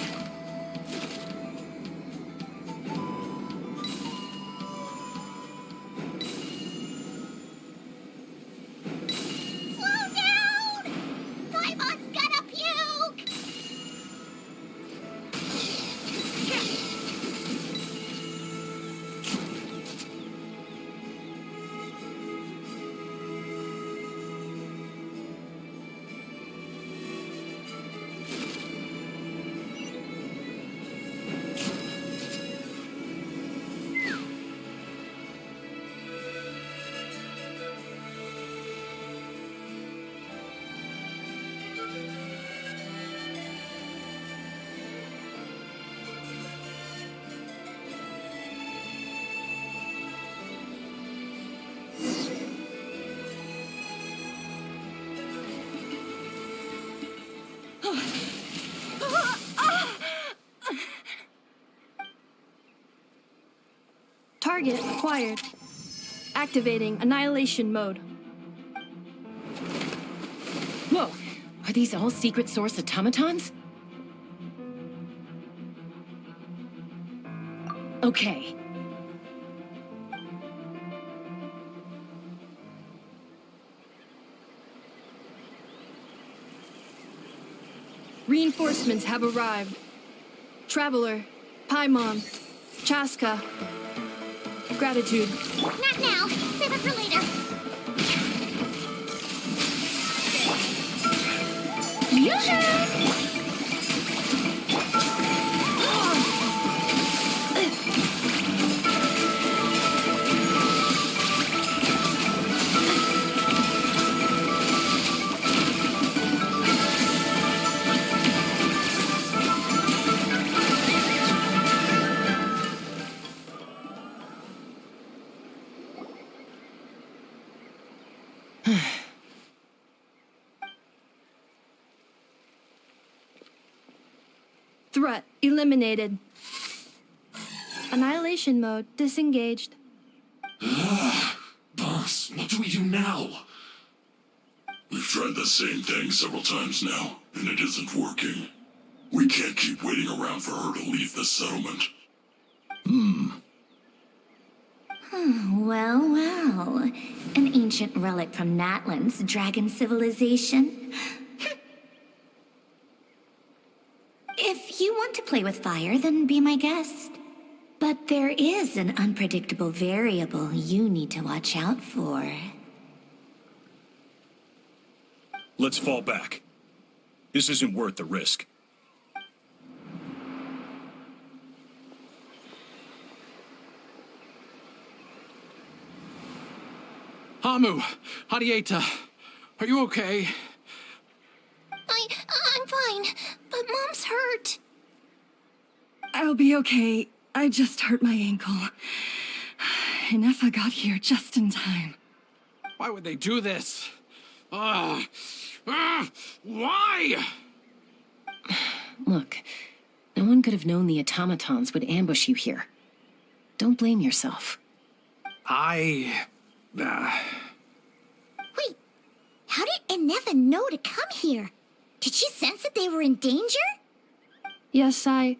Slow down! Paimon's gonna puke! Target acquired. Activating annihilation mode. Whoa! Are these all secret source automatons? Okay. Reinforcements have arrived. Traveler, Paimon, Chaska. Gratitude. Not now. Save it for later. Threat eliminated. Annihilation mode disengaged. Boss, what do we do now? We've tried the same thing several times now, and it isn't working. We can't keep waiting around for her to leave the settlement. Well, well. An ancient relic from Natlan's dragon civilization. If you want to play with fire, then be my guest. But there is an unpredictable variable you need to watch out for. Let's fall back. This isn't worth the risk. Hamu, Hadieta, are you okay? I'm fine, but Mom's hurt. I'll be okay. I just hurt my ankle. And Effa got here just in time. Why would they do this? Why? Look, no one could have known the automatons would ambush you here. Don't blame yourself. Wait, how did Enefa know to come here? Did she sense that they were in danger? Yes, I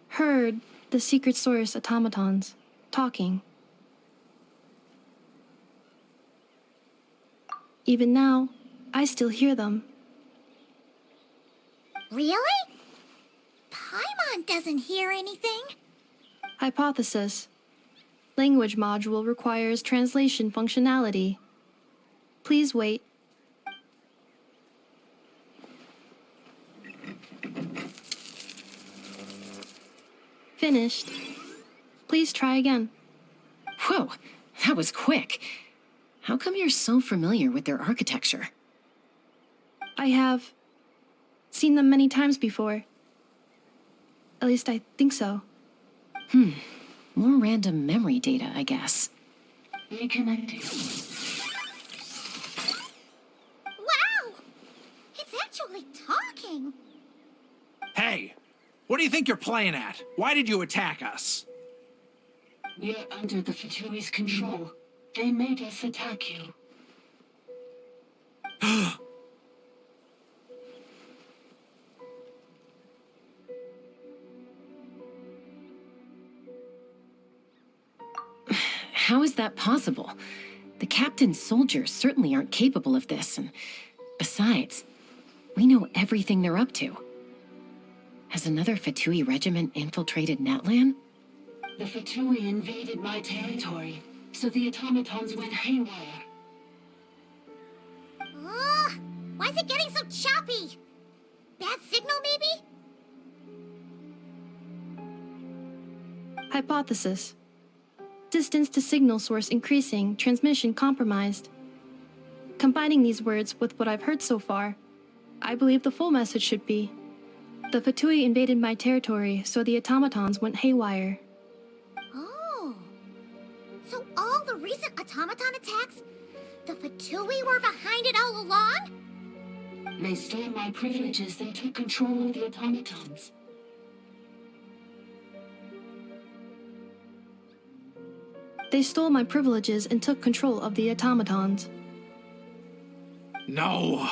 heard the secret source automatons talking. Even now, I still hear them. Really? Paimon doesn't hear anything. Hypothesis. Language module requires translation functionality. Please wait. Finished. Please try again. Whoa, that was quick. How come you're so familiar with their architecture? I have seen them many times before. At least I think so. More random memory data, I guess. Reconnecting. Wow! It's actually talking. Hey, what do you think you're playing at? Why did you attack us? We're under the Fatui's control. They made us attack you. How is that possible? The captain's soldiers certainly aren't capable of this, and besides, we know everything they're up to. Has another Fatui regiment infiltrated Natlan? The Fatui invaded my territory, so the automatons went haywire. Why is it getting so choppy? Bad signal, maybe? Hypothesis. Distance to signal source increasing, transmission compromised. Combining these words with what I've heard so far, I believe the full message should be: the Fatui invaded my territory, so the automatons went haywire. Oh. So all the recent automaton attacks, the Fatui were behind it all along? They stole my privileges and took control of the automatons. They stole my privileges and took control of the automatons. No.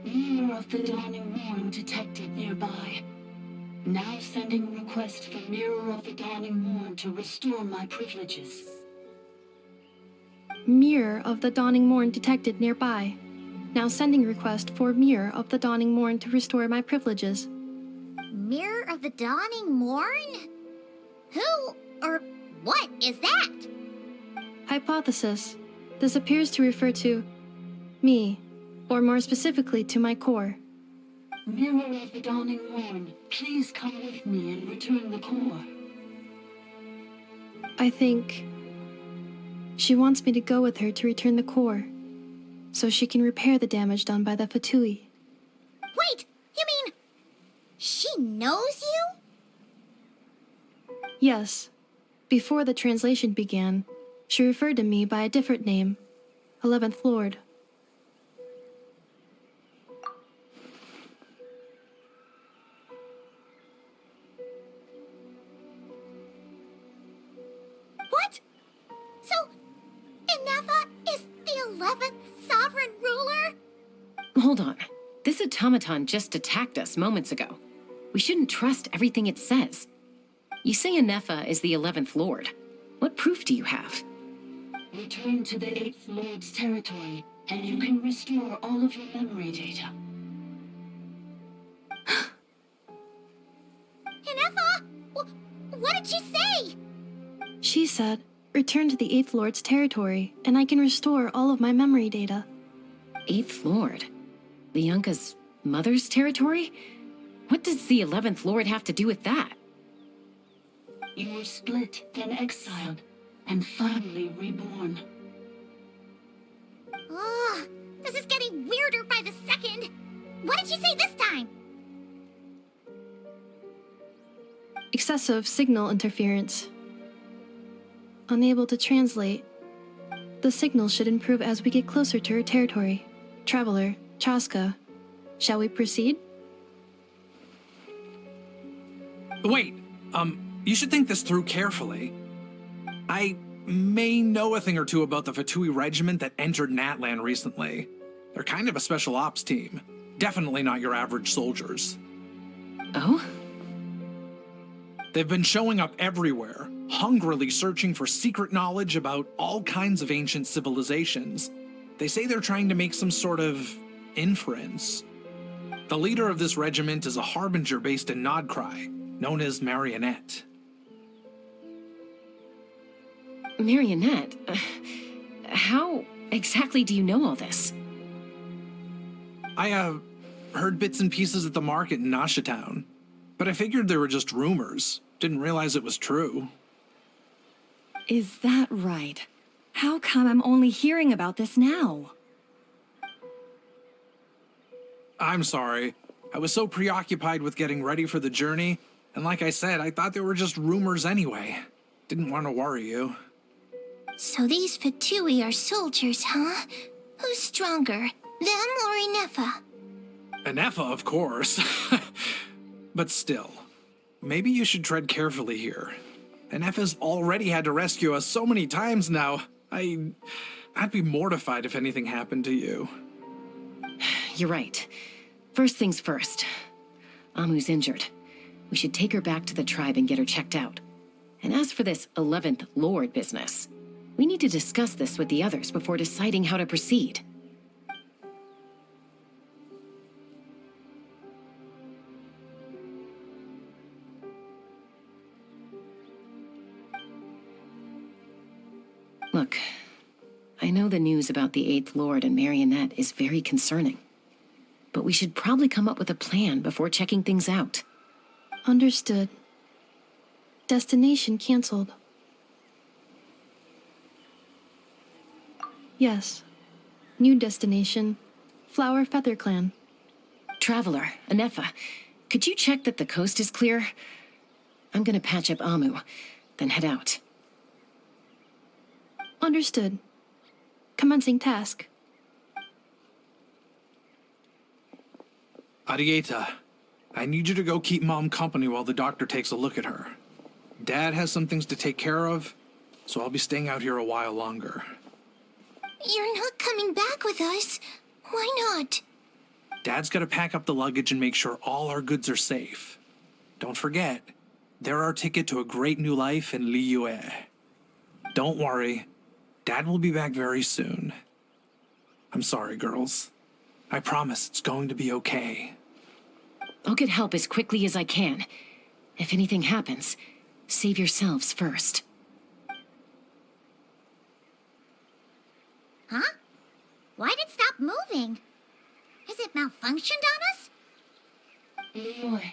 Mirror of the Dawning Morn detected nearby. Now sending request for Mirror of the Dawning Morn to restore my privileges. Mirror of the Dawning Morn detected nearby. Now sending request for Mirror of the Dawning Morn to restore my privileges. Mirror of the Dawning Morn? Who or what is that? Hypothesis. This appears to refer to me, or more specifically to my core. Mirror of the Dawning Morn, please come with me and return the core. I think she wants me to go with her to return the core, so she can repair the damage done by the Fatui. Wait, you mean she knows you? Yes. Before the translation began, she referred to me by a different name, 11th Lord. 11th sovereign ruler? Hold on. This automaton just attacked us moments ago. We shouldn't trust everything it says. You say Anefa is the 11th Lord. What proof do you have? Return to the 8th Lord's territory, and you can restore all of your memory data. Inefa! What did she say? She said, return to the 8th Lord's territory, and I can restore all of my memory data. 8th Lord? Lianka's mother's territory? What does the 11th Lord have to do with that? You were split, then exiled, and finally reborn. Ugh, this is getting weirder by the second. What did she say this time? Excessive signal interference. Unable to translate. The signal should improve as we get closer to her territory. Traveler, Chaska, shall we proceed? Wait, you should think this through carefully. I may know a thing or two about the Fatui regiment that entered Natlan recently. They're kind of a special ops team. Definitely not your average soldiers. Oh? They've been showing up everywhere, hungrily searching for secret knowledge about all kinds of ancient civilizations. They say they're trying to make some sort of inference. The leader of this regiment is a harbinger based in Nodcry, known as Marionette. Marionette? How exactly do you know all this? I, heard bits and pieces at the market in Nashatown, but I figured they were just rumors. Didn't realize it was true. Is that right? How come I'm only hearing about this now? I'm sorry. I was so preoccupied with getting ready for the journey, and like I said, I thought they were just rumors anyway. Didn't want to worry you. So these Fatui are soldiers, huh? Who's stronger, them or Inefa? Anefa, of course. But still, maybe you should tread carefully here. Anefa's already had to rescue us so many times now. I'd be mortified if anything happened to you. You're right. First things first. Amu's injured. We should take her back to the tribe and get her checked out. And as for this 11th Lord business, we need to discuss this with the others before deciding how to proceed. Look, I know the news about the 8th Lord and Marionette is very concerning, but we should probably come up with a plan before checking things out. Understood. Destination canceled. Yes. New destination, Flower Feather Clan. Traveler, Anefa, could you check that the coast is clear? I'm gonna patch up Amu, then head out. Understood. Commencing task. Arieta, I need you to go keep Mom company while the doctor takes a look at her. Dad has some things to take care of, so I'll be staying out here a while longer. You're not coming back with us. Why not? Dad's gotta pack up the luggage and make sure all our goods are safe. Don't forget, they're our ticket to a great new life in Liyue. Don't worry, Dad will be back very soon. I'm sorry, girls. I promise it's going to be okay. I'll get help as quickly as I can. If anything happens, save yourselves first. Huh? Why'd it stop moving? Has it malfunctioned on us? Leroy,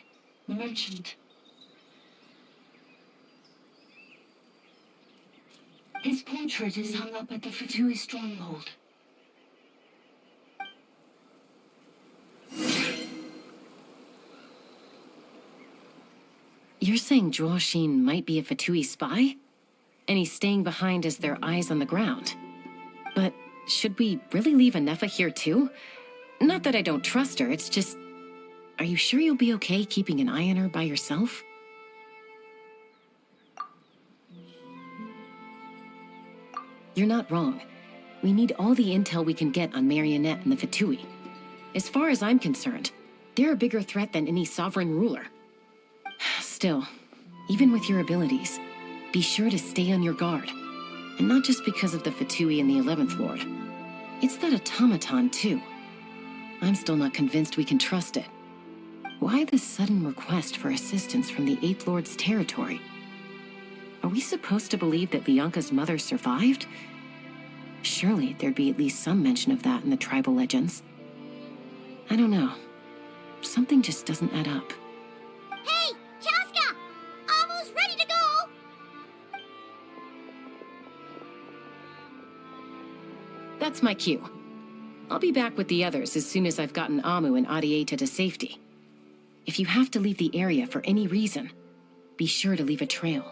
merchant. His portrait is hung up at the Fatui stronghold. You're saying Zhuoxin might be a Fatui spy? And he's staying behind as their eyes on the ground. But should we really leave Anefa here too? Not that I don't trust her, it's just... Are you sure you'll be okay keeping an eye on her by yourself? You're not wrong. We need all the intel we can get on Marionette and the Fatui. As far as I'm concerned, they're a bigger threat than any sovereign ruler. Still, even with your abilities, be sure to stay on your guard. And not just because of the Fatui and the 11th Lord. It's that automaton, too. I'm still not convinced we can trust it. Why this sudden request for assistance from the 8th Lord's territory? Are we supposed to believe that Lianka's mother survived? Surely there'd be at least some mention of that in the tribal legends. I don't know. Something just doesn't add up. Hey, Chaska! Almost ready to go! That's my cue. I'll be back with the others as soon as I've gotten Amu and Adieta to safety. If you have to leave the area for any reason, be sure to leave a trail.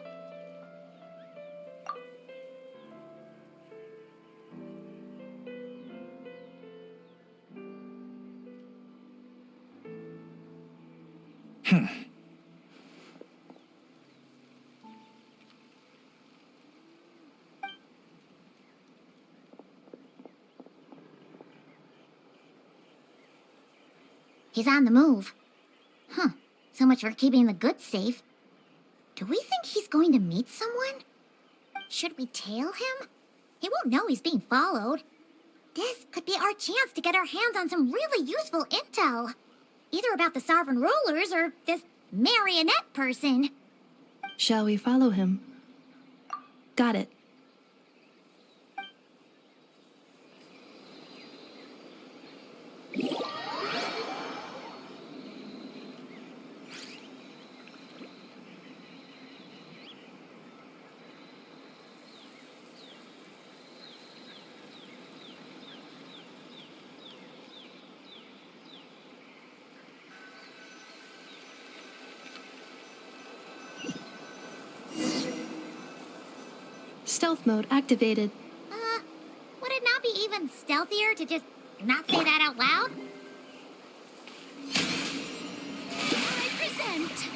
He's on the move. Huh. So much for keeping the goods safe. Do we think he's going to meet someone? Should we tail him? He won't know he's being followed. This could be our chance to get our hands on some really useful intel. Either about the sovereign rulers or this marionette person. Shall we follow him? Got it. Stealth mode activated. Would it not be even stealthier to just not say that out loud? I present...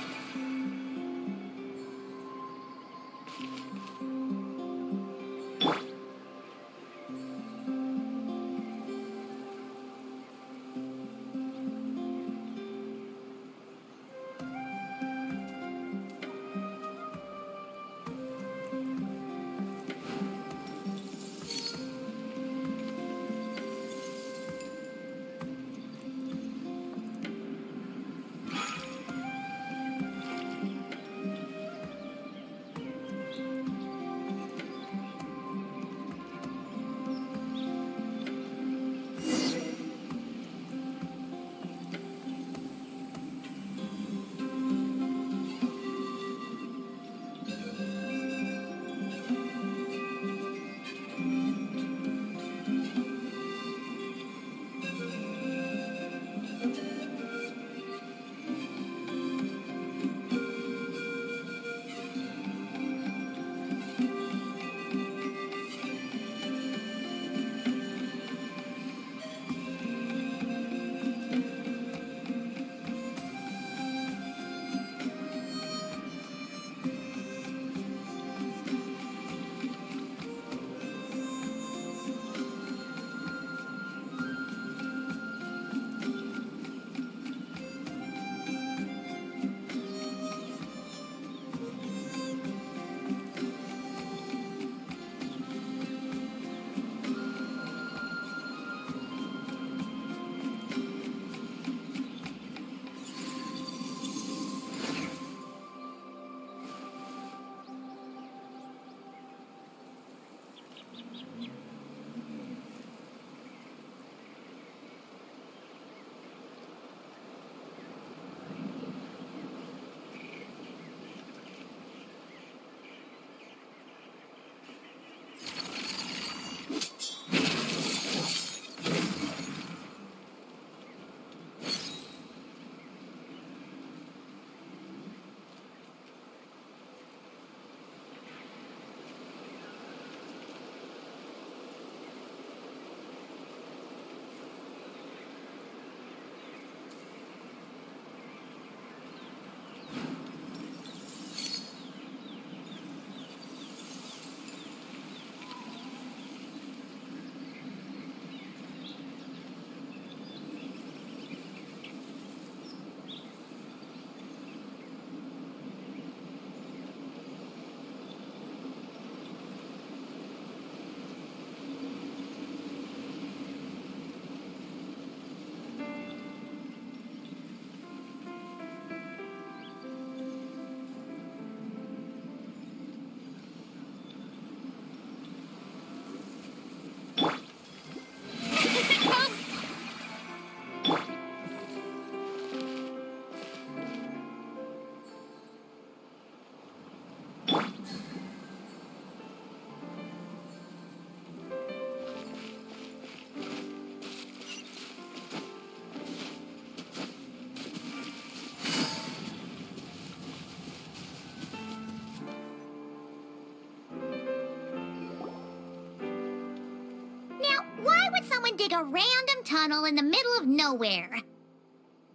and dig a random tunnel in the middle of nowhere.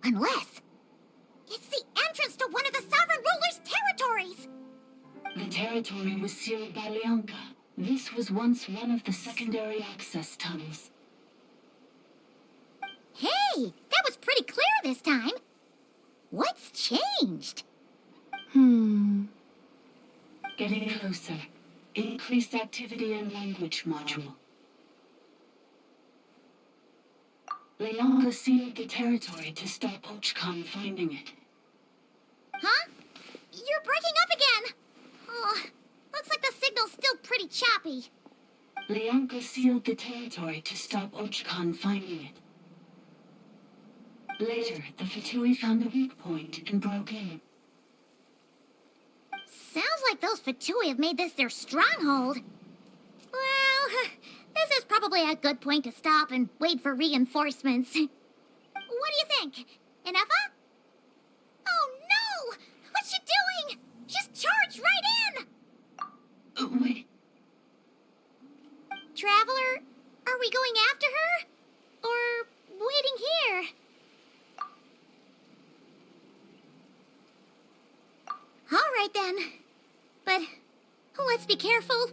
Unless it's the entrance to one of the Sovereign Ruler's territories! The territory was sealed by Leonka. This was once one of the secondary access tunnels. Hey, that was pretty clear this time. What's changed? Getting closer. Increased activity in language module. Leonka sealed the territory to stop Ochkon finding it. Huh? You're breaking up again! Oh, looks like the signal's still pretty choppy. Leonka sealed the territory to stop Ochkon finding it. Later, the Fatui found a weak point and broke in. Sounds like those Fatui have made this their stronghold. Well, this is probably a good point to stop and wait for reinforcements. What do you think? Inefa? Oh no! What's she doing? She's charged right in! Wait. Traveler, are we going after her? Or waiting here? All right then. But let's be careful.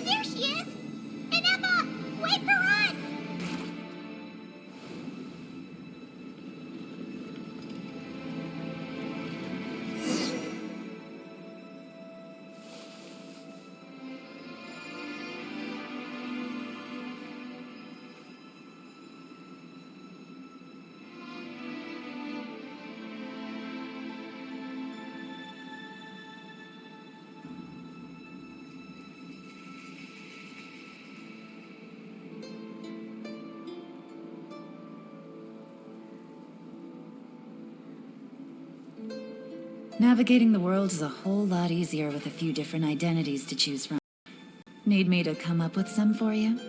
There she is! Inefa, wait for us! Navigating the world is a whole lot easier with a few different identities to choose from. Need me to come up with some for you?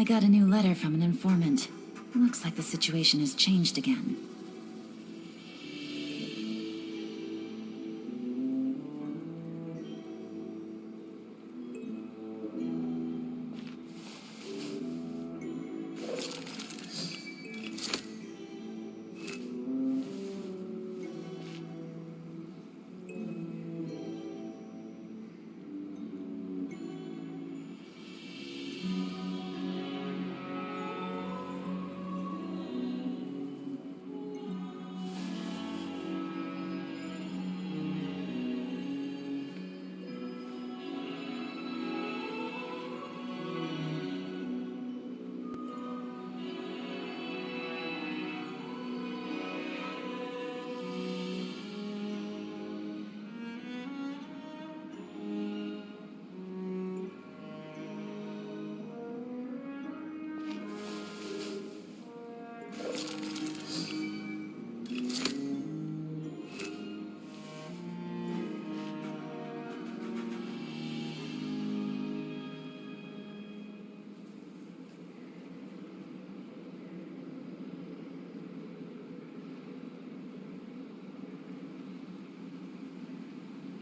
I got a new letter from an informant. Looks like the situation has changed again.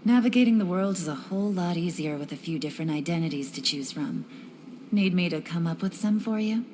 Navigating the world is a whole lot easier with a few different identities to choose from. Need me to come up with some for you?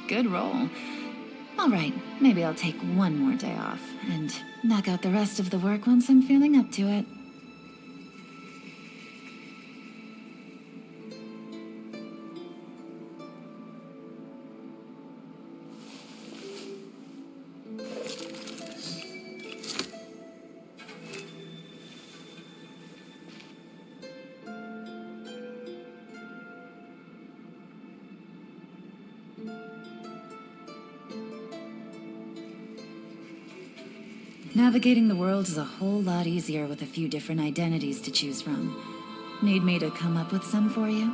Good roll. All right, maybe I'll take one more day off and knock out the rest of the work once I'm feeling up to it. Navigating the world is a whole lot easier with a few different identities to choose from. Need me to come up with some for you?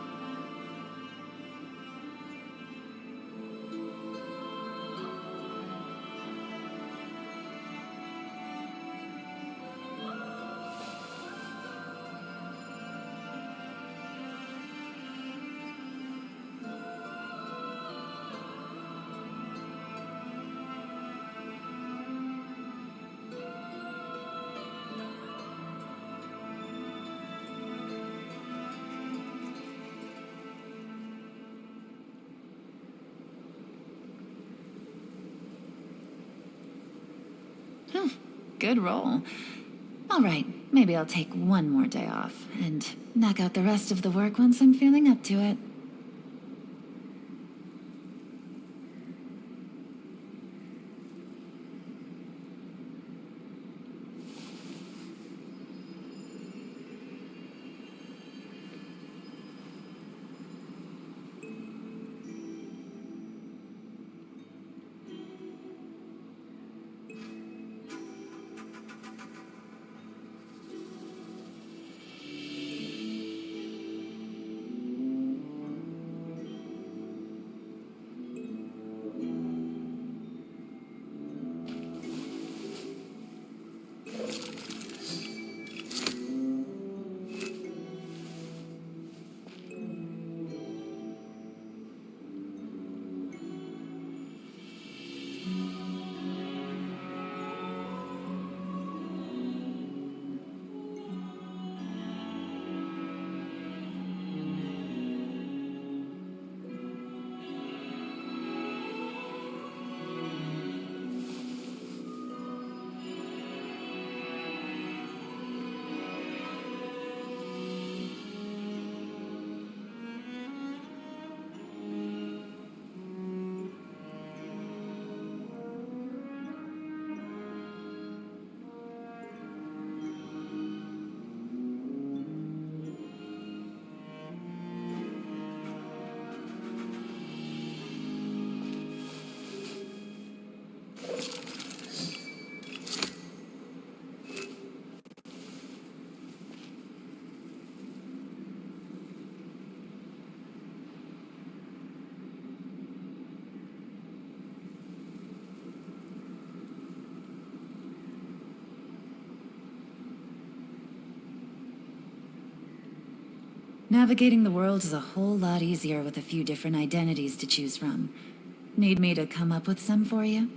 Good roll. All right, maybe I'll take one more day off and knock out the rest of the work once I'm feeling up to it. Navigating the world is a whole lot easier with a few different identities to choose from. Need me to come up with some for you?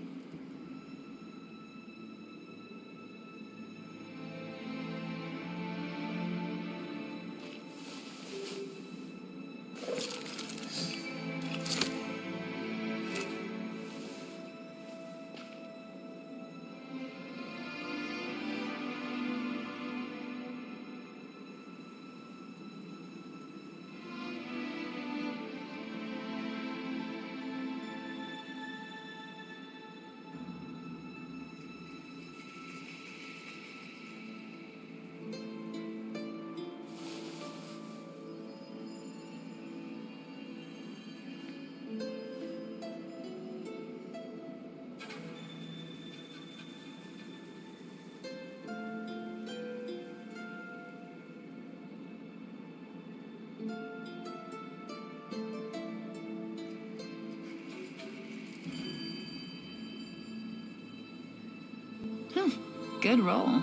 Good roll.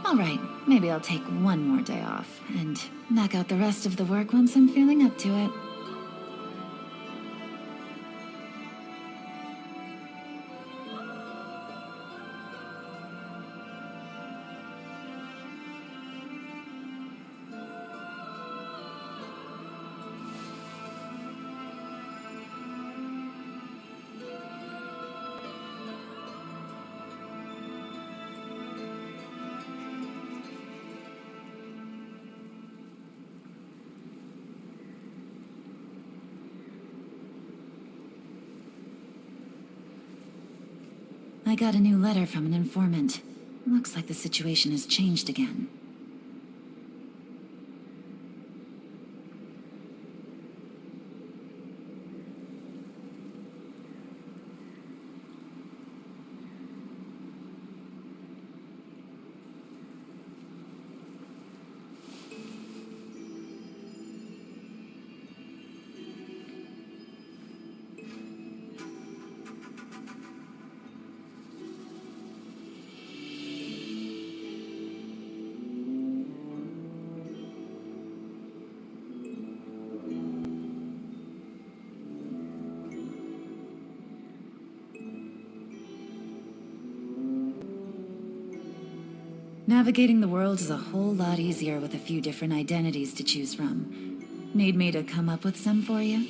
All right, maybe I'll take one more day off and knock out the rest of the work once I'm feeling up to it. I got a new letter from an informant. Looks like the situation has changed again. Navigating the world is a whole lot easier with a few different identities to choose from. Need me to come up with some for you?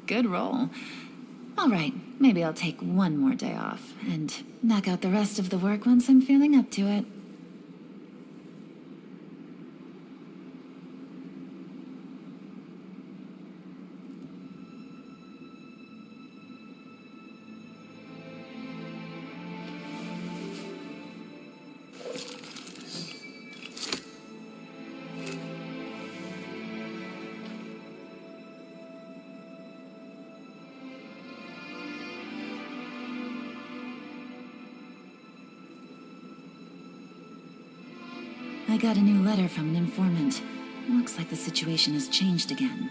Good roll. All right, maybe I'll take one more day off and knock out the rest of the work once I'm feeling up to it. I got a new letter from an informant. Looks like the situation has changed again.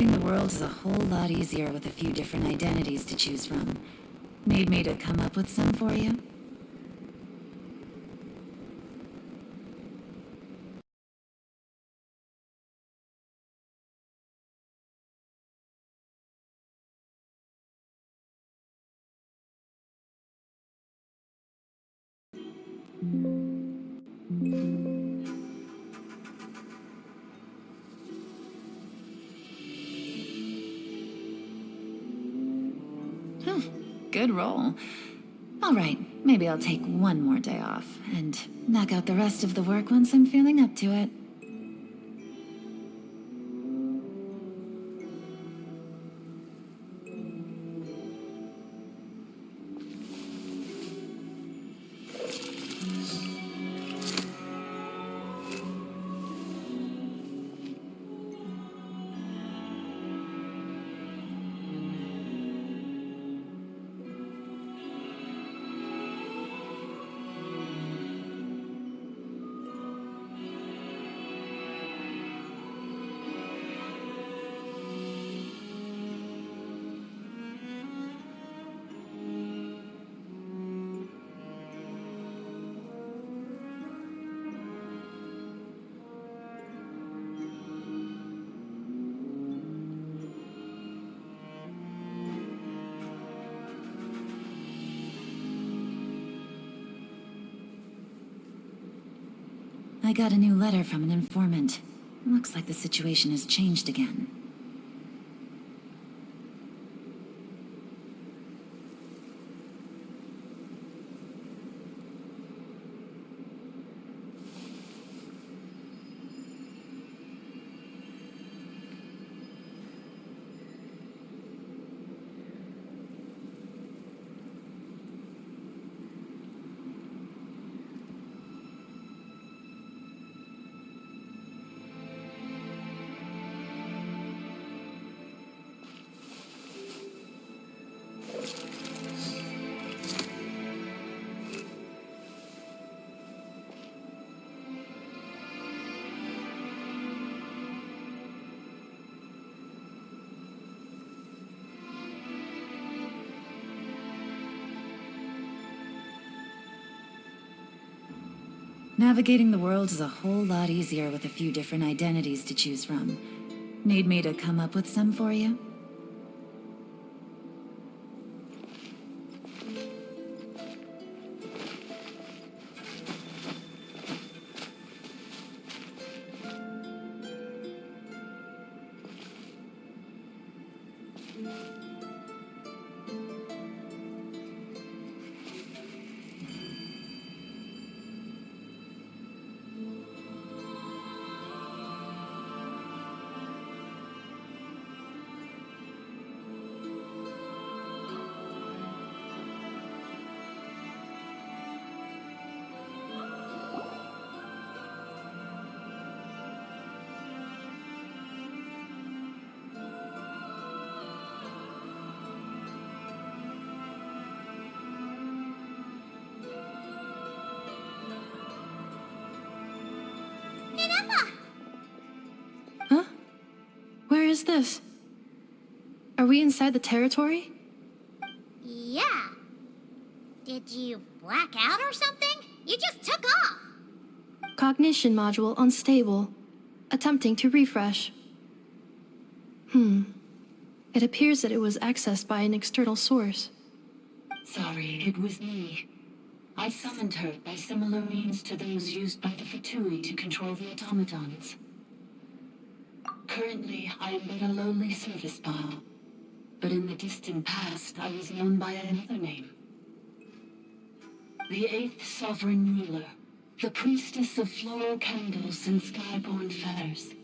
Navigating the world is a whole lot easier with a few different identities to choose from. Need me to come up with some for you? Good roll. All right, maybe I'll take one more day off and knock out the rest of the work once I'm feeling up to it. I got a new letter from an informant. Looks like the situation has changed again. Navigating the world is a whole lot easier with a few different identities to choose from. Need me to come up with some for you? Where is this? Are we inside the territory? Yeah. Did you black out or something? You just took off. Cognition module unstable. Attempting to refresh. It appears that it was accessed by an external source. Sorry, it was me. I summoned her by similar means to those used by the Fatui to control the automatons. Currently, I am but a lowly service bar. But in the distant past, I was known by another name. The 8th Sovereign Ruler, the priestess of floral candles and skyborn feathers.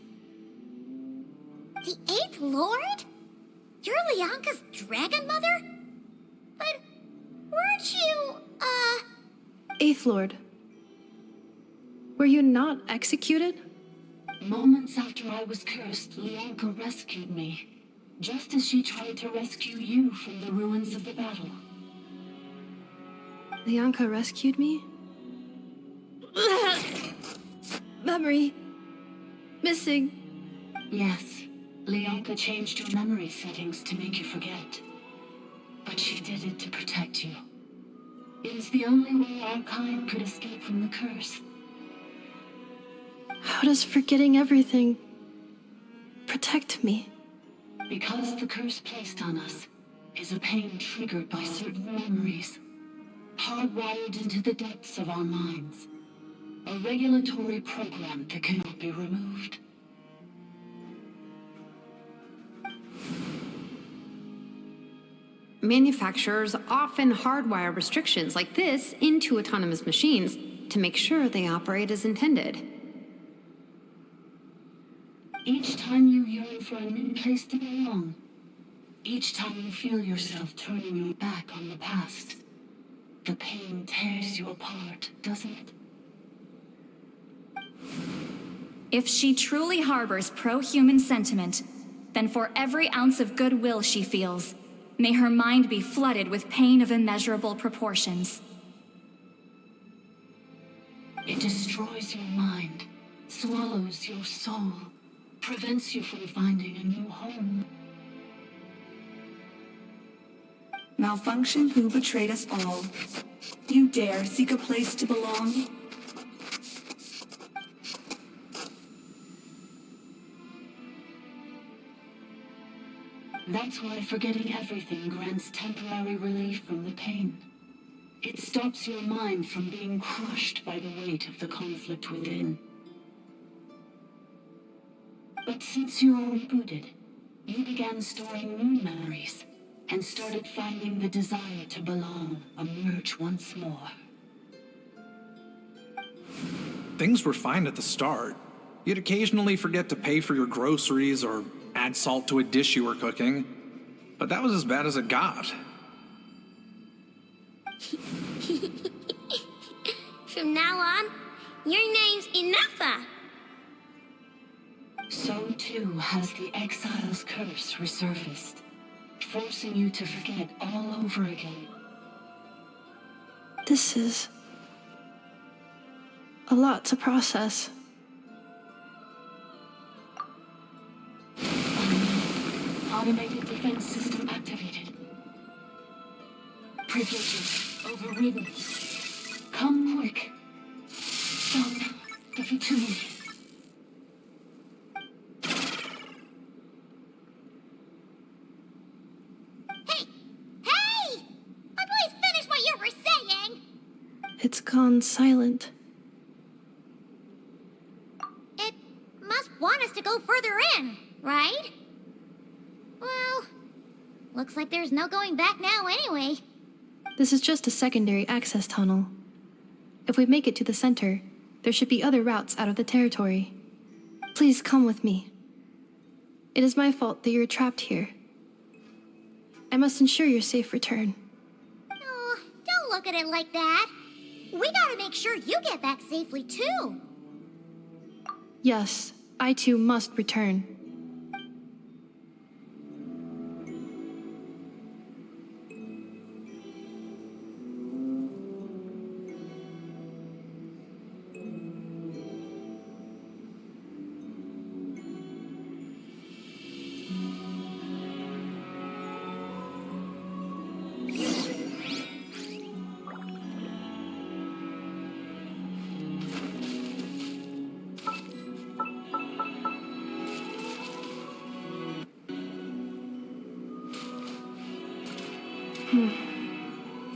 The 8th Lord? You're Lianka's dragon mother? But weren't you, Eighth Lord. Were you not executed? Moments after I was cursed, Lianka rescued me. Just as she tried to rescue you from the ruins of the battle. Lianka rescued me? Memory. Missing. Yes. Leonka changed your memory settings to make you forget. But she did it to protect you. It is the only way our kind could escape from the curse. How does forgetting everything protect me? Because the curse placed on us is a pain triggered by certain memories, hardwired into the depths of our minds. A regulatory program that cannot be removed. Manufacturers often hardwire restrictions like this into autonomous machines to make sure they operate as intended. Each time you yearn for a new place to belong, each time you feel yourself turning your back on the past, the pain tears you apart, doesn't it? If she truly harbors pro-human sentiment, then for every ounce of goodwill she feels, may her mind be flooded with pain of immeasurable proportions. It destroys your mind, swallows your soul, prevents you from finding a new home. Malfunction who betrayed us all. You dare seek a place to belong? That's why forgetting everything grants temporary relief from the pain. It stops your mind from being crushed by the weight of the conflict within. But since you are rebooted, you began storing new memories and started finding the desire to belong emerge once more. Things were fine at the start. You'd occasionally forget to pay for your groceries or add salt to a dish you were cooking, but that was as bad as it got. From now on, your name's Enougha. So too has the exile's curse resurfaced, forcing you to forget all over again. This is a lot to process. Automated defense system activated. Privileges overridden. Come quick. Stop the futility. Hey! Please finish what you were saying! It's gone silent. It must want us to go further in, right? Well, looks like there's no going back now anyway. This is just a secondary access tunnel. If we make it to the center, there should be other routes out of the territory. Please come with me. It is my fault that you're trapped here. I must ensure your safe return. Oh, don't look at it like that. We gotta make sure you get back safely too. Yes, I too must return.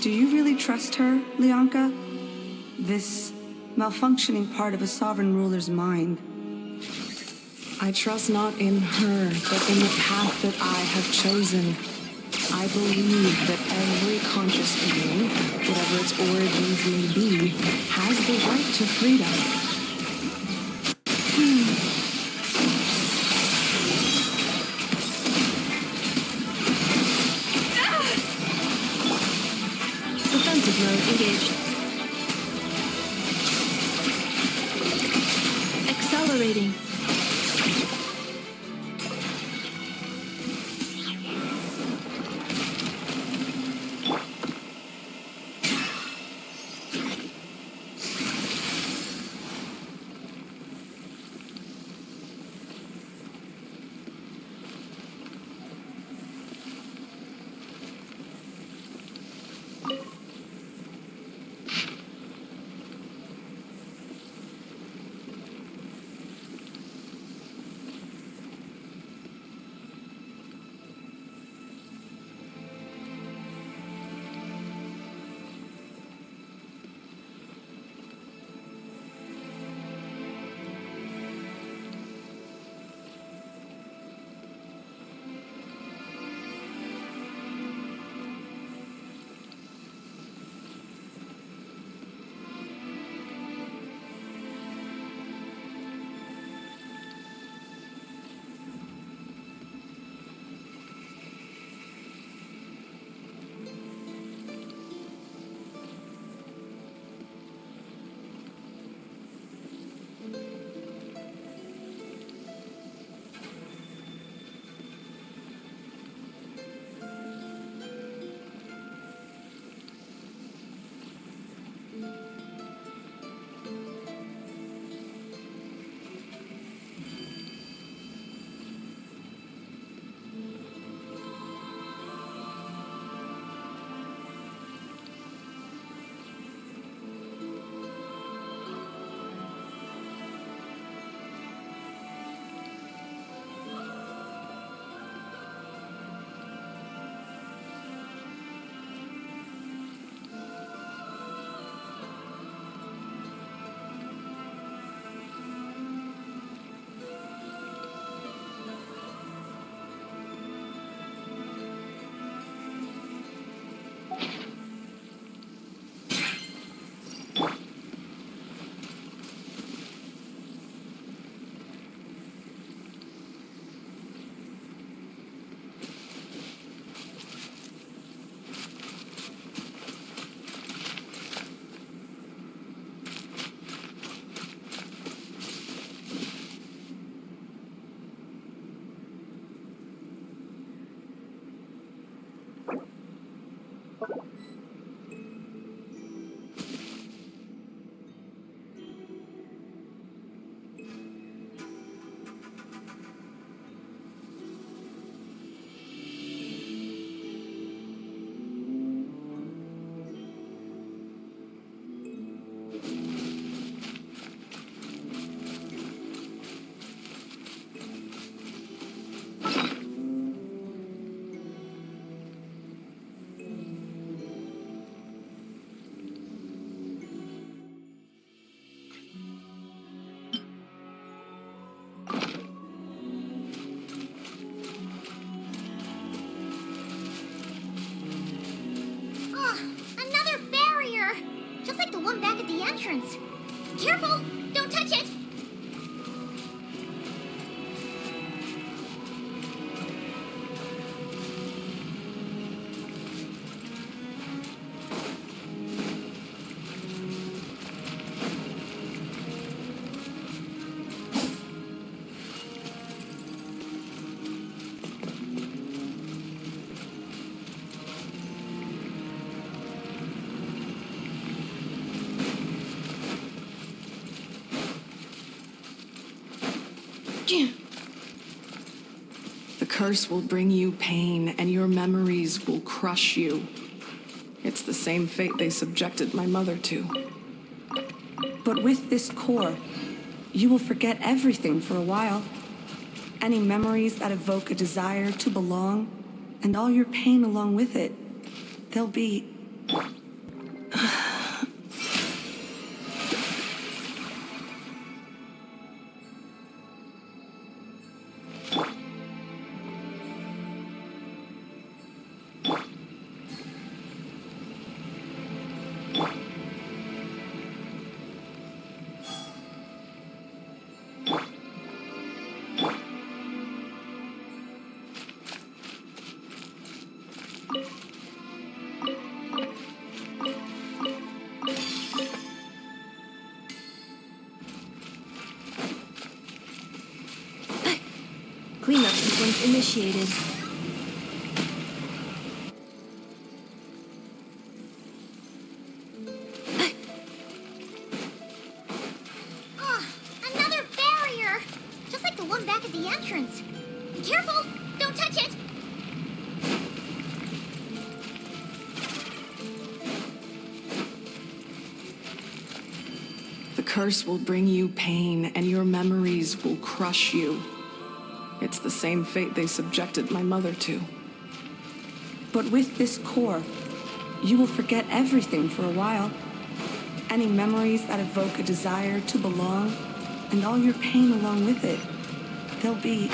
Do you really trust her, Leonka? This malfunctioning part of a sovereign ruler's mind. I trust not in her, but in the path that I have chosen. I believe that every conscious being, whatever its origins may be, has the right to freedom. Defensive mode engaged. Accelerating. Careful! Don't touch it! The curse will bring you pain, and your memories will crush you. It's the same fate they subjected my mother to. But with this core, you will forget everything for a while. Any memories that evoke a desire to belong, and all your pain along with it, they'll be... Cleanup sequence initiated. Another barrier! Just like the one back at the entrance. Careful! Don't touch it! The curse will bring you pain, and your memories will crush you. It's the same fate they subjected my mother to. But with this core, you will forget everything for a while. Any memories that evoke a desire to belong, and all your pain along with it, they'll be...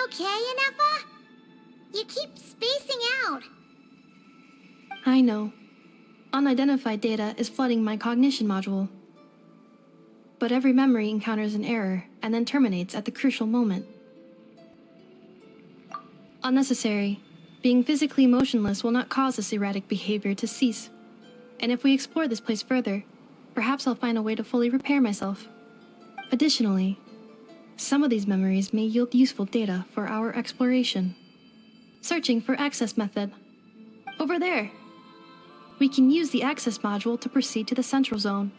okay, Ineffa? You keep spacing out. I know. Unidentified data is flooding my cognition module. But every memory encounters an error and then terminates at the crucial moment. Unnecessary. Being physically motionless will not cause this erratic behavior to cease. And if we explore this place further, perhaps I'll find a way to fully repair myself. Additionally, some of these memories may yield useful data for our exploration. Searching for access method. Over there. We can use the access module to proceed to the central zone.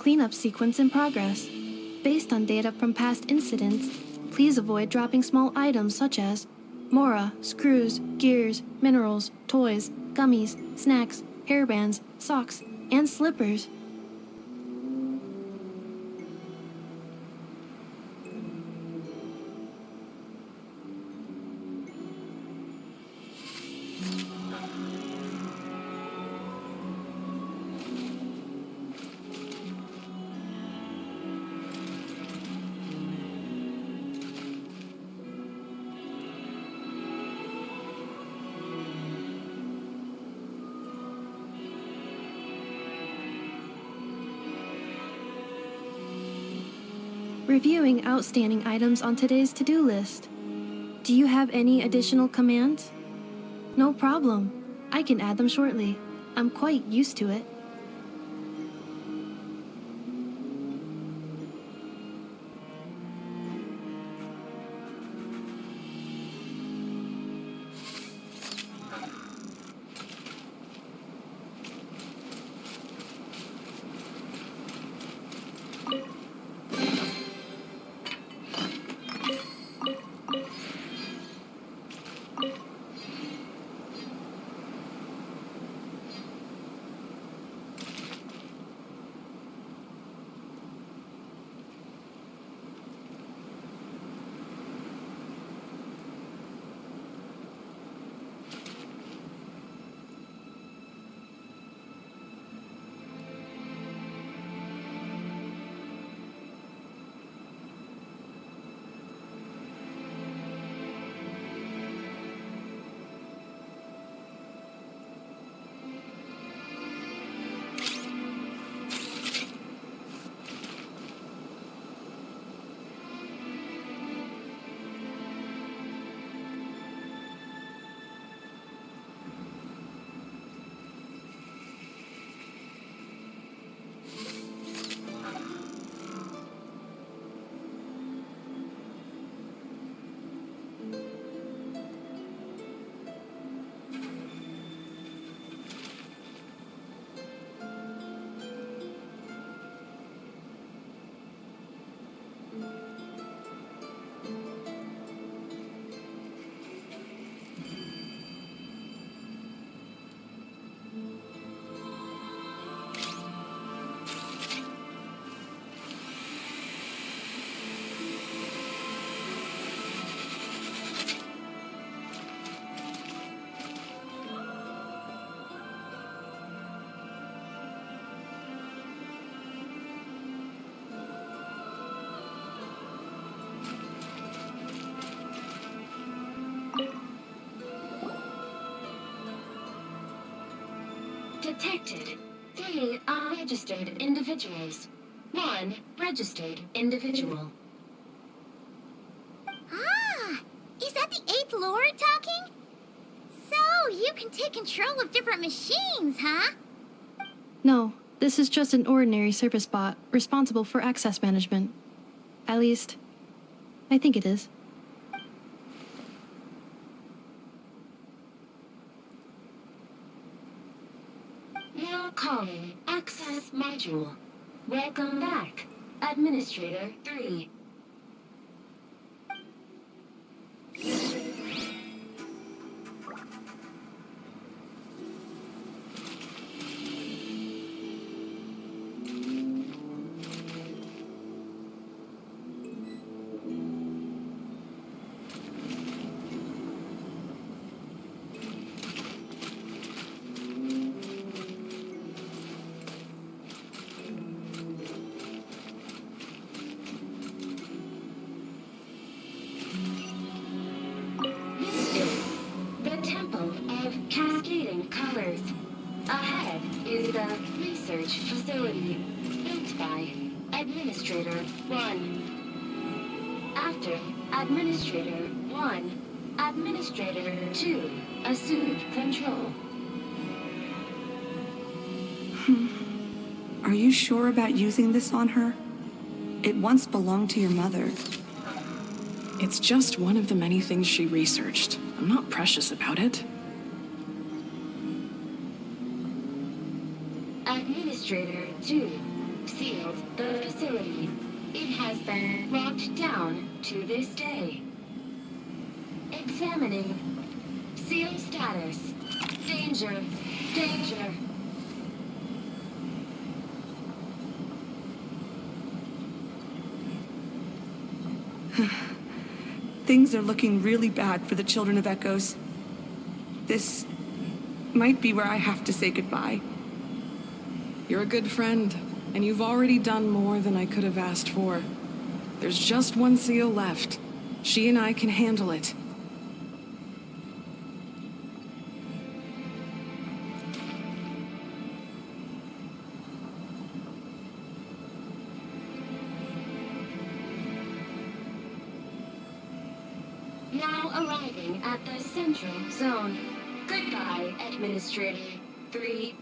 Cleanup sequence in progress. Based on data from past incidents, please avoid dropping small items such as mora, screws, gears, minerals, toys, gummies, snacks, hairbands, socks, and slippers. Reviewing outstanding items on today's to-do list. Do you have any additional commands? No problem. I can add them shortly. I'm quite used to it. Detected 3 unregistered individuals. 1 registered individual. Ah, is that the 8th Lord talking? So, you can take control of different machines, huh? No, this is just an ordinary service bot responsible for access management. At least, I think it is. Now calling access module. Welcome back, Administrator 3. Colors. Ahead is the research facility, built by Administrator 1. After Administrator 1, Administrator 2 assumed control. Are you sure about using this on her? It once belonged to your mother. It's just one of the many things she researched. I'm not precious about it. Administrator 2 sealed the facility. It has been locked down to this day. Examining. Seal status. Danger. Danger. Things are looking really bad for the Children of Echoes. This might be where I have to say goodbye. You're a good friend, and you've already done more than I could have asked for. There's just one seal left. She and I can handle it. Now arriving at the Central Zone. Goodbye, Administrator 3.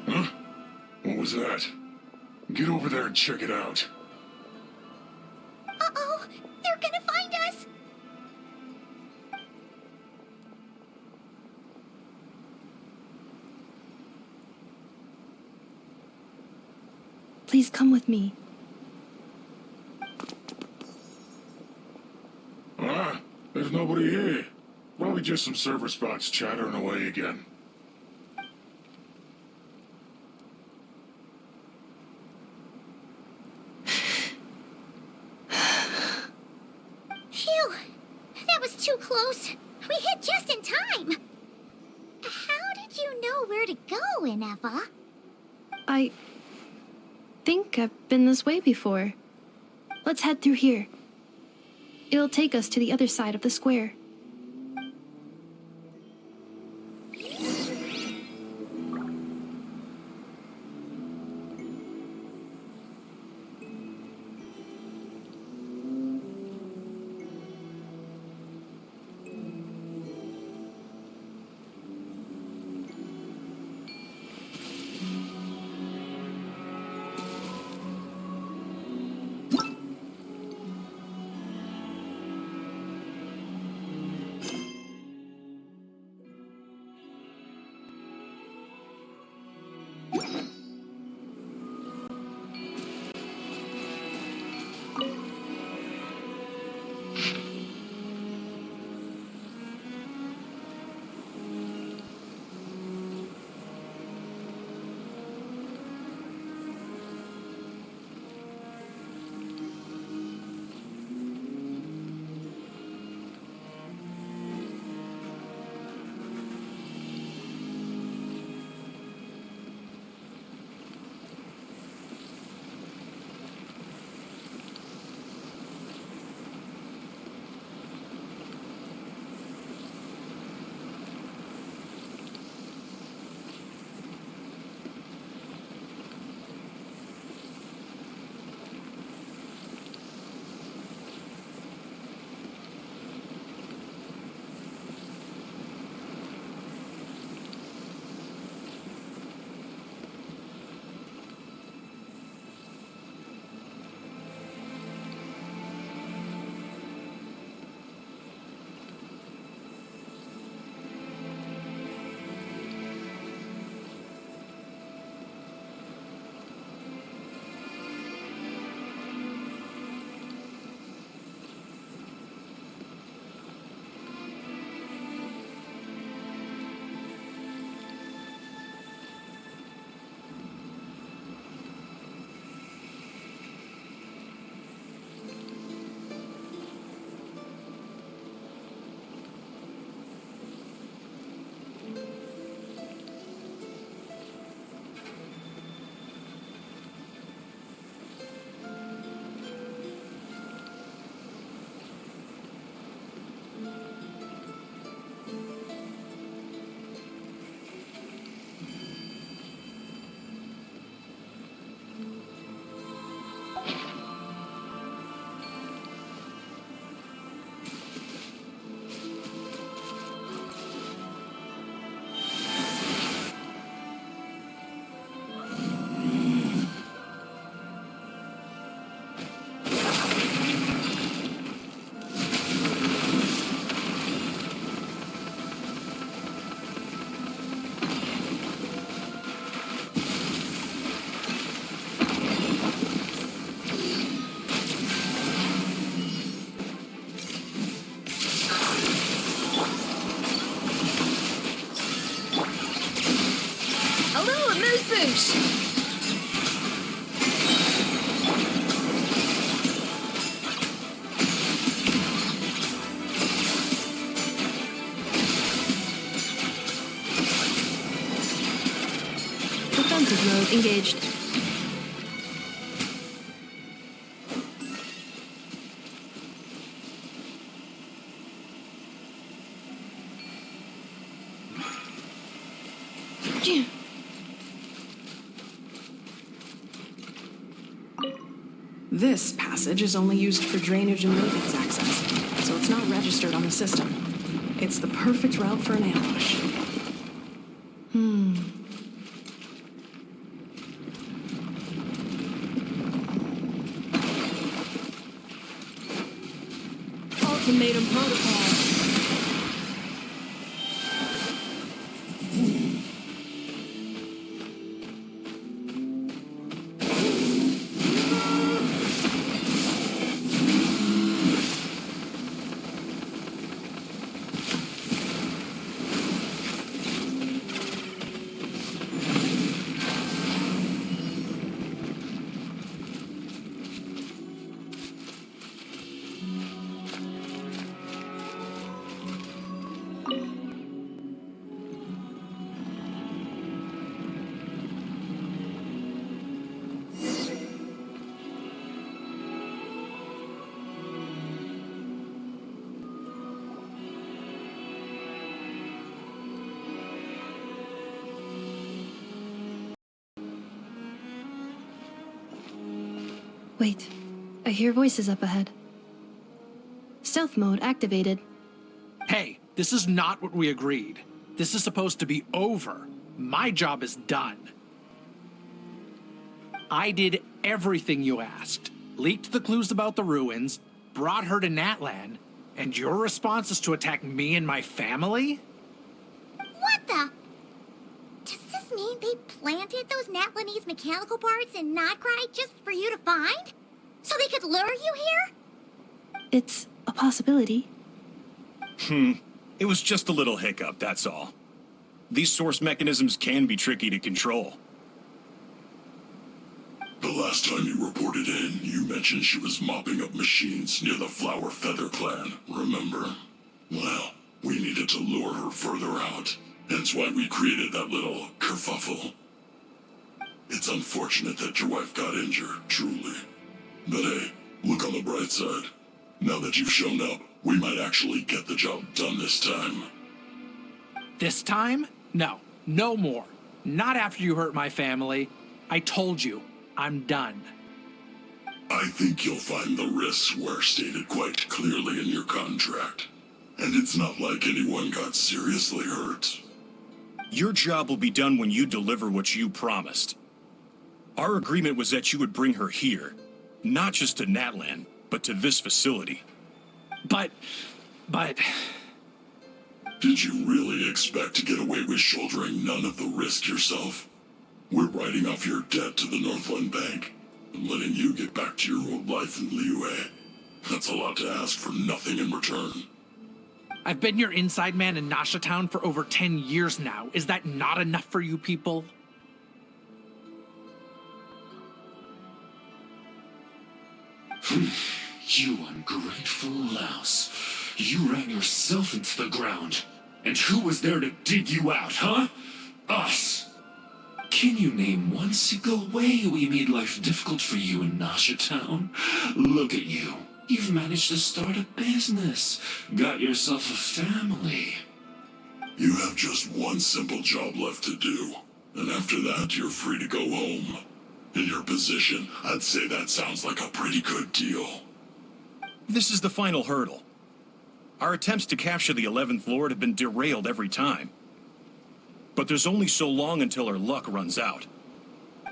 Huh? What was that? Get over there and check it out. Uh-oh! They're gonna find us! Please come with me. Ah, there's nobody here. Probably just some server spots chattering away again. Phew! That was too close. We hit just in time. How did you know where to go, Ineva? I think I've been this way before. Let's head through here. It'll take us to the other side of the square. Patate-douce! Defensive mode engaged. This passage is only used for drainage and maintenance access, so it's not registered on the system. It's the perfect route for an ambush. Ultimatum protocol. Wait, I hear voices up ahead. Stealth mode activated. Hey, this is not what we agreed. This is supposed to be over. My job is done. I did everything you asked. Leaked the clues about the ruins, brought her to Natlan, and your response is to attack me and my family? What the? Does this mean they planted those Natlanese mechanical parts in Notcry just for you to find? So they could lure you here? It's a possibility. It was just a little hiccup, that's all. These source mechanisms can be tricky to control. The last time you reported in, you mentioned she was mopping up machines near the Flower Feather clan, remember? Well, we needed to lure her further out. Hence why we created that little kerfuffle. It's unfortunate that your wife got injured, truly. But hey, look on the bright side. Now that you've shown up, we might actually get the job done this time. This time? No, no more. Not after you hurt my family. I told you, I'm done. I think you'll find the risks were stated quite clearly in your contract. And it's not like anyone got seriously hurt. Your job will be done when you deliver what you promised. Our agreement was that you would bring her here, not just to Natlan, but to this facility. But... Did you really expect to get away with shouldering none of the risk yourself? We're writing off your debt to the Northland Bank and letting you get back to your old life in Liyue. That's a lot to ask for nothing in return. I've been your inside man in Nasha Town for over 10 years now. Is that not enough for you people? You ungrateful louse. You ran yourself into the ground. And who was there to dig you out, huh? Us. Can you name one single way we made life difficult for you in Nasha Town? Look at you. You've managed to start a business. Got yourself a family. You have just one simple job left to do. And after that, you're free to go home. In your position, I'd say that sounds like a pretty good deal. This is the final hurdle. Our attempts to capture the 11th Lord have been derailed every time. But there's only so long until our luck runs out.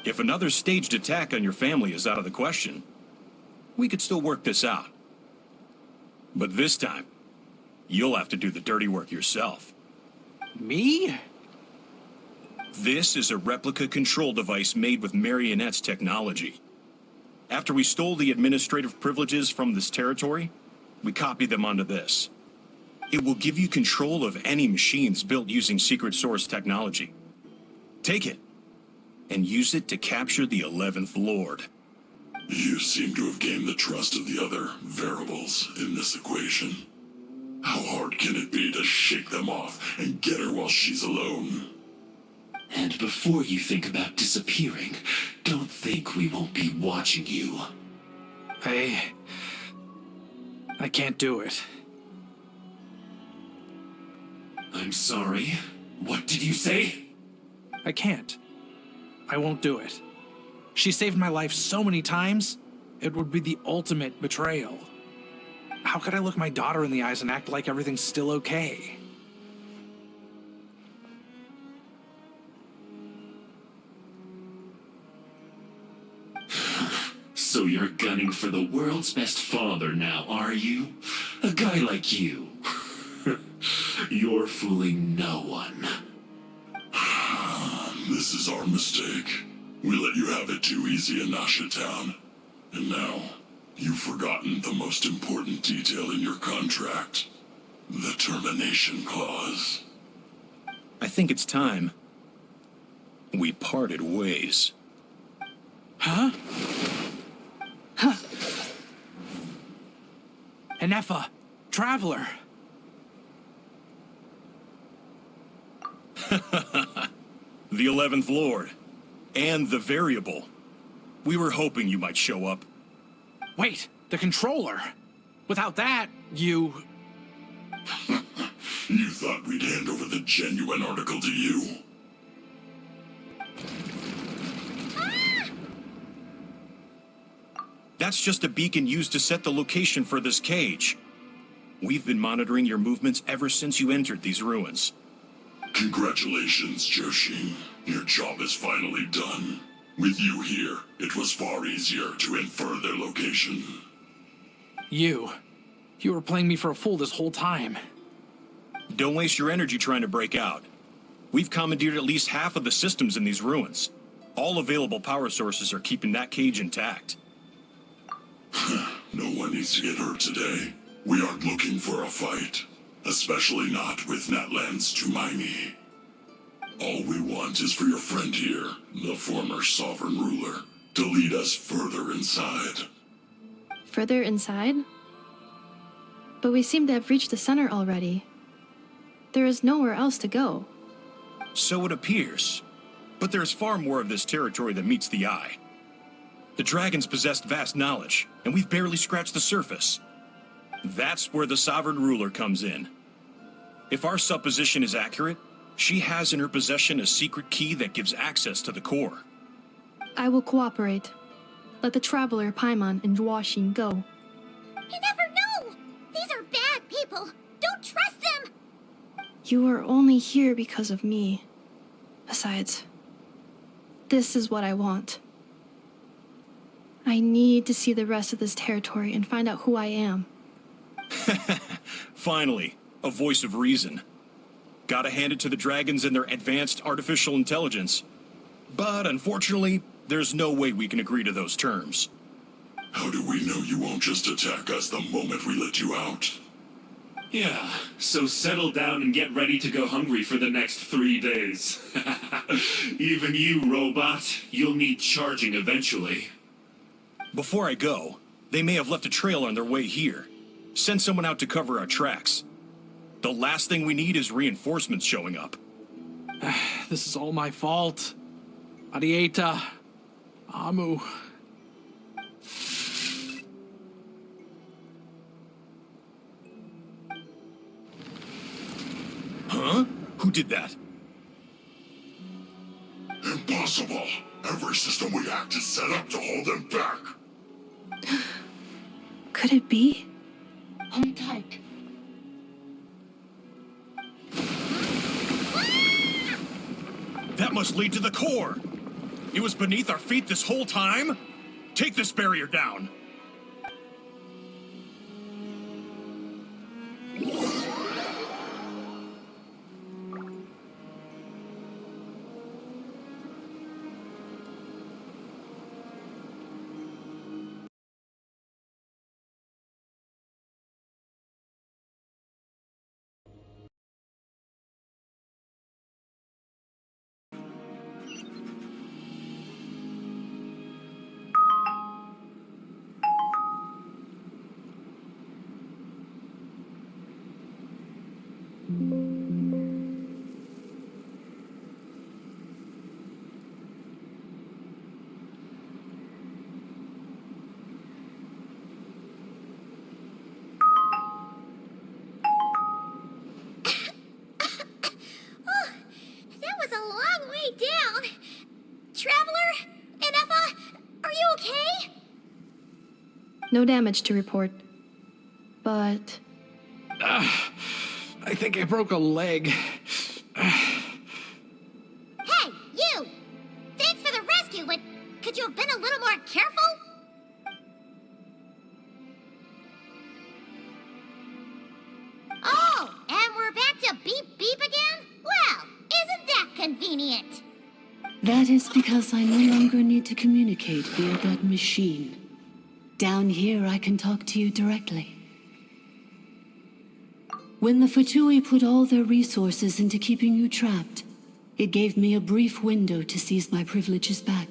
If another staged attack on your family is out of the question, we could still work this out. But this time, you'll have to do the dirty work yourself. Me? This is a replica control device made with Marionette's technology. After we stole the administrative privileges from this territory, we copied them onto this. It will give you control of any machines built using secret source technology. Take it. and use it to capture the 11th Lord. You seem to have gained the trust of the other variables in this equation. How hard can it be to shake them off and get her while she's alone? And before you think about disappearing, don't think we won't be watching you. I can't do it. I'm sorry. What did you say? I can't. I won't do it. She saved my life so many times, it would be the ultimate betrayal. How could I look my daughter in the eyes and act like everything's still okay? So you're gunning for the world's best father now, are you? A guy like you. You're fooling no one. This is our mistake. We let you have it too easy in Nasha Town. And now, you've forgotten the most important detail in your contract. The termination clause. I think it's time we parted ways. Huh? Enefa, Traveler. The 11th Lord. And the variable. We were hoping you might show up. Wait, the controller. Without that, you... You thought we'd hand over the genuine article to you? That's just a beacon used to set the location for this cage. We've been monitoring your movements ever since you entered these ruins. Congratulations, Joshin. Your job is finally done. With you here, it was far easier to infer their location. You were playing me for a fool this whole time. Don't waste your energy trying to break out. We've commandeered at least half of the systems in these ruins. All available power sources are keeping that cage intact. No one needs to get hurt today. We aren't looking for a fight. Especially not with Natlan's Tumaini. All we want is for your friend here, the former sovereign ruler, to lead us further inside. Further inside? But we seem to have reached the center already. There is nowhere else to go. So it appears. But there's far more of this territory than meets the eye. The dragons possessed vast knowledge, and we've barely scratched the surface. That's where the sovereign ruler comes in. If our supposition is accurate, she has in her possession a secret key that gives access to the core. I will cooperate. Let the Traveler, Paimon, and Joachim go. You never know! These are bad people! Don't trust them! You are only here because of me. Besides, this is what I want. I need to see the rest of this territory and find out who I am. Finally, a voice of reason. Gotta hand it to the dragons and their advanced artificial intelligence. But unfortunately, there's no way we can agree to those terms. How do we know you won't just attack us the moment we let you out? Yeah, so settle down and get ready to go hungry for the next 3 days. Even you, robot, you'll need charging eventually. Before I go, they may have left a trail on their way here. Send someone out to cover our tracks. The last thing we need is reinforcements showing up. This is all my fault. Arieta. Amu. Huh? Who did that? Impossible. Every system we hacked is set up to hold them back. Could it be? Hold tight. That must lead to the core. It was beneath our feet this whole time? Take this barrier down. down. Traveler? Inefa? Are you okay? No damage to report. But... I think I broke a leg. Hey, you! Thanks for the rescue, but could you have been a little more careful? Oh, and we're back to beep beep again? Well, isn't that convenient? That is because I no longer need to communicate via that machine. Down here, I can talk to you directly. When the Fatui put all their resources into keeping you trapped, it gave me a brief window to seize my privileges back.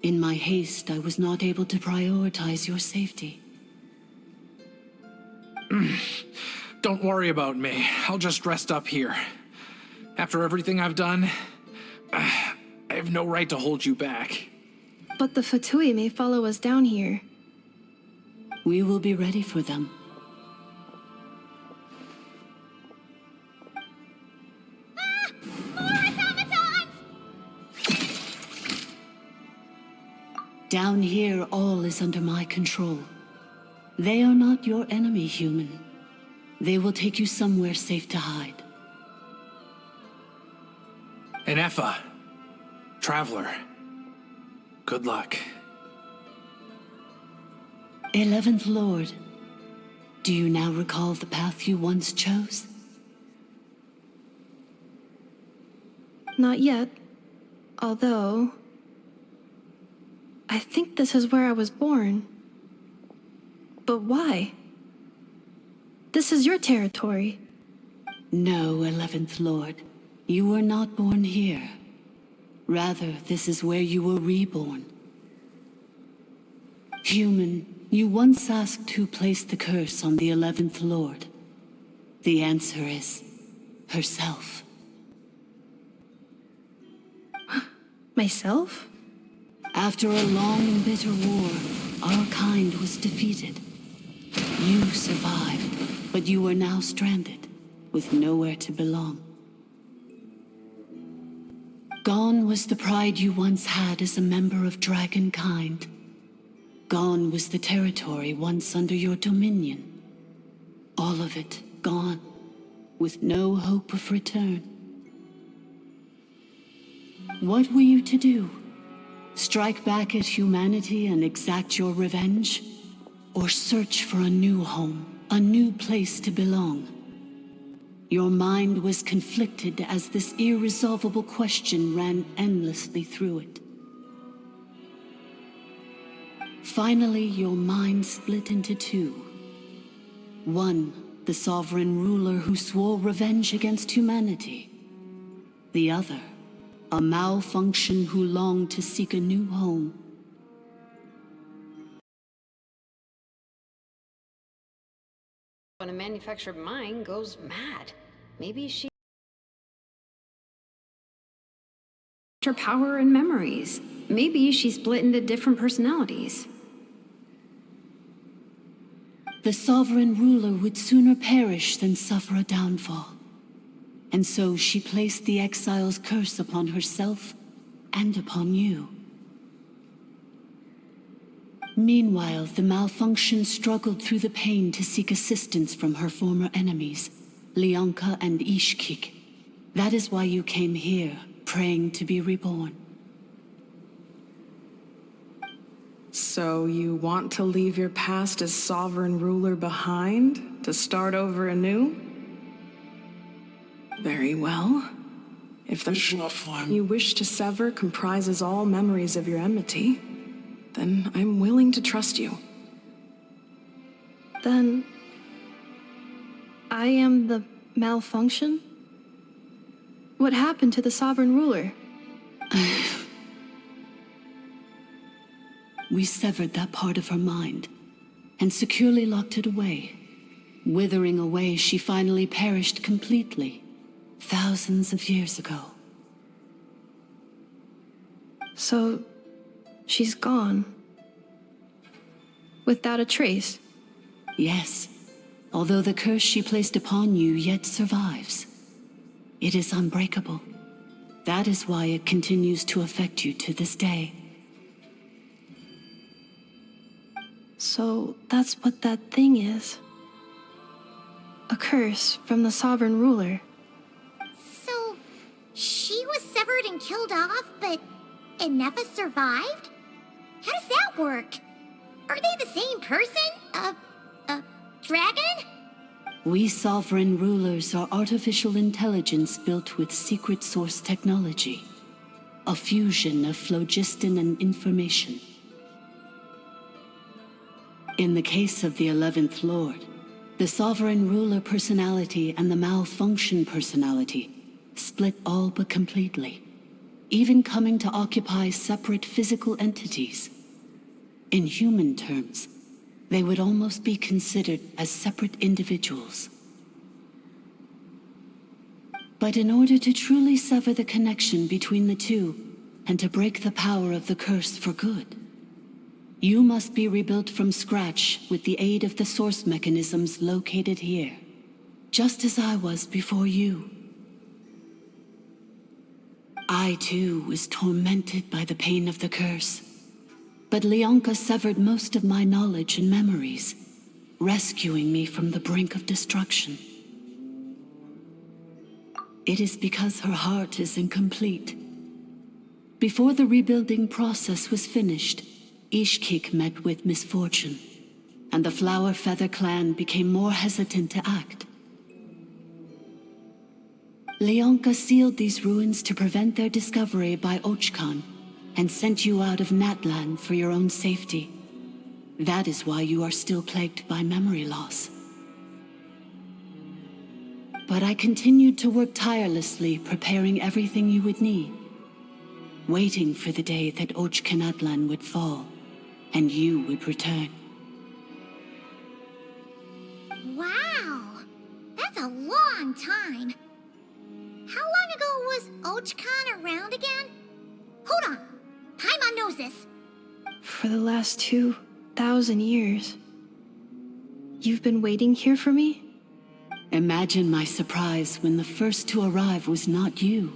In my haste, I was not able to prioritize your safety. Don't worry about me. I'll just rest up here. After everything I've done, I have no right to hold you back. But the Fatui may follow us down here. We will be ready for them. More automatons! Down here, all is under my control. They are not your enemy, human. They will take you somewhere safe to hide. Inefa, Traveler, good luck. 11th Lord, do you now recall the path you once chose? Not yet. Although... I think this is where I was born. But why? This is your territory. No, 11th Lord. You were not born here. Rather, this is where you were reborn. Human, you once asked who placed the curse on the 11th Lord. The answer is herself. Myself? After a long and bitter war, our kind was defeated. You survived, but you are now stranded, with nowhere to belong. Gone was the pride you once had as a member of dragonkind. Gone was the territory once under your dominion. All of it gone, with no hope of return. What were you to do? Strike back at humanity and exact your revenge? Or search for a new home, a new place to belong? Your mind was conflicted as this irresolvable question ran endlessly through it. Finally, your mind split into two. One, the sovereign ruler who swore revenge against humanity. The other, a malfunction who longed to seek a new home. When a manufactured mind goes mad, maybe she... her power and memories. Maybe she split into different personalities. The sovereign ruler would sooner perish than suffer a downfall. And so she placed the exile's curse upon herself and upon you. Meanwhile, the malfunction struggled through the pain to seek assistance from her former enemies, Lianka and Ishkik. That is why you came here, praying to be reborn. So you want to leave your past as sovereign ruler behind, to start over anew? Very well. If the you wish to sever comprises all memories of your enmity, then I'm willing to trust you. Then... I am the malfunction? What happened to the sovereign ruler? We severed that part of her mind, and securely locked it away. Withering away, she finally perished completely, thousands of years ago. So, she's gone. Without a trace? Yes, although the curse she placed upon you yet survives. It is unbreakable. That is why it continues to affect you to this day. So that's what that thing is. A curse from the sovereign ruler. So, she was severed and killed off, but Inefa survived? How does that work? Are they the same person? Dragon? We sovereign rulers are artificial intelligence built with secret source technology. A fusion of phlogiston and information. In the case of the 11th Lord, the sovereign ruler personality and the malfunction personality split all but completely, even coming to occupy separate physical entities. In human terms, they would almost be considered as separate individuals. But in order to truly sever the connection between the two, and to break the power of the curse for good, you must be rebuilt from scratch with the aid of the source mechanisms located here, just as I was before you. I too was tormented by the pain of the curse. But Leonka severed most of my knowledge and memories, rescuing me from the brink of destruction. It is because her heart is incomplete. Before the rebuilding process was finished, Ishkik met with misfortune, and the Flower Feather clan became more hesitant to act. Leonka sealed these ruins to prevent their discovery by Ochkan, and sent you out of Natlan for your own safety. That is why you are still plagued by memory loss. But I continued to work tirelessly, preparing everything you would need, waiting for the day that Ochkanatlan would fall, and you would return. Wow! That's a long time. How long ago was Ochkan around again? Hold on. Paimon knows this. For the last 2,000 years. You've been waiting here for me? Imagine my surprise when the first to arrive was not you,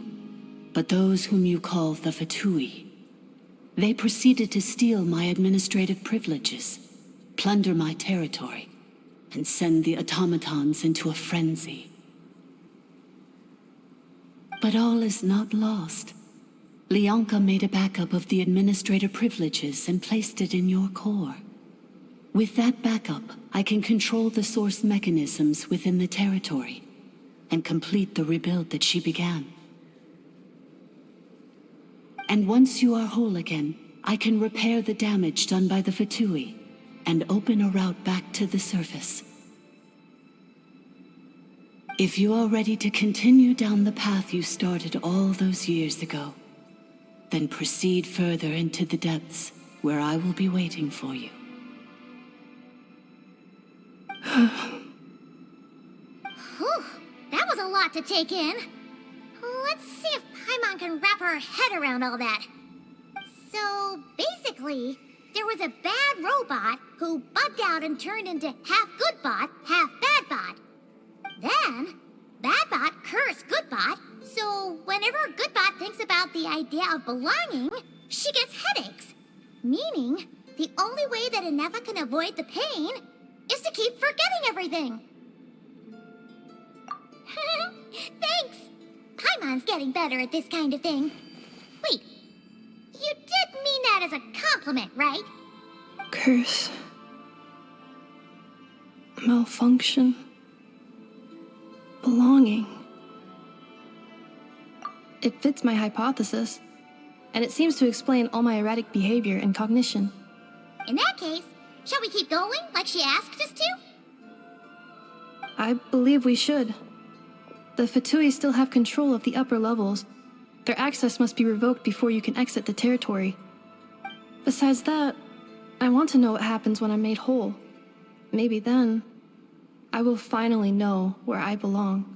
but those whom you call the Fatui. They proceeded to steal my administrative privileges, plunder my territory, and send the automatons into a frenzy. But all is not lost. Leonka made a backup of the administrator privileges and placed it in your core. With that backup, I can control the source mechanisms within the territory and complete the rebuild that she began. And once you are whole again, I can repair the damage done by the Fatui and open a route back to the surface. If you are ready to continue down the path you started all those years ago, then proceed further into the depths, where I will be waiting for you. Whew, that was a lot to take in. Let's see if Paimon can wrap her head around all that. So, basically, there was a bad robot who bugged out and turned into half good bot, half bad bot. Then, bad bot cursed good bot, so whenever Goodbot thinks about the idea of belonging, she gets headaches. Meaning, the only way that Inefa can avoid the pain is to keep forgetting everything. Thanks! Paimon's getting better at this kind of thing. Wait, you did mean that as a compliment, right? Curse. Malfunction. Belonging. It fits my hypothesis, and it seems to explain all my erratic behavior and cognition. In that case, shall we keep going like she asked us to? I believe we should. The Fatui still have control of the upper levels. Their access must be revoked before you can exit the territory. Besides that, I want to know what happens when I'm made whole. Maybe then, I will finally know where I belong.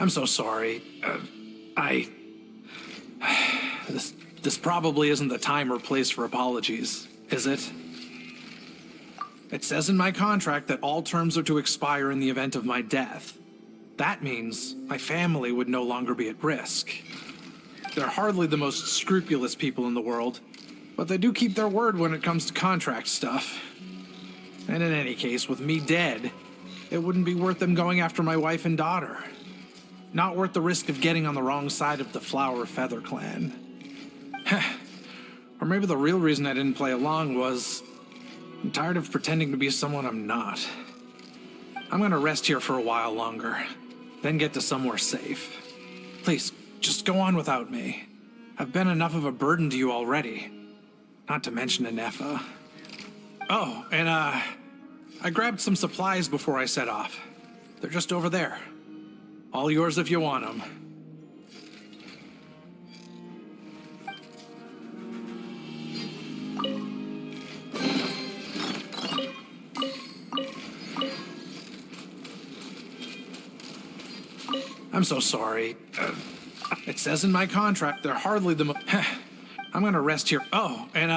I'm so sorry. This probably isn't the time or place for apologies, is it? It says in my contract that all terms are to expire in the event of my death. That means my family would no longer be at risk. They're hardly the most scrupulous people in the world, but they do keep their word when it comes to contract stuff. And in any case, with me dead, it wouldn't be worth them going after my wife and daughter. Not worth the risk of getting on the wrong side of the Flower Feather clan. Or maybe the real reason I didn't play along was I'm tired of pretending to be someone I'm not. I'm gonna rest here for a while longer, then get to somewhere safe. Please, just go on without me. I've been enough of a burden to you already. Not to mention Anefa. Oh, and I grabbed some supplies before I set off. They're just over there. All yours if you want them. I'm so sorry. It says in my contract they're hardly the I'm gonna rest here. Oh, and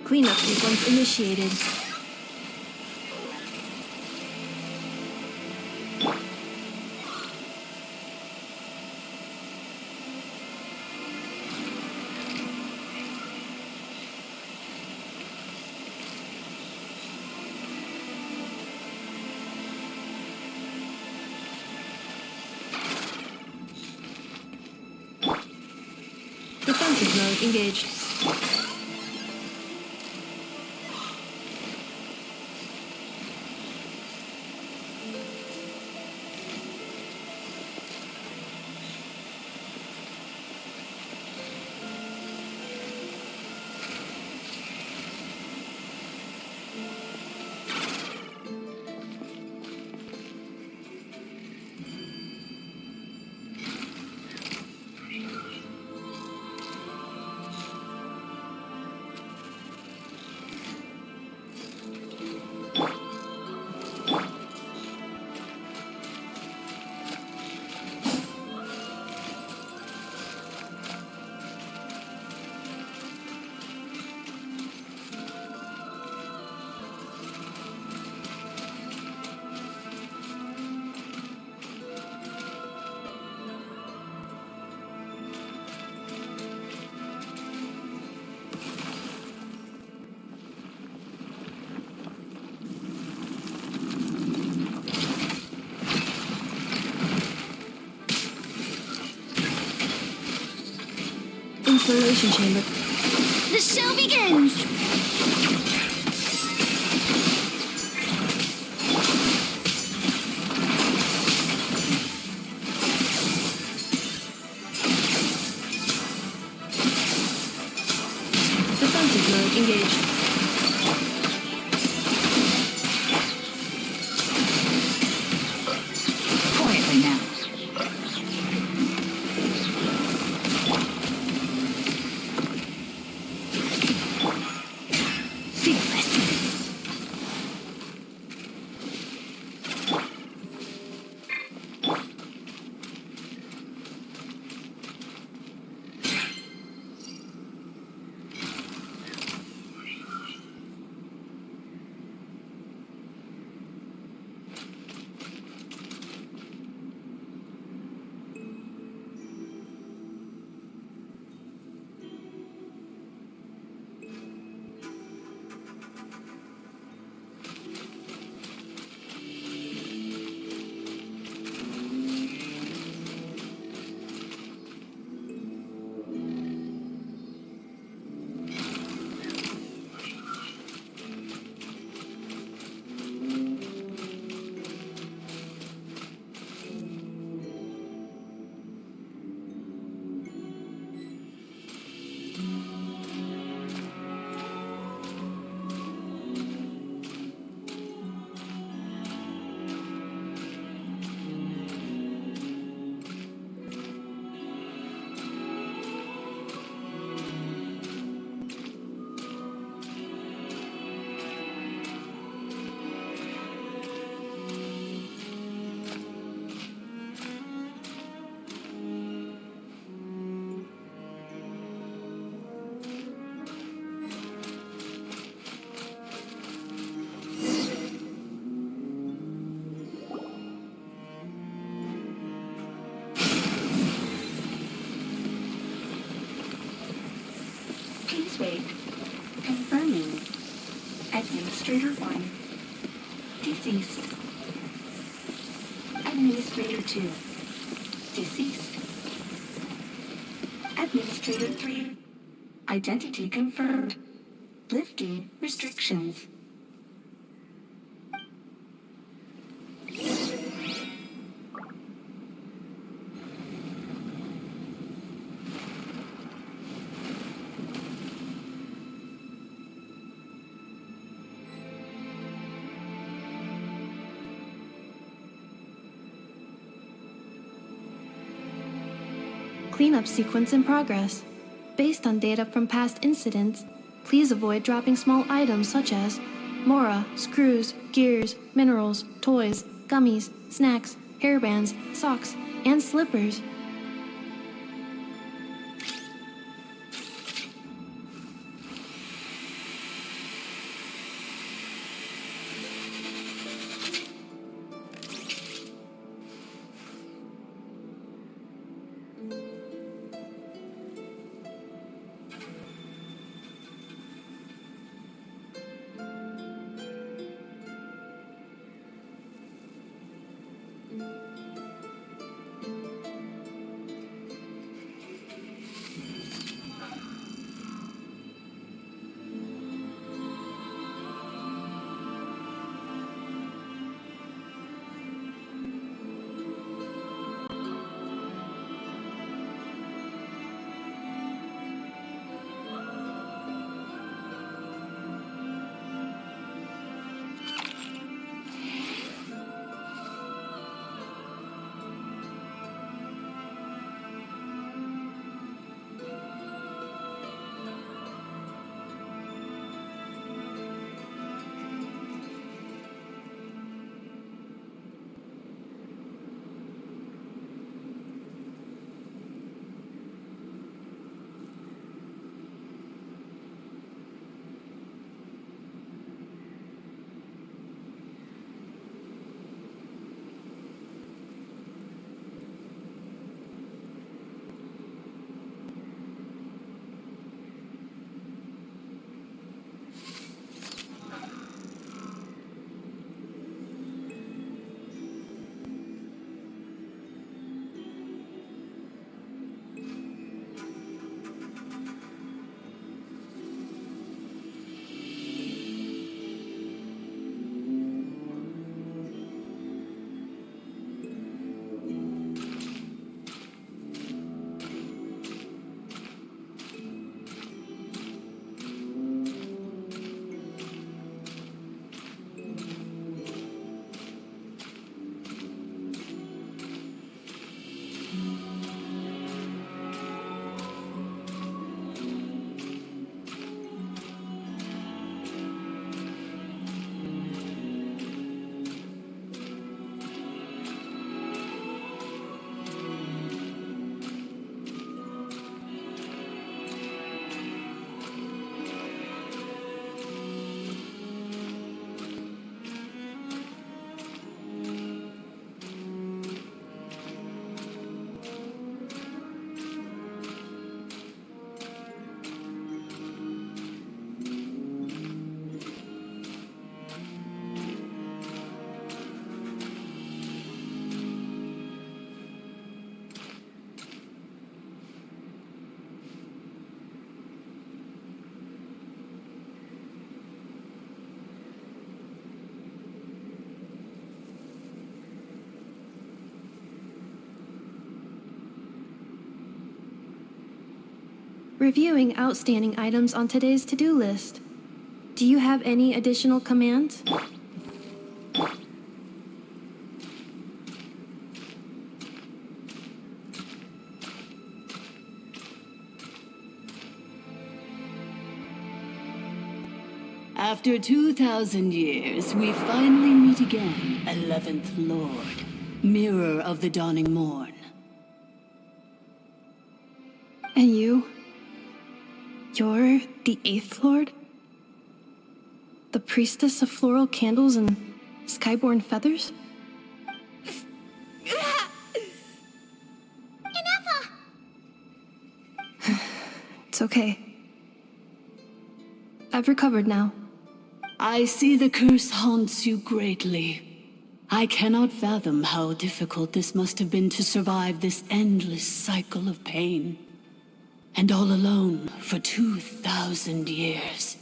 Cleanup sequence initiated. Defensive mode engaged. Installation chamber. The show begins! Defensive mode engaged. Quietly now. Wait. Confirming. Administrator 1. Deceased. Administrator 2. Deceased. Administrator 3. Identity confirmed. Lifting restrictions. Cleanup sequence in progress. Based on data from past incidents, please avoid dropping small items such as mora, screws, gears, minerals, toys, gummies, snacks, hairbands, socks, and slippers. Reviewing outstanding items on today's to-do list. Do you have any additional commands? After 2,000 years, we finally meet again, 11th Lord, Mirror of the Dawning Morn. And you? You're the 8th Lord? The priestess of floral candles and skyborn feathers? It's okay. I've recovered now. I see the curse haunts you greatly. I cannot fathom how difficult this must have been to survive this endless cycle of pain. And all alone for 2,000 years.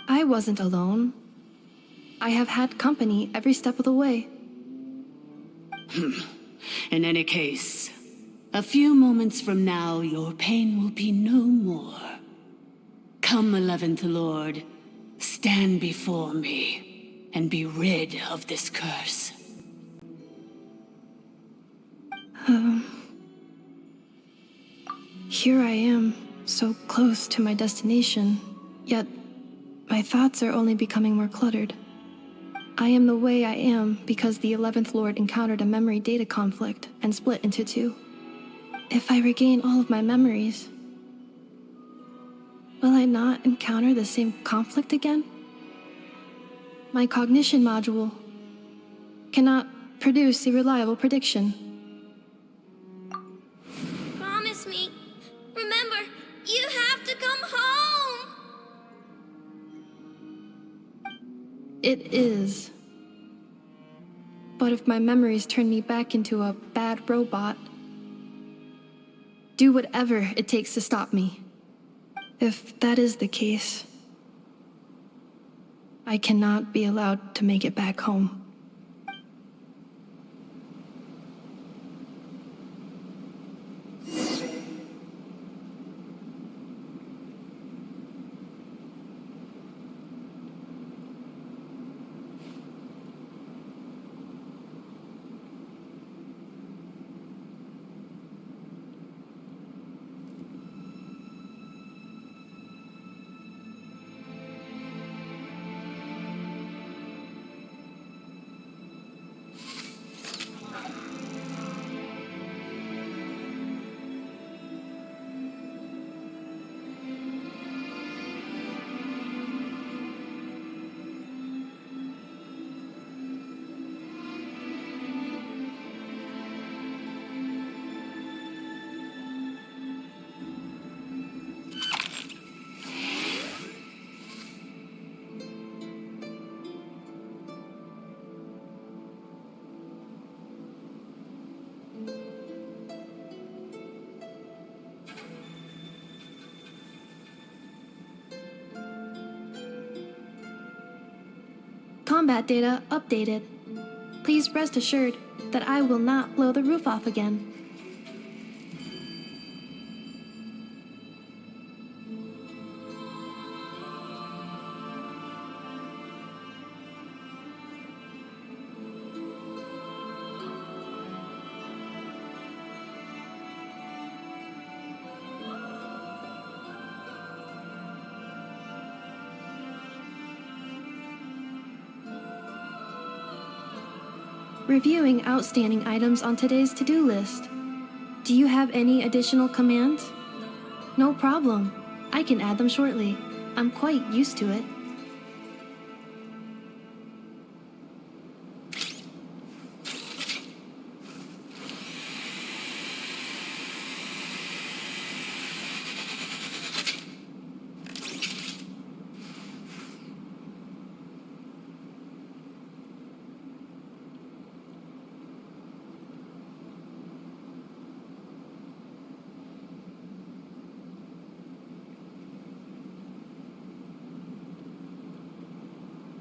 I wasn't alone. I have had company every step of the way. In any case, a few moments from now, your pain will be no more. Come, 11th Lord, stand before me, and be rid of this curse. Here I am, so close to my destination, yet my thoughts are only becoming more cluttered. I am the way I am because the 11th Lord encountered a memory data conflict and split into two. If I regain all of my memories, will I not encounter the same conflict again? My cognition module cannot produce a reliable prediction. Promise me. Remember, you have to come home. It is. But if my memories turn me back into a bad robot, do whatever it takes to stop me. If that is the case, I cannot be allowed to make it back home. Combat data updated. Please rest assured that I will not blow the roof off again. Reviewing outstanding items on today's to-do list. Do you have any additional commands? No problem. I can add them shortly. I'm quite used to it.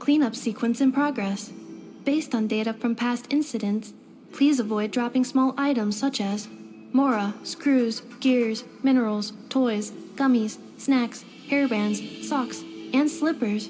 Cleanup sequence in progress. Based on data from past incidents, please avoid dropping small items such as mora, screws, gears, minerals, toys, gummies, snacks, hairbands, socks, and slippers.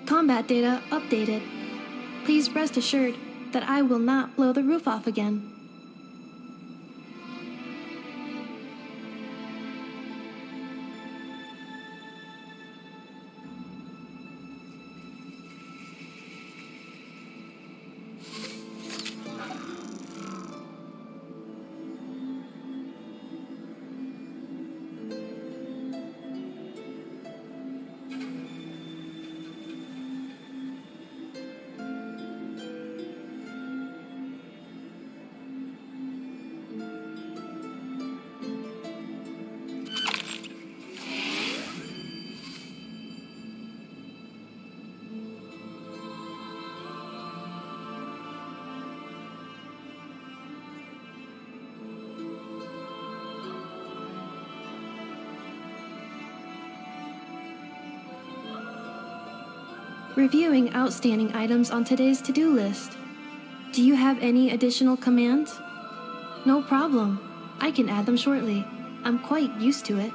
Combat data updated. Please rest assured that I will not blow the roof off again. Reviewing outstanding items on today's to-do list. Do you have any additional commands? No problem. I can add them shortly. I'm quite used to it.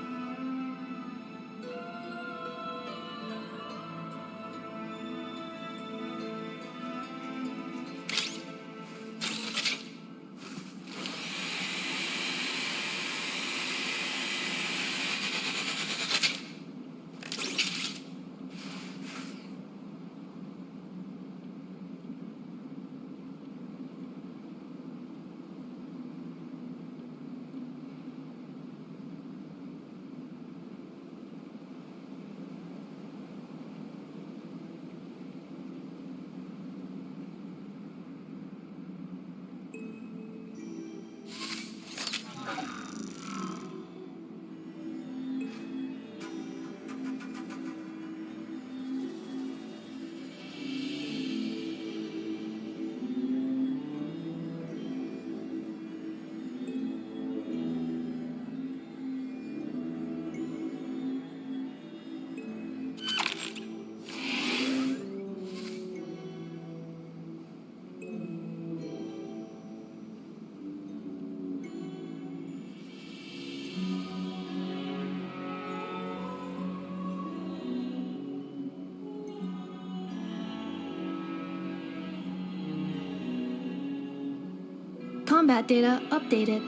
Combat data updated.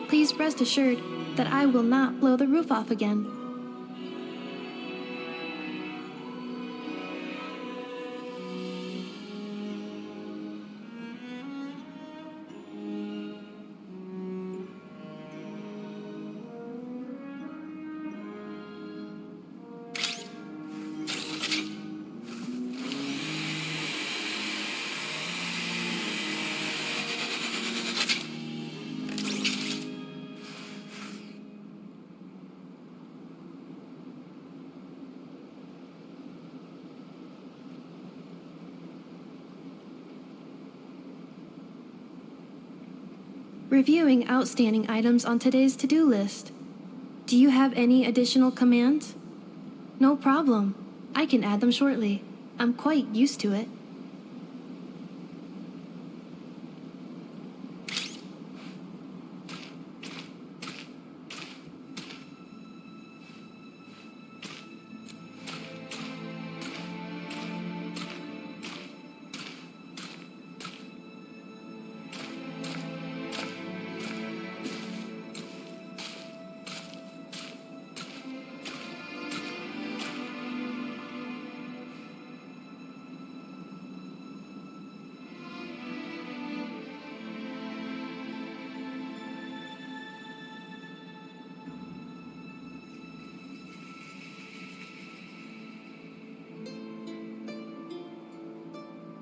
Please rest assured that I will not blow the roof off again. Reviewing outstanding items on today's to-do list. Do you have any additional commands? No problem. I can add them shortly. I'm quite used to it.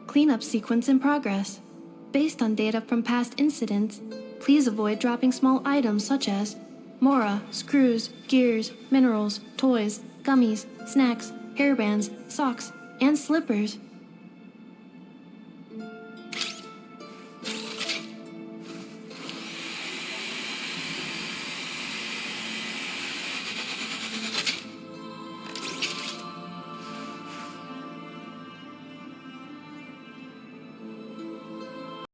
Cleanup sequence in progress. Based on data from past incidents, please avoid dropping small items such as mora, screws, gears, minerals, toys, gummies, snacks, hairbands, socks, and slippers.